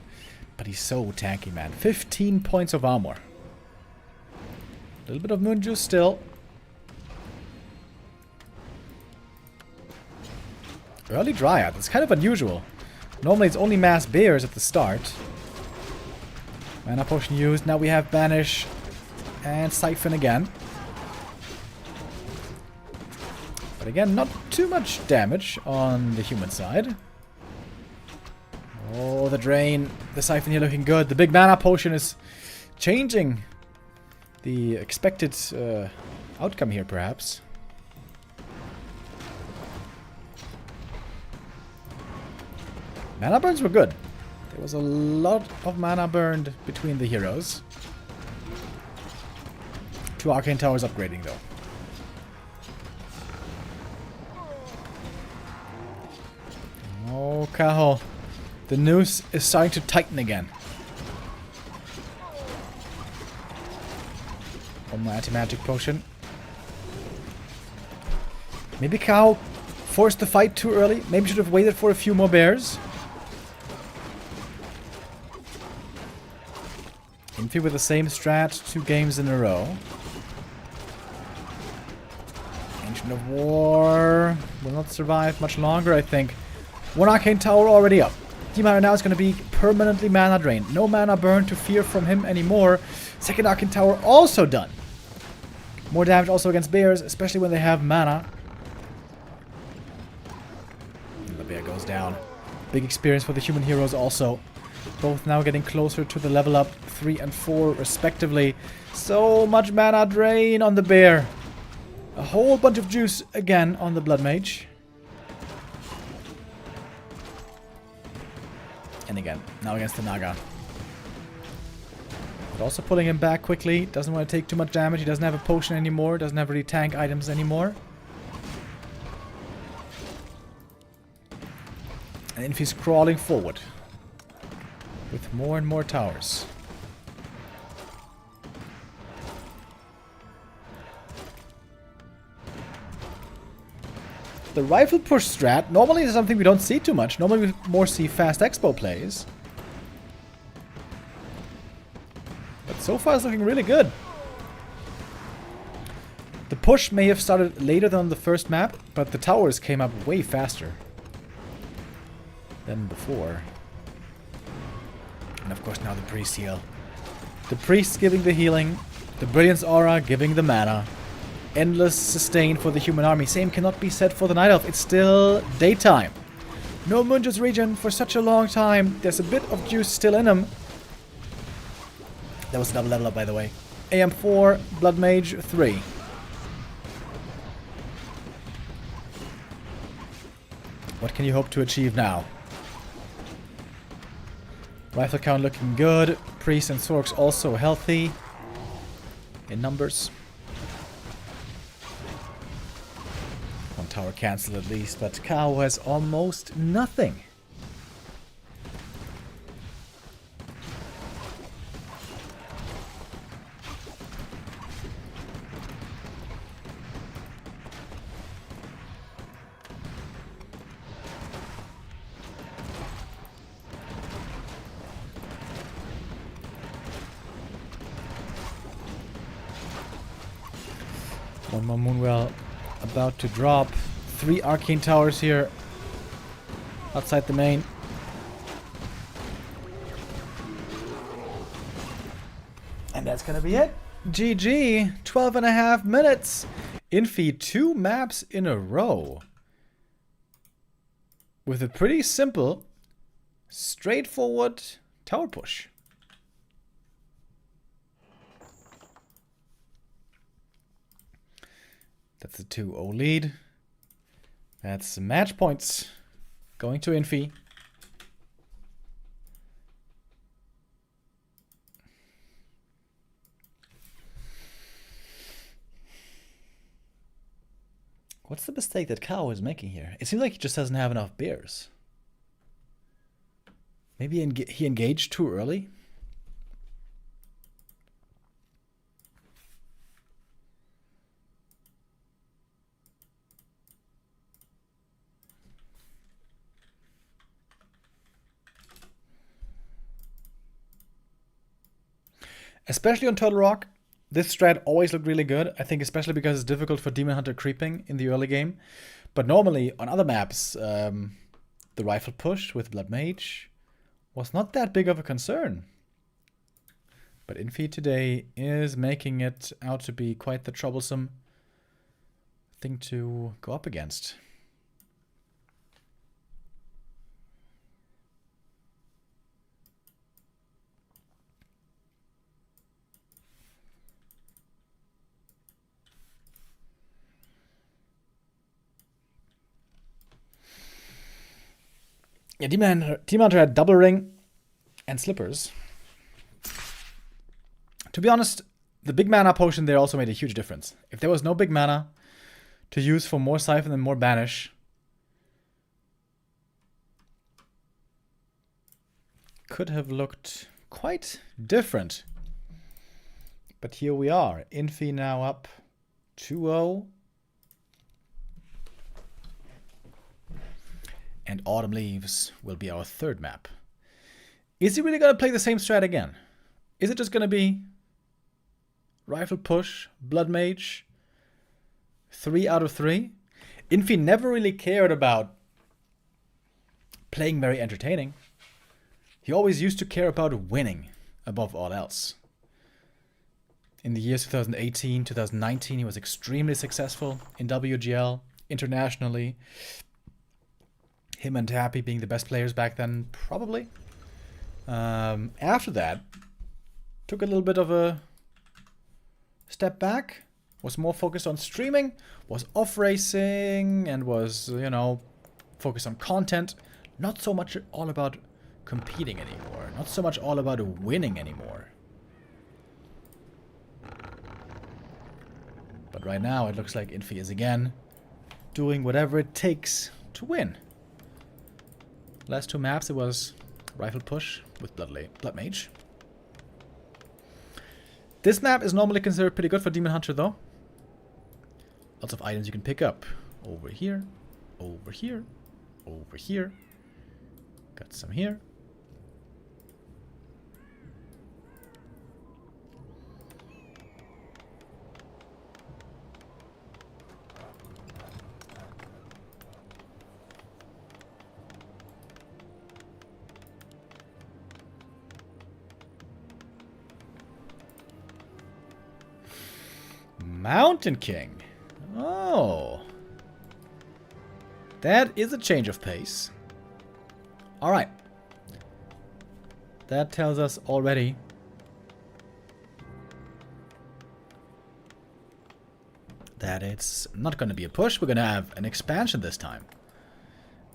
but he's so tanky, man. 15 points of armor. A little bit of moon juice still. Early Dryad. It's kind of unusual. Normally it's only mass bears at the start. Mana potion used. Now we have Banish and Siphon again. But again, not too much damage on the human side. Oh, the drain. The Siphon here looking good. The big mana potion is changing the expected outcome here, perhaps. Mana burns were good. There was a lot of mana burned between the heroes. 2 Arcane Towers upgrading, though. Oh, Kaho. The noose is starting to tighten again. Oh, my anti-magic potion. Maybe Kaho forced the fight too early. Maybe should have waited for a few more bears. Infy with the same strat 2 games in a row. Ancient of War will not survive much longer, I think. 1 Arcane Tower already up. Demon Hunter now is going to be permanently mana drained. No mana burn to fear from him anymore. 2nd Arcane Tower also done. More damage also against bears, especially when they have mana. And the bear goes down. Big experience for the human heroes also. Both now getting closer to the level up 3 and 4 respectively. So much mana drain on the bear. A whole bunch of juice again on the Blood Mage. And again, now against the Naga. But also pulling him back quickly. Doesn't want to take too much damage. He doesn't have a potion anymore. Doesn't have really tank items anymore. And Infy's crawling forward. With more and more towers. The rifle push strat normally is something we don't see too much. Normally we more see fast expo plays. But so far it's looking really good. The push may have started later than the first map, but the towers came up way faster than before. And of course now the priest heal. The priest giving the healing, the brilliance aura giving the mana. Endless sustain for the human army. Same cannot be said for the Night Elf. It's still daytime. No Munjus region for such a long time. There's a bit of juice still in him. That was a double level up, by the way. AM 4, Blood Mage 3. What can you hope to achieve now? Rifle count looking good. Priest and Sorks also healthy. In numbers. One tower cancelled at least, but Kaho has almost nothing. One more Moonwell about to drop. 3 arcane towers here outside the main. And that's gonna be it. GG. 12.5 minutes. Infy 2 maps in a row. With a pretty simple, straightforward tower push. That's a 2-0 lead. That's match points going to Infy. What's the mistake that Kaho is making here? It seems like he just doesn't have enough bears. Maybe he engaged too early? Especially on Turtle Rock, this strat always looked really good. I think especially because it's difficult for Demon Hunter creeping in the early game. But normally on other maps, the rifle push with Blood Mage was not that big of a concern. But Infy today is making it out to be quite the troublesome thing to go up against. Yeah, Demon Hunter had double ring and slippers. To be honest, the big mana potion there also made a huge difference. If there was no big mana to use for more Siphon and more Banish, could have looked quite different. But here we are. Infy now up 2-0. And Autumn Leaves will be our third map. Is he really going to play the same strat again? Is it just going to be Rifle Push, Blood Mage, 3 out of 3? Infy never really cared about playing very entertaining. He always used to care about winning above all else. In the years 2018, 2019, he was extremely successful in WGL, internationally. Him and Happy being the best players back then, probably. After that, took a little bit of a step back, was more focused on streaming, was off racing, and was, you know, focused on content. Not so much all about competing anymore. Not so much all about winning anymore. But right now, it looks like Infy is again doing whatever it takes to win. Last two maps, it was Rifle Push with Blood Mage. This map is normally considered pretty good for Demon Hunter, though. Lots of items you can pick up. Over here, over here, over here. Got some here. Mountain King. Oh. That is a change of pace. Alright. That tells us already that it's not going to be a push. We're going to have an expansion this time.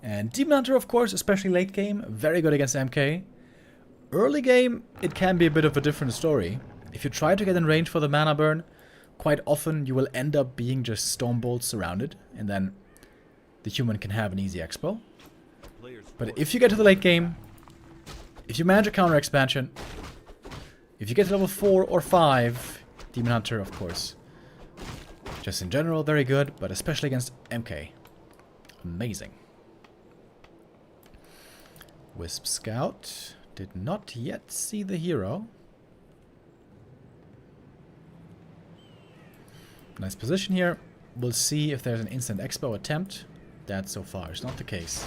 And Demon Hunter, of course, especially late game, very good against MK. Early game, it can be a bit of a different story. If you try to get in range for the mana burn, quite often you will end up being just Stone Bolts surrounded, and then the human can have an easy expo. But if you get to the late game, if you manage a counter expansion, if you get to level 4 or 5, Demon Hunter, of course, just in general, very good, but especially against MK, amazing. Wisp Scout did not yet see the hero. Nice position here. We'll see if there's an instant expo attempt. That so far is not the case.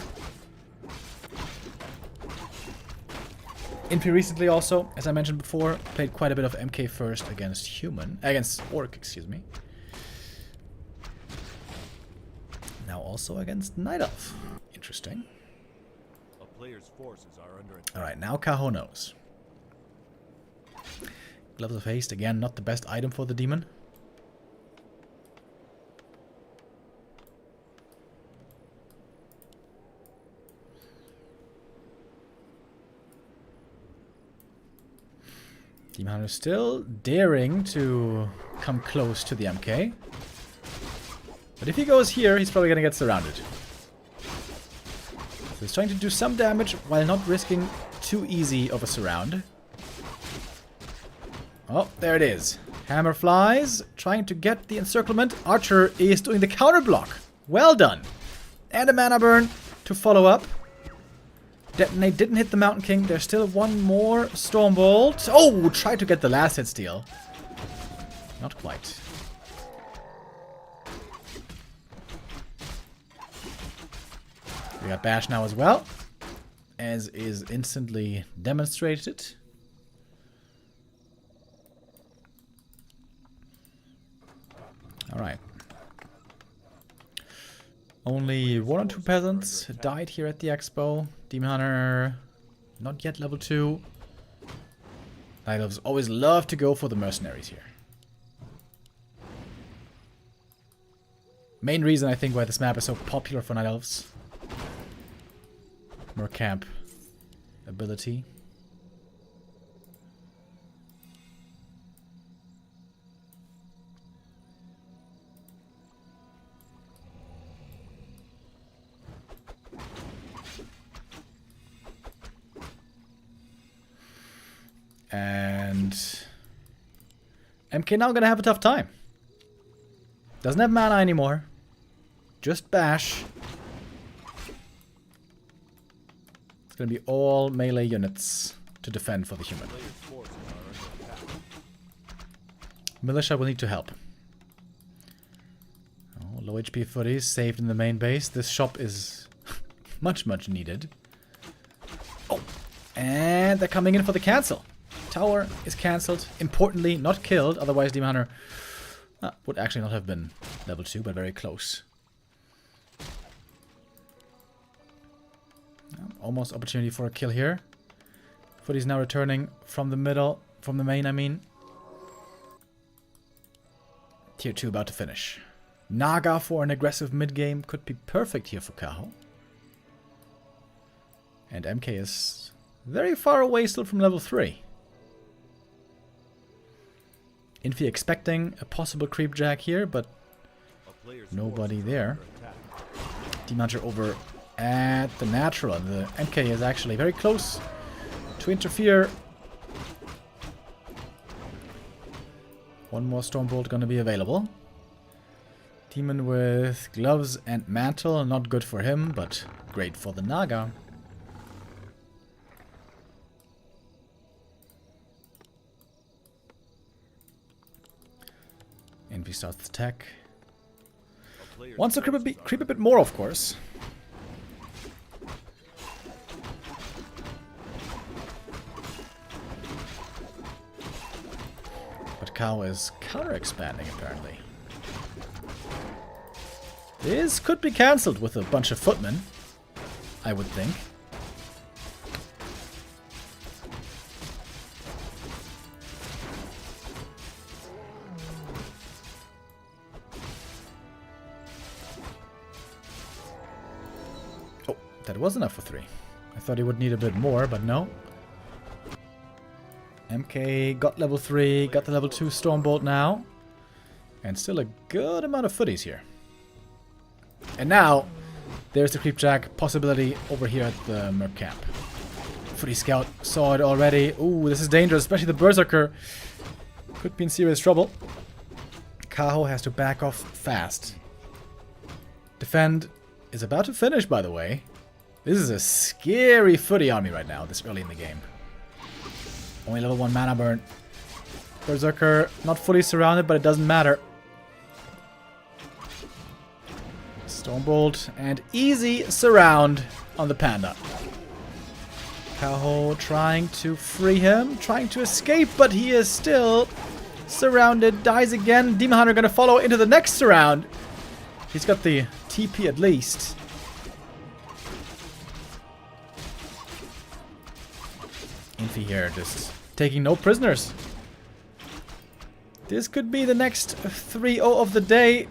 Infy recently also, as I mentioned before, played quite a bit of MK first against Orc, excuse me. Now also against Night Elf. Interesting. A player's forces are under attack. Alright, now Kaho knows. Gloves of Haste, again, not the best item for the demon. Demon Hunter still daring to come close to the MK. But if he goes here, he's probably going to get surrounded. He's trying to do some damage while not risking too easy of a surround. Oh, there it is. Hammer flies, trying to get the encirclement. Archer is doing the counter block. Well done. And a mana burn to follow up. Detonate didn't hit the Mountain King. There's still one more Stormbolt. Oh, tried to get the last hit steal. Not quite. We got Bash now as well, as is instantly demonstrated. Alright. Only 1 or 2 peasants died here at the expo. Demon Hunter, not yet level 2. Night Elves always love to go for the mercenaries here. Main reason I think why this map is so popular for Night Elves. Mercamp ability. And MK now gonna have a tough time. Doesn't have mana anymore. Just bash. It's gonna be all melee units to defend for the human. Militia will need to help. Oh, low HP footies saved in the main base. This shop is much needed. Oh, and they're coming in for the cancel. Tower is cancelled. Importantly, not killed. Otherwise, Demon Hunter would actually not have been level 2, but very close. Almost opportunity for a kill here. Footy's now returning from the middle, from the main, I mean. Tier 2 about to finish. Naga for an aggressive mid-game could be perfect here for Kaho. And MK is very far away still from level 3. Infy expecting a possible creep jack here, but nobody there. Demon Hunter over at the natural. The MK is actually very close to interfere. One more Stormbolt gonna be available. Demon with gloves and mantle, not good for him, but great for the Naga. Infy starts the attack. Wants to creep a bit more, of course. But Kaho is counter-expanding, apparently. This could be cancelled with a bunch of footmen, I would think. That was enough for 3. I thought he would need a bit more, but no. MK got level 3, got the level 2 Stormbolt now. And still a good amount of footies here. And now, there's the Creepjack possibility over here at the Merc Camp. Footy Scout saw it already. Ooh, this is dangerous, especially the Berserker. Could be in serious trouble. Kaho has to back off fast. Defend is about to finish, by the way. This is a scary footy army right now, this early in the game. Only level 1 mana burn. Berserker not fully surrounded, but it doesn't matter. Stormbolt and easy surround on the Panda. Kaho trying to free him, trying to escape, but he is still surrounded. Dies again. Demon Hunter gonna follow into the next surround. He's got the TP at least. Infy here just taking no prisoners. This could be the next 3-0 of the day.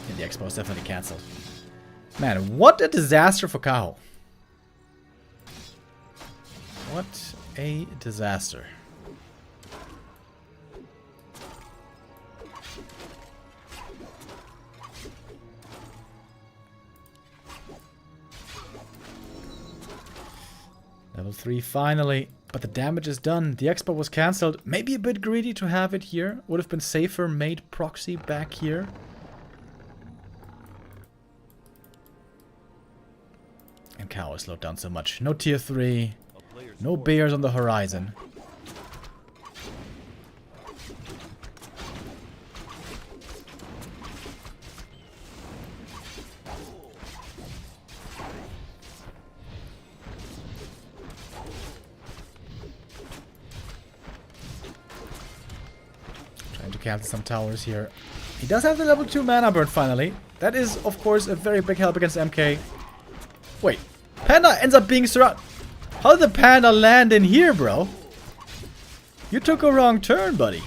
And the expo is definitely cancelled. Man, what a disaster for Kaho. What a disaster. Level 3 finally. But the damage is done. The expert was cancelled. Maybe a bit greedy to have it here. Would have been safer. Made proxy back here. And Kaho is slowed down so much. No tier 3. No bears on the horizon. Trying to cancel some towers here. He does have the level 2 mana burn finally. That is, of course, a very big help against MK. Wait. Panda ends up being surrounded. How did the panda land in here, bro? You took a wrong turn, buddy.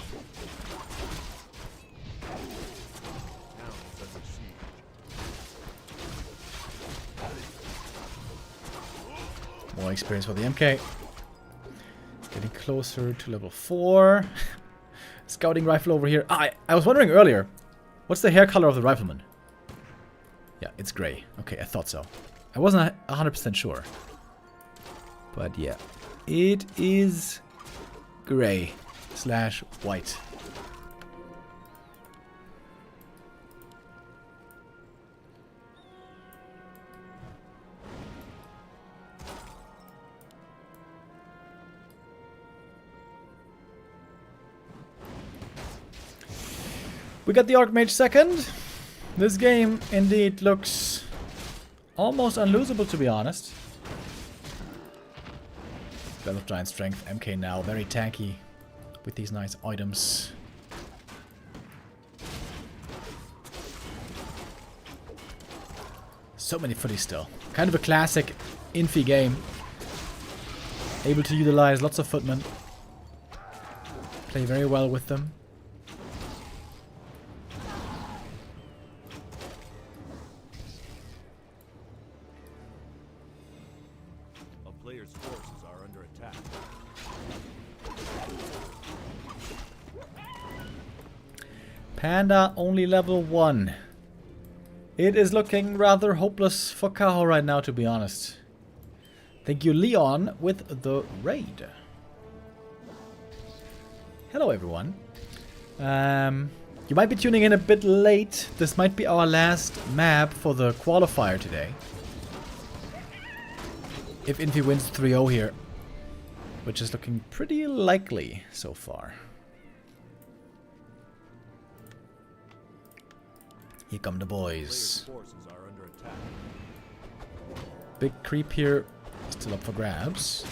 More experience for the MK. Getting closer to level 4. Scouting rifle over here. I was wondering earlier, what's the hair color of the rifleman? Yeah, it's gray. Okay, I thought so. I wasn't 100% sure. But yeah, it is gray / white. We got the Archmage second. This game indeed looks almost unlosable, to be honest. Bell of Giant Strength, MK now, very tanky with these nice items. So many footies still. Kind of a classic Infy game. Able to utilize lots of footmen. Play very well with them. Panda only level 1. It is looking rather hopeless for Kaho right now, to be honest. Thank you, Leon, with the raid. Hello, everyone. You might be tuning in a bit late. This might be our last map for the qualifier today. If Infy wins 3-0 here, which is looking pretty likely so far. Here come the boys. Big creep here, still up for grabs.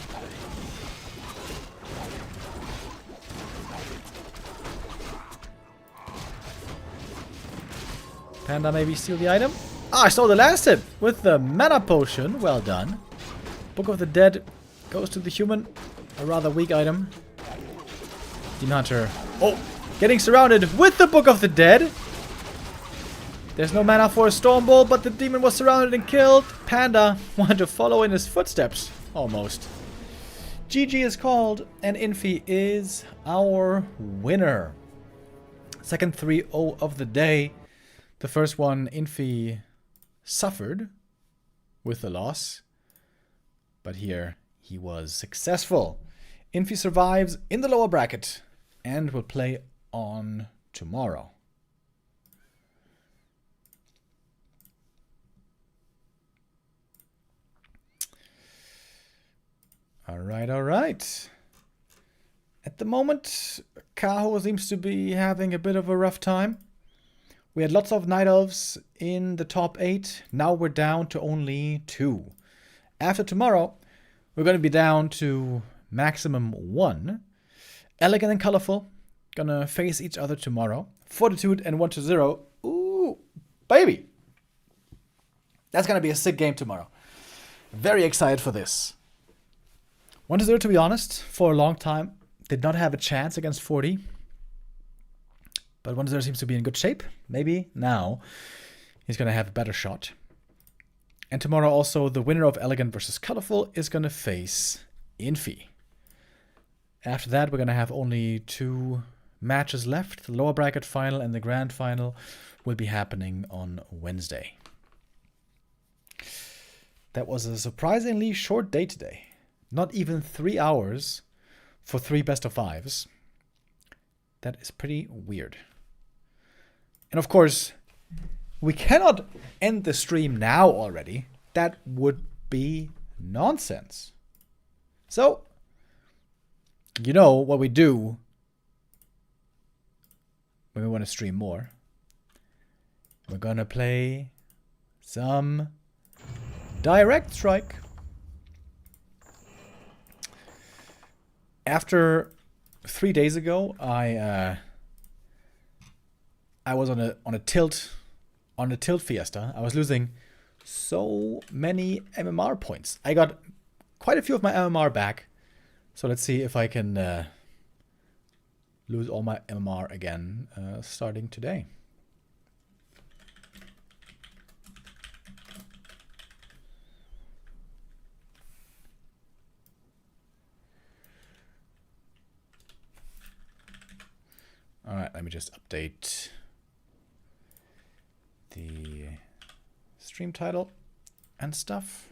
Panda maybe steal the item. Ah, I stole the last hit with the mana potion. Well done. Book of the Dead goes to the human. A rather weak item. Demon Hunter. Oh, getting surrounded with the Book of the Dead. There's no mana for a Storm Bolt, but the demon was surrounded and killed. Panda wanted to follow in his footsteps. Almost. GG is called, and Infy is our winner. Second 3-0 of the day. The first one, Infy suffered with the loss. But here, he was successful. Infy survives in the lower bracket and will play on tomorrow. Alright. At the moment, Kaho seems to be having a bit of a rough time. We had lots of Night Elves in the top 8. Now we're down to only 2. After tomorrow, we're going to be down to maximum 1. Elegant and Colorful gonna face each other tomorrow. Fortitude and 1-0. Ooh, baby! That's gonna be a sick game tomorrow. Very excited for this. 1-0, to be honest, for a long time, did not have a chance against Forti. But 1-0 seems to be in good shape. Maybe now he's going to have a better shot. And tomorrow also, the winner of Elegant versus Colorful is going to face Infy. After that, we're going to have only 2 matches left. The lower bracket final and the grand final will be happening on Wednesday. That was a surprisingly short day today. Not even 3 hours for 3 best of 5s. That is pretty weird. And of course, we cannot end the stream now already. That would be nonsense. So, you know what we do when we want to stream more. We're gonna play some Direct Strike. After 3 days ago, I was on a tilt fiesta. I was losing so many MMR points. I got quite a few of my MMR back. So let's see if I can lose all my MMR again starting today. All right, let me just update the stream title and stuff.